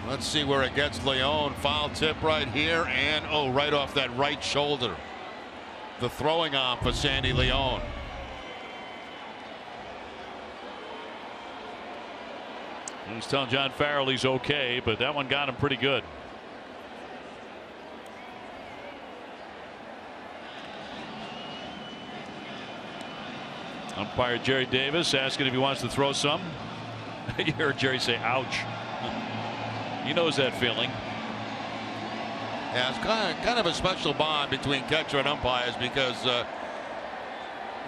Let's see where it gets Leon. Foul tip right here, and right off that right shoulder. The throwing arm for Sandy Leon. He was telling John Farrell he's okay, but that one got him pretty good. Umpire Jerry Davis asking if he wants to throw some. You heard Jerry say, ouch. He knows that feeling. Yeah, it's kind of a special bond between catcher and umpires because,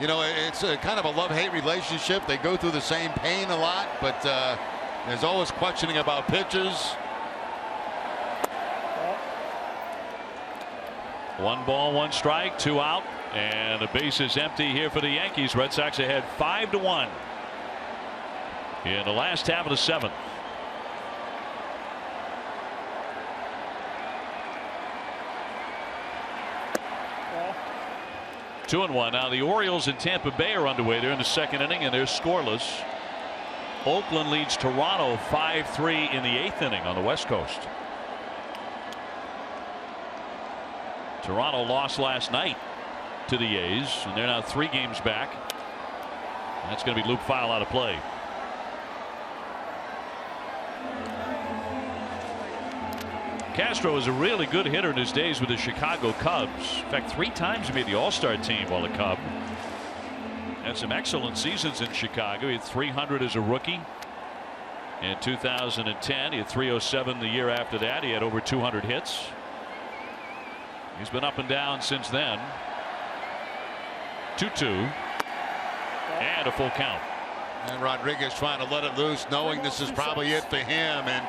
you know, it's a kind of a love-hate relationship. They go through the same pain a lot, but there's always questioning about pitches. 1 ball, 1 strike, 2 out, and the base is empty here for the Yankees. Red Sox ahead 5-1 in the last half of the 7th. 2-1. Now the Orioles and Tampa Bay are underway there in the second inning, and they're scoreless. Oakland leads Toronto 5-3 in the 8th inning on the West Coast. Toronto lost last night to the A's, and they're now 3 games back. That's going to be Luke File out of play. Castro is a really good hitter in his days with the Chicago Cubs. In fact, 3 times he made the All-Star team while a Cub. Had some excellent seasons in Chicago. He had 300 as a rookie in 2010. He had 307 the year after that. He had over 200 hits. He's been up and down since then. 2-2 and a full count. And Rodriguez trying to let it loose, knowing this is probably it for him. And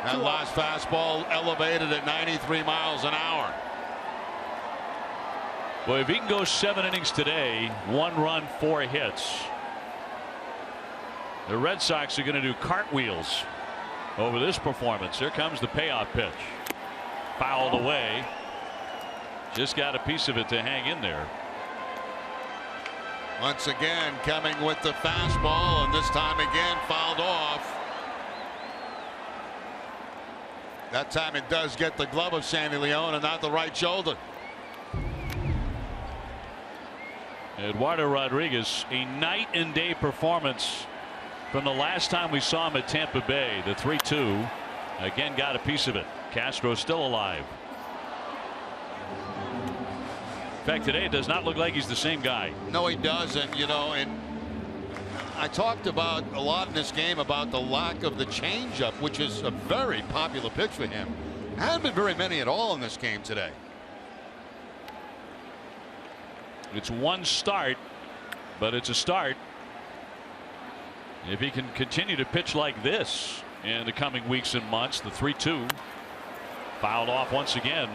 that last fastball elevated at 93 miles an hour. Well, if he can go 7 innings today, 1 run, 4 hits, the Red Sox are going to do cartwheels over this performance. Here comes the payoff pitch. Fouled away. Just got a piece of it to hang in there. Once again coming with the fastball, and this time again fouled off. That time it does get the glove of Sandy Leon and not the right shoulder. Eduardo Rodriguez, a night and day performance from the last time we saw him at Tampa Bay. The 3-2 again got a piece of it. Castro still alive. In fact, today it does not look like he's the same guy. No, he doesn't. You know, and I talked about a lot in this game about the lack of the changeup, which is a very popular pitch for him. Haven't been very many at all in this game today. It's 1 start, but it's a start. If he can continue to pitch like this in the coming weeks and months. The 3-2 fouled off once again.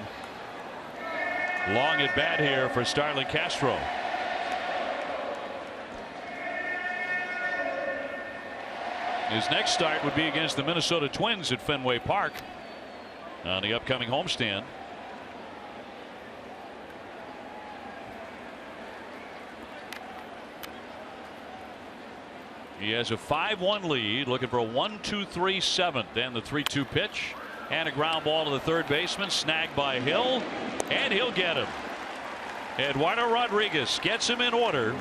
Long at bat here for Starlin Castro. His next start would be against the Minnesota Twins at Fenway Park on the upcoming homestand. He has a 5-1 lead, looking for a 1-2-3 7th, and the 3-2 pitch and a ground ball to the third baseman, snagged by Hill, and he'll get him. Eduardo Rodriguez gets him in order,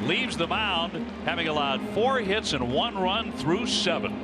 leaves the mound having allowed 4 hits and 1 run through 7.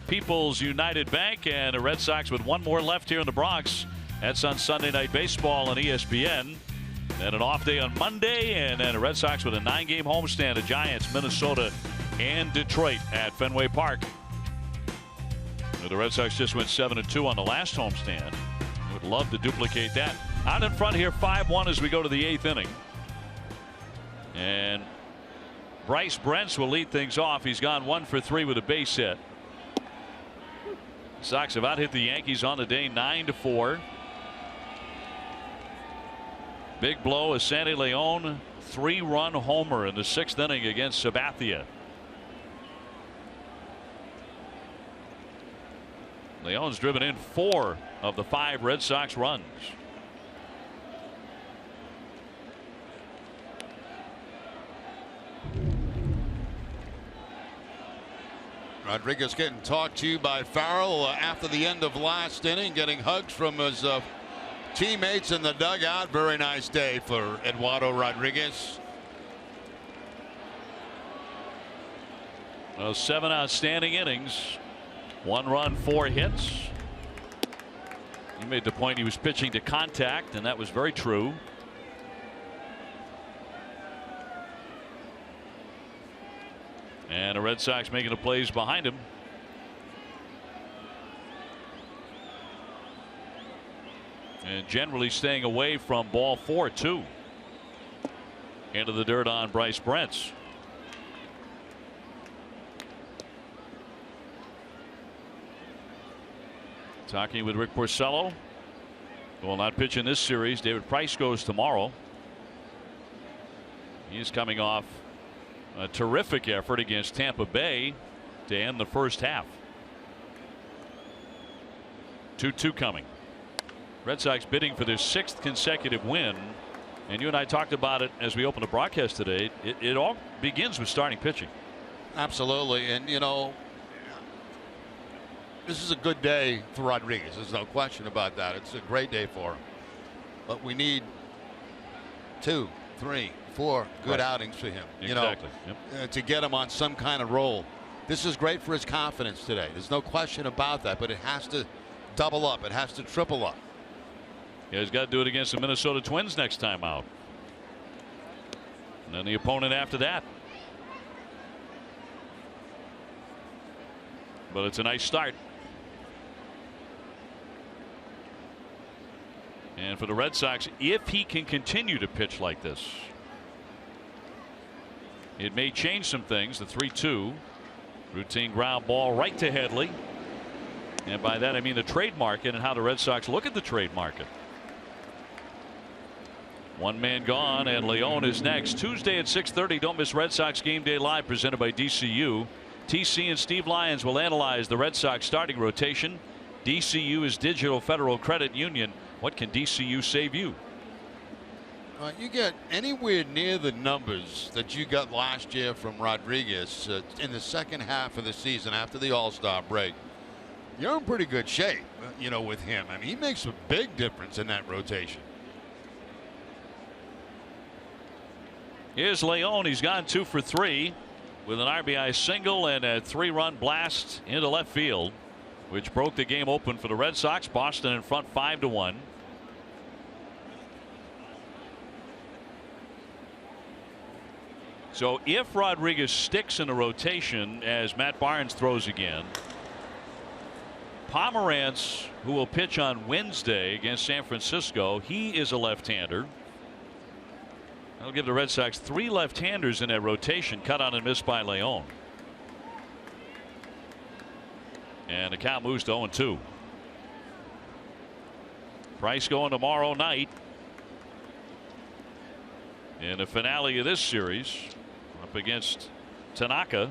People's United Bank, and the Red Sox with 1 more left here in the Bronx That's on Sunday Night Baseball on ESPN. Then an off day on Monday, and then the Red Sox with a 9-game homestand. The Giants, Minnesota, and Detroit at Fenway Park. The Red Sox just went 7-2 on the last homestand. Would love to duplicate that. Out in front here, 5-1 as we go to the 8th inning. And Bryce Brentz will lead things off. He's gone 1 for 3 with a base hit. Sox have out-hit the Yankees on the day 9-4. Big blow, a Sandy Leon 3-run homer in the 6th inning against Sabathia. Leon's driven in 4 of the 5 Red Sox runs. Rodriguez getting talked to by Farrell after the end of last inning, getting hugs from his teammates in the dugout. Very nice day for Eduardo Rodriguez. Well, 7 outstanding innings, 1 run, 4 hits. He made the point he was pitching to contact, and that was very true. And the Red Sox making the plays behind him. And generally staying away from ball 4 too. Into the dirt on Bryce Brentz. Talking with Rick Porcello. Will not pitch in this series. David Price goes tomorrow. He's coming off a terrific effort against Tampa Bay to end the first half. 2-2 coming. Red Sox bidding for their 6th consecutive win. And you and I talked about it as we opened the broadcast today. It all begins with starting pitching. Absolutely. And, you know, this is a good day for Rodriguez. There's no question about that. It's a great day for him. But we need 2, 3, 4 good outings for him. Exactly. You know, to get him on some kind of roll. This is great for his confidence today. There's no question about that. But it has to double up. It has to triple up. Yeah, he's got to do it against the Minnesota Twins next time out. And then the opponent after that. But it's a nice start. And for the Red Sox, if he can continue to pitch like this, it may change some things. The 3-2 routine ground ball right to Headley. And by that I mean the trade market and how the Red Sox look at the trade market. 1 man gone, and Leon is next. Tuesday at 6:30. Don't miss Red Sox Game Day Live presented by DCU. TC and Steve Lyons will analyze the Red Sox starting rotation. DCU is Digital Federal Credit Union. What can DCU save you? You get anywhere near the numbers that you got last year from Rodriguez in the second half of the season after the All-Star break. You're in pretty good shape, you know, with him. I mean, he makes a big difference in that rotation. Here's Leon. He's gone 2 for 3 with an RBI single and a 3-run blast into left field, which broke the game open for the Red Sox. Boston in front 5-1. So if Rodriguez sticks in the rotation as Matt Barnes throws again, Pomerantz, who will pitch on Wednesday against San Francisco, he is a left-hander. That'll give the Red Sox 3 left-handers in that rotation, cut on and missed by Leon. And the count moves to 0-2. Price going tomorrow night in the finale of this series up against Tanaka.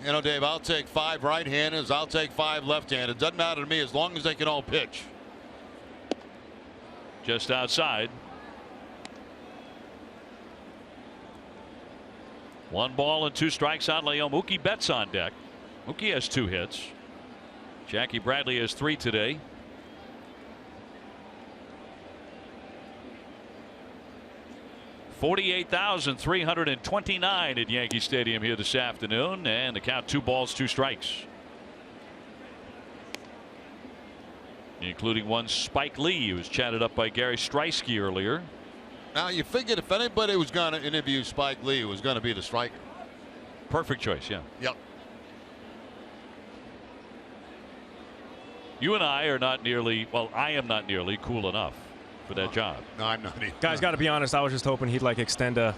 You know, Dave, I'll take 5 right-handers. I'll take 5 left-handers. Doesn't matter to me as long as they can all pitch. Just outside. 1 ball and 2 strikes on Leon. Mookie Betts on deck. Mookie has 2 hits. Jackie Bradley has 3 today. $48,329 at Yankee Stadium here this afternoon, and the count 2 balls, 2 strikes. including one Spike Lee, who was chatted up by Gary Streisky earlier. Now, you figured if anybody was going to interview Spike Lee, it was going to be the striker. Perfect choice, yeah. Yep. You and I are not nearly, well, I am not nearly cool enough for that job. No, I'm not either. Guys, got to be honest. I was just hoping he'd like extend a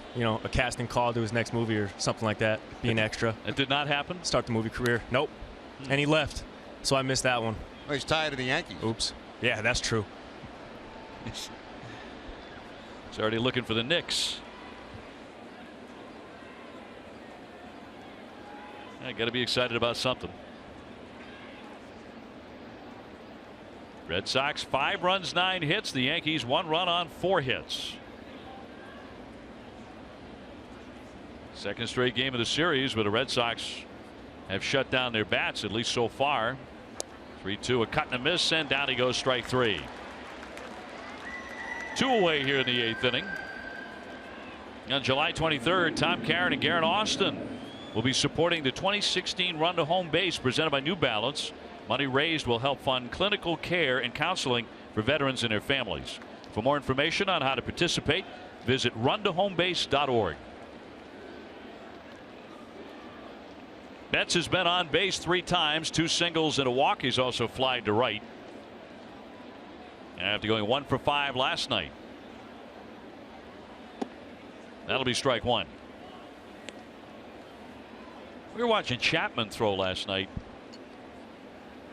casting call to his next movie or something like that. Be an extra. It did not happen. Start the movie career. Nope. And he left, so I missed that one. Well, he's tired of the Yankees. Oops. Yeah, that's true. He's already looking for the Knicks. I got to be excited about something. Red Sox 5 runs 9 hits. The Yankees 1 run on 4 hits. Second straight game of the series where the Red Sox have shut down their bats, at least so far. 3-2, a cut and a miss, and down he goes, strike 3. 2 away here in the 8th inning. On July 23rd, Tom Caron and Garrett Austin will be supporting the 2016 Run to Home Base presented by New Balance. Money raised will help fund clinical care and counseling for veterans and their families. For more information on how to participate, visit runtohomebase.org. Betts has been on base 3 times, 2 singles and a walk. He's also flied to right after going 1 for 5 last night. That'll be strike 1. We were watching Chapman throw last night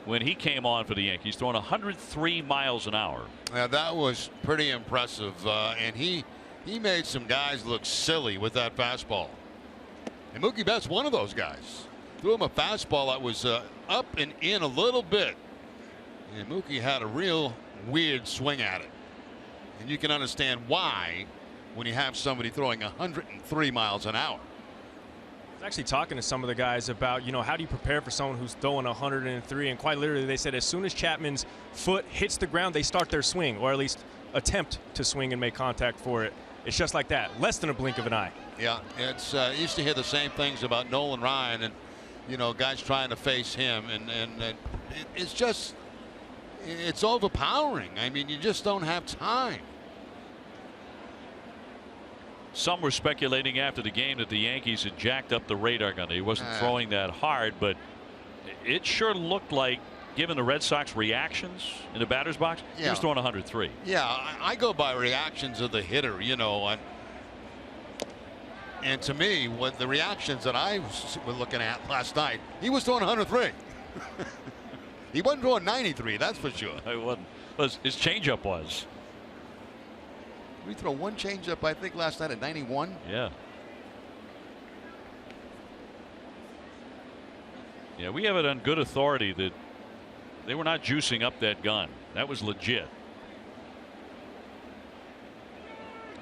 when he came on for the Yankees, throwing 103 miles an hour. Yeah, that was pretty impressive, and he made some guys look silly with that fastball. And Mookie Betts, one of those guys, threw him a fastball that was up and in a little bit, and Mookie had a real weird swing at it. And you can understand why when you have somebody throwing 103 miles an hour. I was actually talking to some of the guys about, how do you prepare for someone who's throwing 103, and quite literally they said as soon as Chapman's foot hits the ground, they start their swing, or at least attempt to swing and make contact for it. It's just like that, less than a blink of an eye. Yeah, it's used to hear the same things about Nolan Ryan and guys trying to face him, and it's just, it's overpowering. I mean, you just don't have time. Some were speculating after the game that the Yankees had jacked up the radar gun. He wasn't throwing that hard, but it sure looked like, given the Red Sox reactions in the batter's box, he was throwing 103. Yeah, I go by reactions of the hitter, and to me, what the reactions that I was looking at last night, he was throwing 103. He wasn't throwing 93, that's for sure. It wasn't. His changeup was. We throw one changeup, I think, last night at 91. Yeah. Yeah, we have it on good authority that they were not juicing up that gun. That was legit.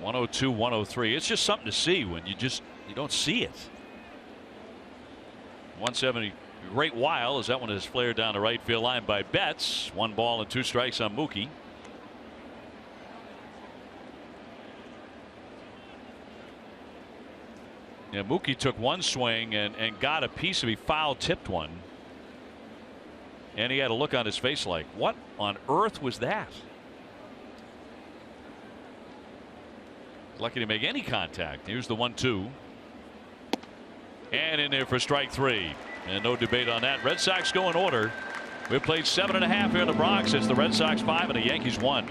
102, 103. It's just something to see when you don't see it. 170. Great while as that one is flared down the right field line by Betts. 1 ball and 2 strikes on Mookie. Yeah, Mookie took one swing and got a piece of, he foul tipped one. And he had a look on his face like, what on earth was that? Lucky to make any contact. Here's the 1-2. And in there for strike 3. And no debate on that. Red Sox go in order. We've played 7.5 here in the Bronx. It's the Red Sox 5 and the Yankees 1.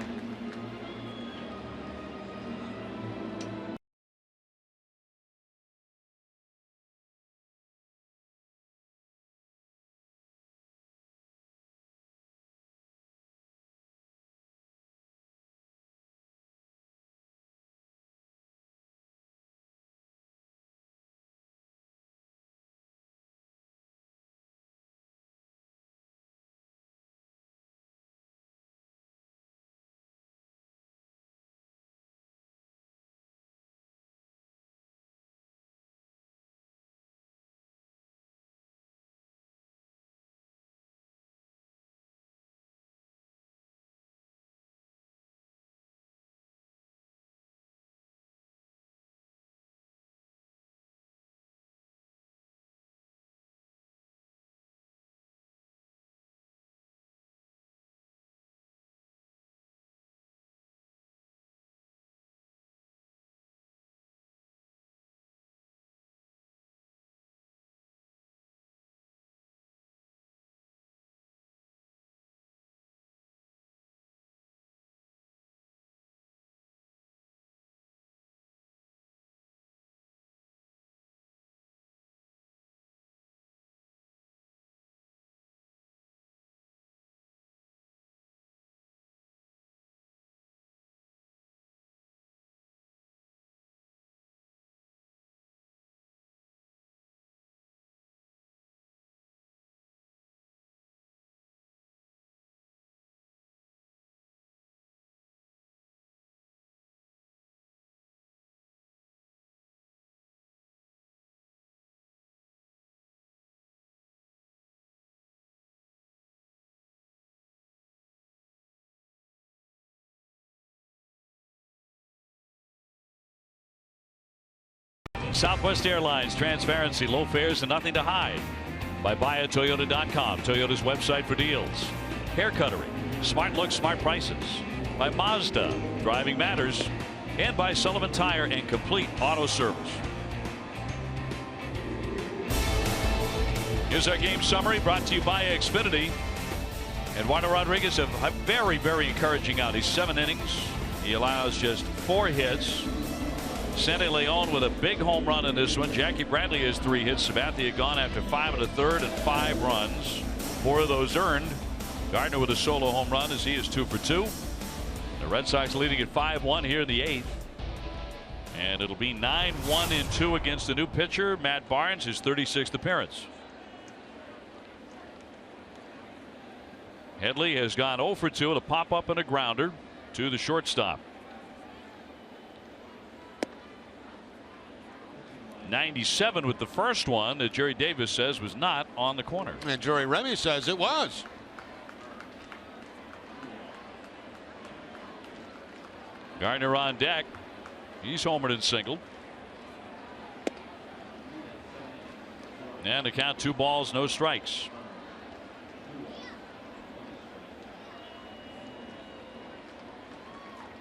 Southwest Airlines, transparency, low fares, and nothing to hide. By buyatoyota.com, Toyota's website for deals. Hair Cuttery, smart looks, smart prices. By Mazda, driving matters. And by Sullivan Tire and Complete Auto Service. Here's our game summary brought to you by Xfinity. Eduardo Rodriguez, a very, very encouraging out. He's 7 innings. He allows just 4 hits. Sandy Leon with a big home run in this one. Jackie Bradley has 3 hits. Sabathia gone after 5 1/3 and 5 runs. 4 of those earned. Gardner with a solo home run as he is 2 for 2. The Red Sox leading at 5-1 here in the 8th. And it'll be 9-1-2 against the new pitcher, Matt Barnes, his 36th appearance. Headley has gone 0 for 2 with a pop up and a grounder to the shortstop. 97 with the first one that Jerry Davis says was not on the corner. And Jerry Remy says it was. Gardner on deck. He's homered and singled. And the count 2 balls, no strikes.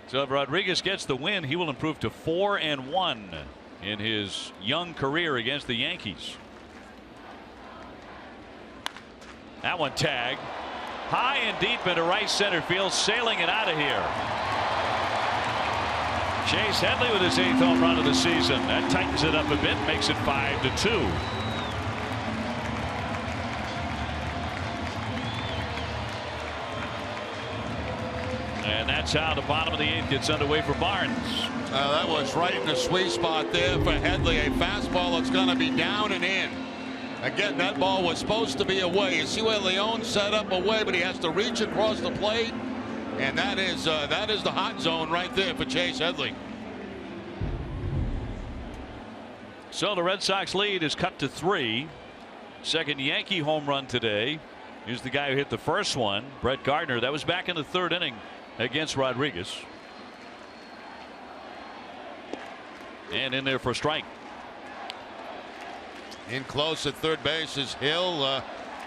So if Rodriguez gets the win, he will improve to 4-1 in his young career against the Yankees. That one tagged high and deep into right center field, sailing it out of here. Chase Headley with his 8th home run of the season. That tightens it up a bit, makes it 5-2. And that's how the bottom of the 8th gets underway for Barnes. That was right in the sweet spot there for Headley. A fastball that's going to be down and in. Again, that ball was supposed to be away. You see where Leon set up away, but he has to reach across the plate. And that is the hot zone right there for Chase Headley. So the Red Sox lead is cut to 3. Second Yankee home run today. Here's the guy who hit the first one, Brett Gardner. That was back in the 3rd inning against Rodriguez. And in there for a strike. In close at third base is Hill.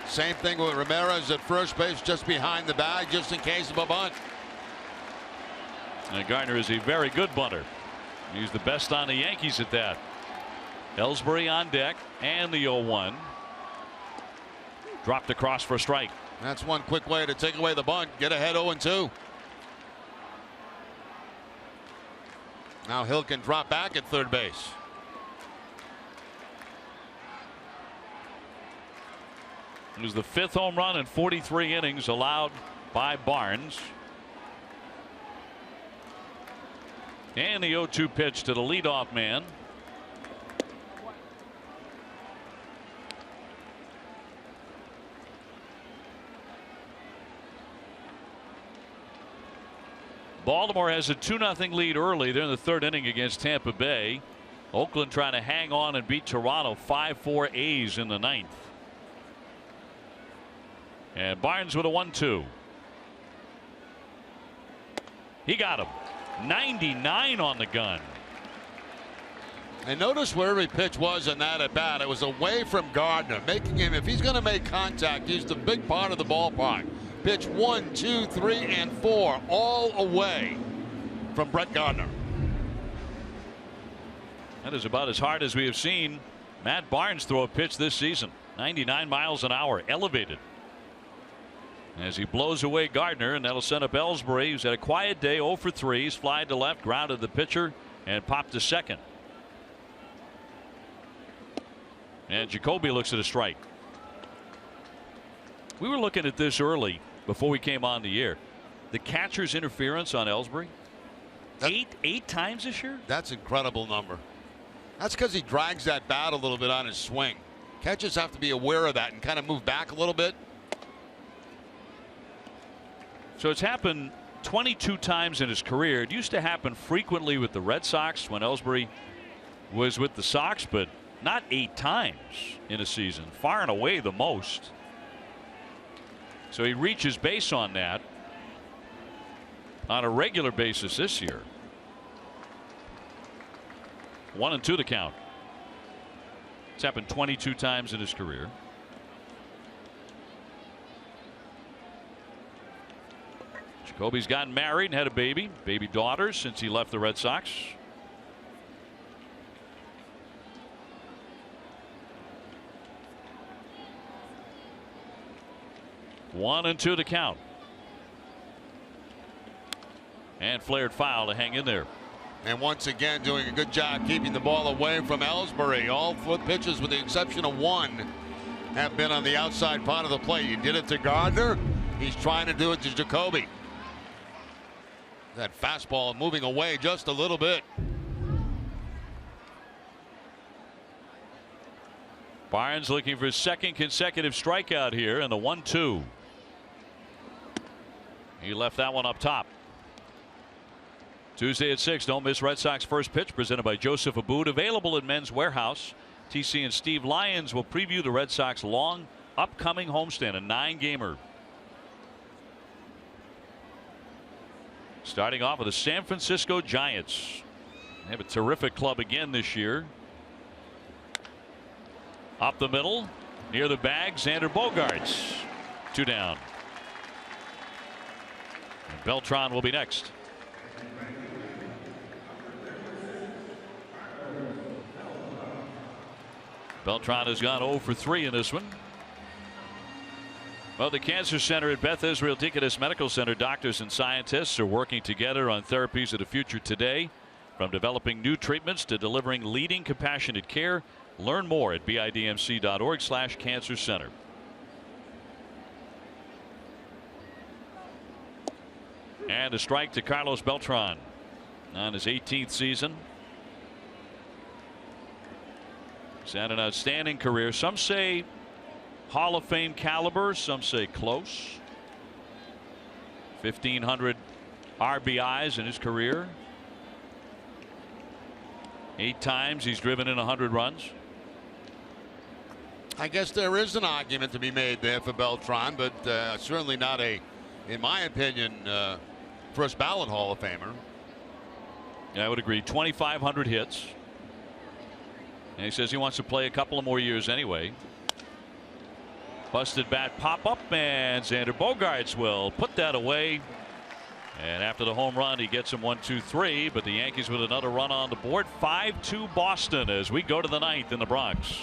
Same thing with Ramirez at first base, just behind the bag, just in case of a bunt. And Gardner is a very good bunter. He's the best on the Yankees at that. Ellsbury on deck, and the 0-1. Dropped across for a strike. That's one quick way to take away the bunt, get ahead 0-2. Now Hill can drop back at third base. It was the 5th home run in 43 innings allowed by Barnes. And the 0-2 pitch to the leadoff man. Baltimore has a 2-0 lead early. They're in the 3rd inning against Tampa Bay. Oakland trying to hang on and beat Toronto 5-4 A's in the 9th. And Barnes with a 1-2. He got him. 99 on the gun. And notice where every pitch was in that at bat. It was away from Gardner, making him, if he's going to make contact, use the big part of the ballpark. Pitch 1, 2, 3, and 4, all away from Brett Gardner. That is about as hard as we have seen Matt Barnes throw a pitch this season. 99 miles an hour, elevated. As he blows away Gardner, and that'll send up Ellsbury, who's had a quiet day, 0 for 3. He's flied to left, grounded the pitcher, and popped to second. And Jacoby looks at a strike. We were looking at this early before we came on the air. The catcher's interference on Ellsbury, eight times this year. That's an incredible number. That's because he drags that bat a little bit on his swing. Catchers have to be aware of that and kind of move back a little bit. So it's happened 22 times in his career. It used to happen frequently with the Red Sox when Ellsbury was with the Sox, but not 8 times in a season. Far and away the most. So he reaches base on that on a regular basis this year. 1-2 the count. It's happened 22 times in his career. Jacoby's gotten married and had a baby daughter since he left the Red Sox. One and two to count. And flared foul to hang in there. And once again doing a good job keeping the ball away from Ellsbury. All 4 pitches with the exception of 1 have been on the outside part of the plate. He did it to Gardner. He's trying to do it to Jacoby. That fastball moving away just a little bit. Barnes looking for his 2nd consecutive strikeout here, and the 1-2. He left that one up top. Tuesday at 6, don't miss Red Sox first pitch, presented by Joseph Abboud, available at Men's Warehouse. TC and Steve Lyons will preview the Red Sox long upcoming homestand, a 9-gamer. Starting off with the San Francisco Giants. They have a terrific club again this year. Up the middle, near the bag, Xander Bogaerts. 2 down. And Beltran will be next. Beltran has gone 0 for 3 in this one. Well, the Cancer Center at Beth Israel Deaconess Medical Center, doctors and scientists are working together on therapies of the future today. From developing new treatments to delivering leading compassionate care. Learn more at bidmc.org/cancer center. And a strike to Carlos Beltran on his 18th season. He's had an outstanding career. Some say Hall of Fame caliber, some say close. 1,500 RBIs in his career. 8 times he's driven in 100 runs. I guess there is an argument to be made there for Beltran, but certainly not a, in my opinion, first ballot Hall of Famer. Yeah, I would agree. 2,500 hits. And he says he wants to play a couple of more years anyway. Busted bat pop up, and Xander Bogaerts will put that away. And after the home run, he gets him 1-2-3. But the Yankees with another run on the board. 5-2 Boston as we go to the 9th in the Bronx.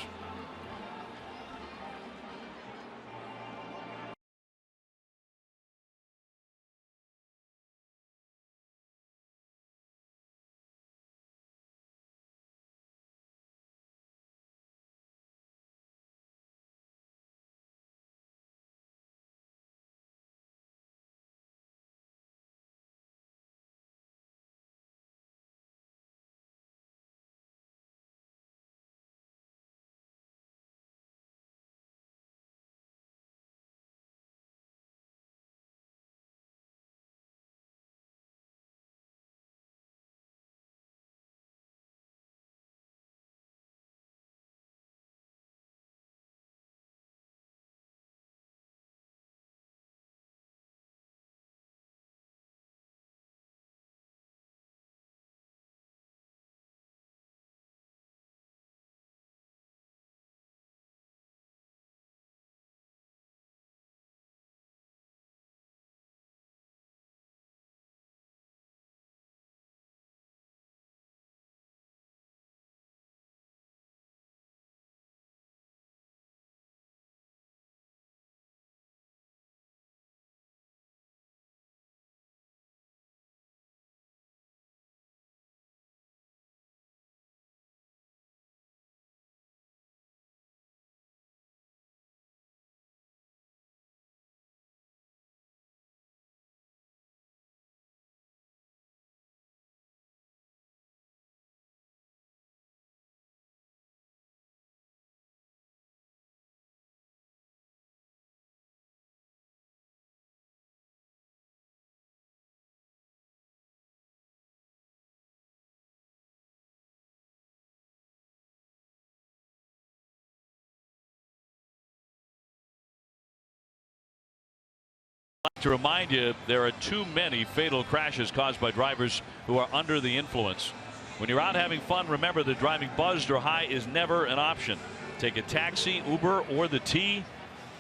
To remind you, there are too many fatal crashes caused by drivers who are under the influence. When you're out having fun, remember that driving buzzed or high is never an option. Take a taxi, Uber, or the T.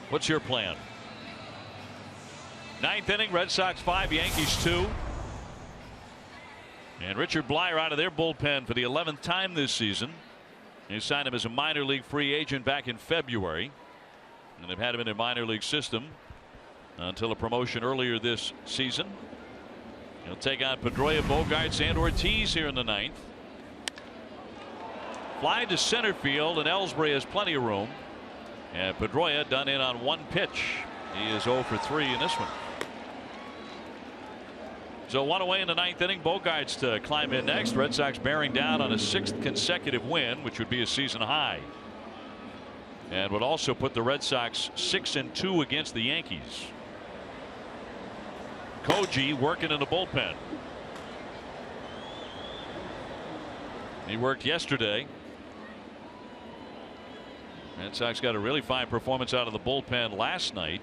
What's your plan? Ninth inning, Red Sox 5, Yankees 2. And Richard Bleier out of their bullpen for the 11th time this season. They signed him as a minor league free agent back in February. And they've had him in their minor league system until a promotion earlier this season. He'll take on Pedroia, Bogaerts, and Ortiz here in the ninth. Fly to center field, and Ellsbury has plenty of room. And Pedroia done in on one pitch. He is 0 for 3 in this one. So one away in the ninth inning. Bogaerts to climb in next. Red Sox bearing down on a 6th consecutive win, which would be a season high, and would also put the Red Sox 6-2 against the Yankees. Koji working in the bullpen. He worked yesterday. Red Sox got a really fine performance out of the bullpen last night.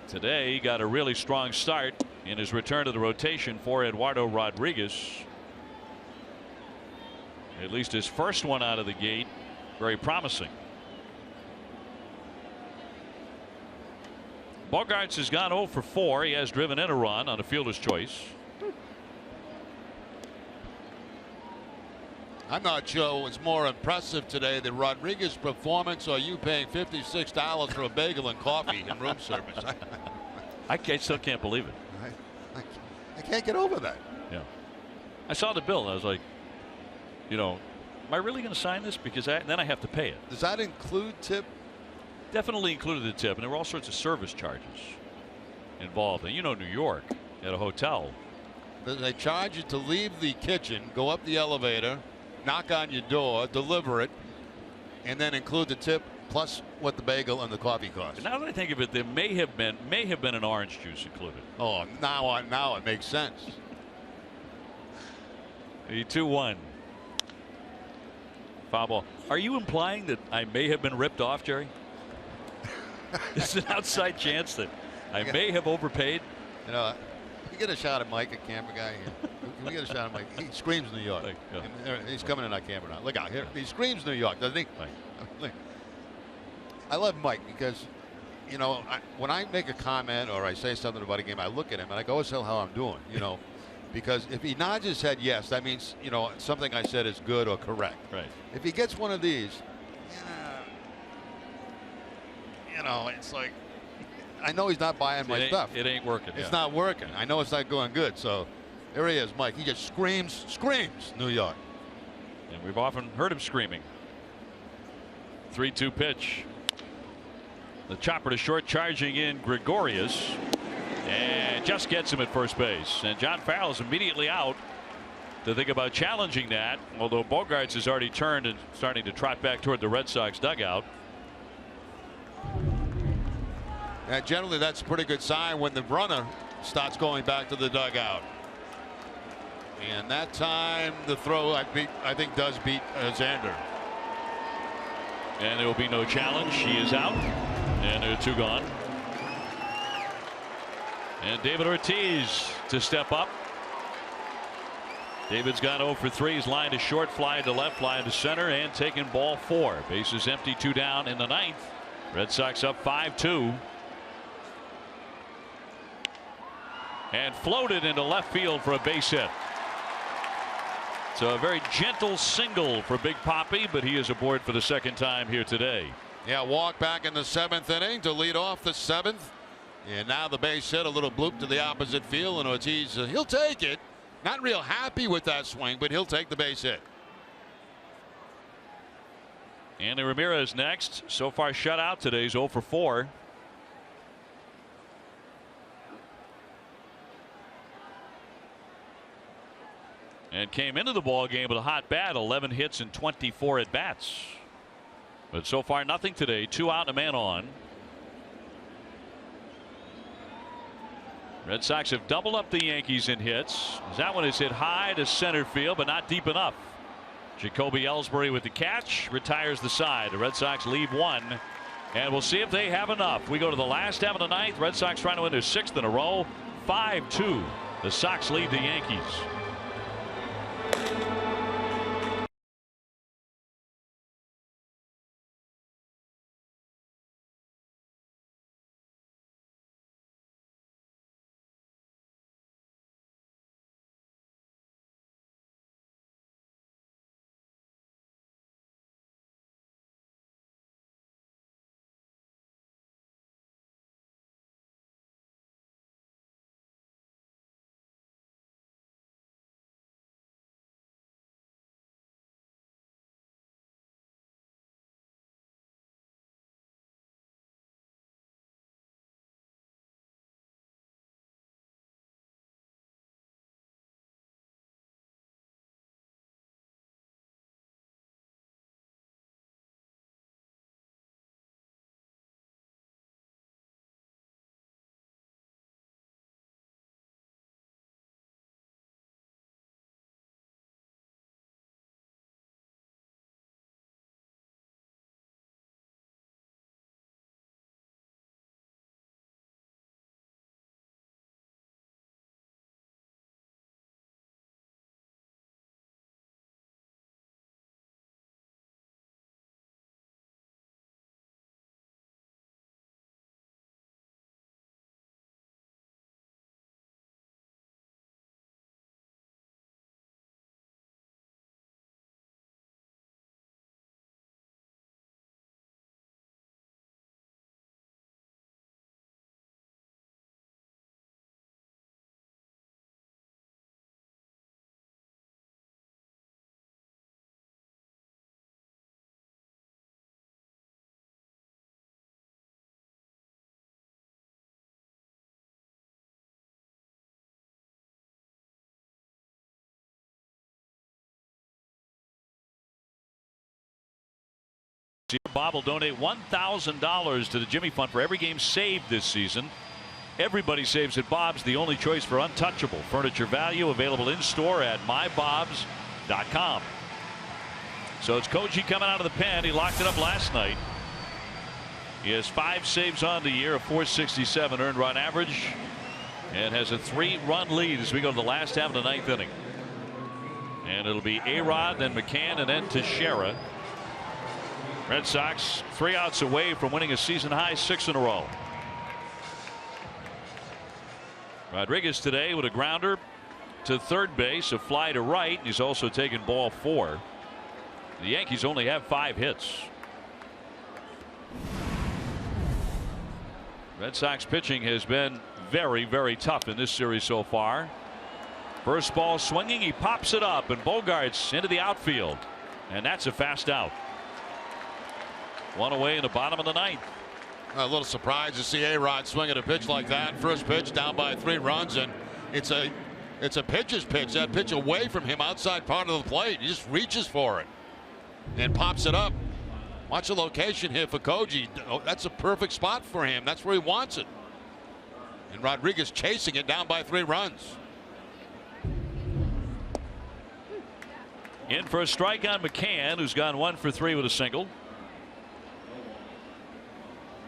Today he got a really strong start in his return to the rotation for Eduardo Rodriguez. At least his first one out of the gate, very promising. Bogaerts has gone 0 for 4. He has driven in a run on a fielder's choice. I'm not sure what's more impressive today, the Rodriguez performance, or you paying $56 for a bagel and coffee and room service. I still can't believe it. I can't get over that. Yeah. I saw the bill and I was like, am I really going to sign this? Because then I have to pay it. Does that include tip? Definitely included the tip, and there were all sorts of service charges involved. And New York at a hotel. They charge you to leave the kitchen, go up the elevator, knock on your door, deliver it, and then include the tip plus what the bagel and the coffee cost. Now that I think of it, there may have been an orange juice included. Oh, now it makes sense. The 2-1. Foul ball. Are you implying that I may have been ripped off, Jerry? There's an outside chance that I may have overpaid. Can we get a shot of Mike, a camera guy here? Can we get a shot of Mike? He screams New York. He's coming in our camera now. Look out here. He screams New York, doesn't he? I love Mike because, when I make a comment or I say something about a game, I look at him and I go, "Tell how I'm doing," because if he nods his head yes, that means something I said is good or correct. Right. If he gets one of these, it's like, I know he's not buying my stuff. It ain't working. It's not working. I know it's not going good. So there he is, Mike. He just screams New York. And we've often heard him screaming. 3-2 pitch. The chopper to short, charging in Gregorius, and just gets him at first base. And John Farrell is immediately out to think about challenging that, although Bogaerts has already turned and starting to trot back toward the Red Sox dugout. And generally that's a pretty good sign when the runner starts going back to the dugout. And that time the throw I think does beat Xander. And there will be no challenge. He is out, and there are 2 gone. And David Ortiz to step up. David's gone 0 for 3. He's lined to short, fly to left, fly to center, and taking ball 4. Bases empty, 2 down in the ninth. Red Sox up 5-2. And floated into left field for a base hit. So a very gentle single for Big Papi, but he is aboard for the second time here today. Yeah, walk back in the 7th inning to lead off the 7th. And now the base hit, a little bloop to the opposite field, and Ortiz, he'll take it. Not real happy with that swing, but he'll take the base hit. Andy Ramirez next. So far shut out today. He's 0 for 4. And came into the ball game with a hot bat, 11 hits and 24 at bats. But so far nothing today. 2 out and a man on. Red Sox have doubled up the Yankees in hits. That one is hit high to center field, but not deep enough. Jacoby Ellsbury with the catch, retires the side. The Red Sox leave 1, and we'll see if they have enough. We go to the last half of the ninth. Red Sox trying to win their 6th in a row. 5-2. The Sox lead the Yankees. Bob will donate $1,000 to the Jimmy Fund for every game saved this season. Everybody saves at Bob's, the only choice for untouchable furniture value, available in store at mybobs.com. So it's Koji coming out of the pen. He locked it up last night. He has 5 saves on the year, a .467 earned run average, and has a 3-run lead as we go to the last half of the 9th inning. And it'll be A-Rod, then McCann, and then Teixeira. Red Sox 3 outs away from winning a season high 6 in a row. Rodriguez today with a grounder to third base, a fly to right. He's also taken ball 4. The Yankees only have 5 hits. Red Sox pitching has been very, very tough in this series so far. First ball swinging, he pops it up, and Bogaerts into the outfield, and that's a fast out. 1 away in the bottom of the 9th. A little surprised to see A-Rod swing at a pitch like that. First pitch down by 3 runs, and it's a pitcher's pitch. That pitch away from him, outside part of the plate. He just reaches for it and pops it up. Watch the location here for Koji. Oh, that's a perfect spot for him. That's where he wants it. And Rodriguez chasing it down by 3 runs. In for a strike on McCann, who's gone 1 for 3 with a single.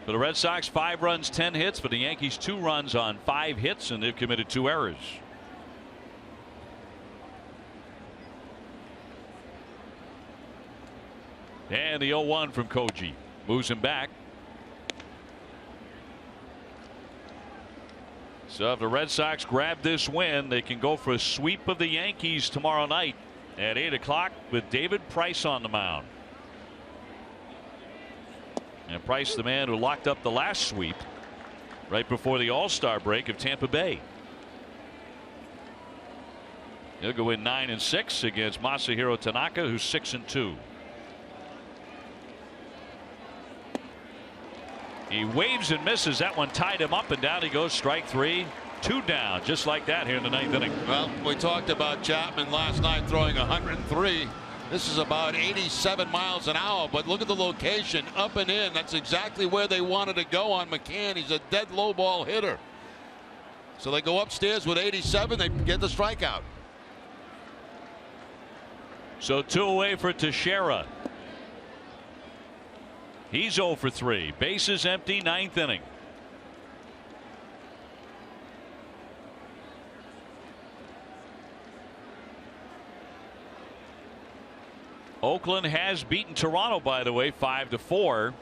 For the Red Sox, 5 runs, 10 hits. For the Yankees, 2 runs on 5 hits, and they've committed 2 errors. And the 0-1 from Koji moves him back. So if the Red Sox grab this win, they can go for a sweep of the Yankees tomorrow night at 8 o'clock with David Price on the mound. And Price, the man who locked up the last sweep right before the All-Star break of Tampa Bay. He'll go in 9-6 against Masahiro Tanaka, who's 6-2. He waves and misses. That one tied him up, and down he goes. Strike 3. 2 down, just like that here in the 9th inning. Well, we talked about Chapman last night throwing 103. This is about 87 miles an hour, but look at the location, up and in. That's exactly where they wanted to go on McCann. He's a dead low ball hitter. So they go upstairs with 87. They get the strikeout. So 2 away for Teixeira. He's 0 for 3. Bases empty, 9th inning. Oakland has beaten Toronto, by the way, 5-4.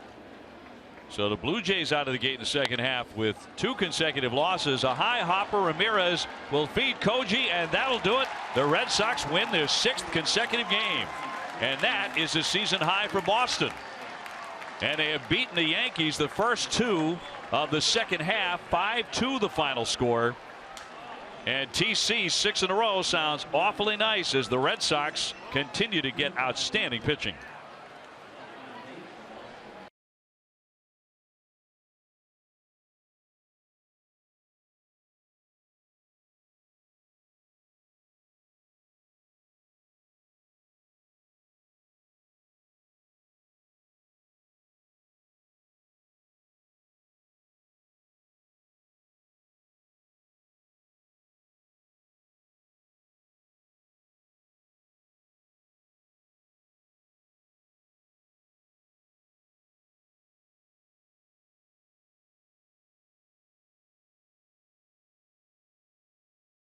So the Blue Jays out of the gate in the second half with 2 consecutive losses. A high hopper. Ramirez will feed Koji, and that'll do it. The Red Sox win their 6th consecutive game, and that is a season high for Boston. And they have beaten the Yankees the first 2 of the second half. 5-2 the final score. And TC 6 in a row sounds awfully nice as the Red Sox continue to get outstanding pitching.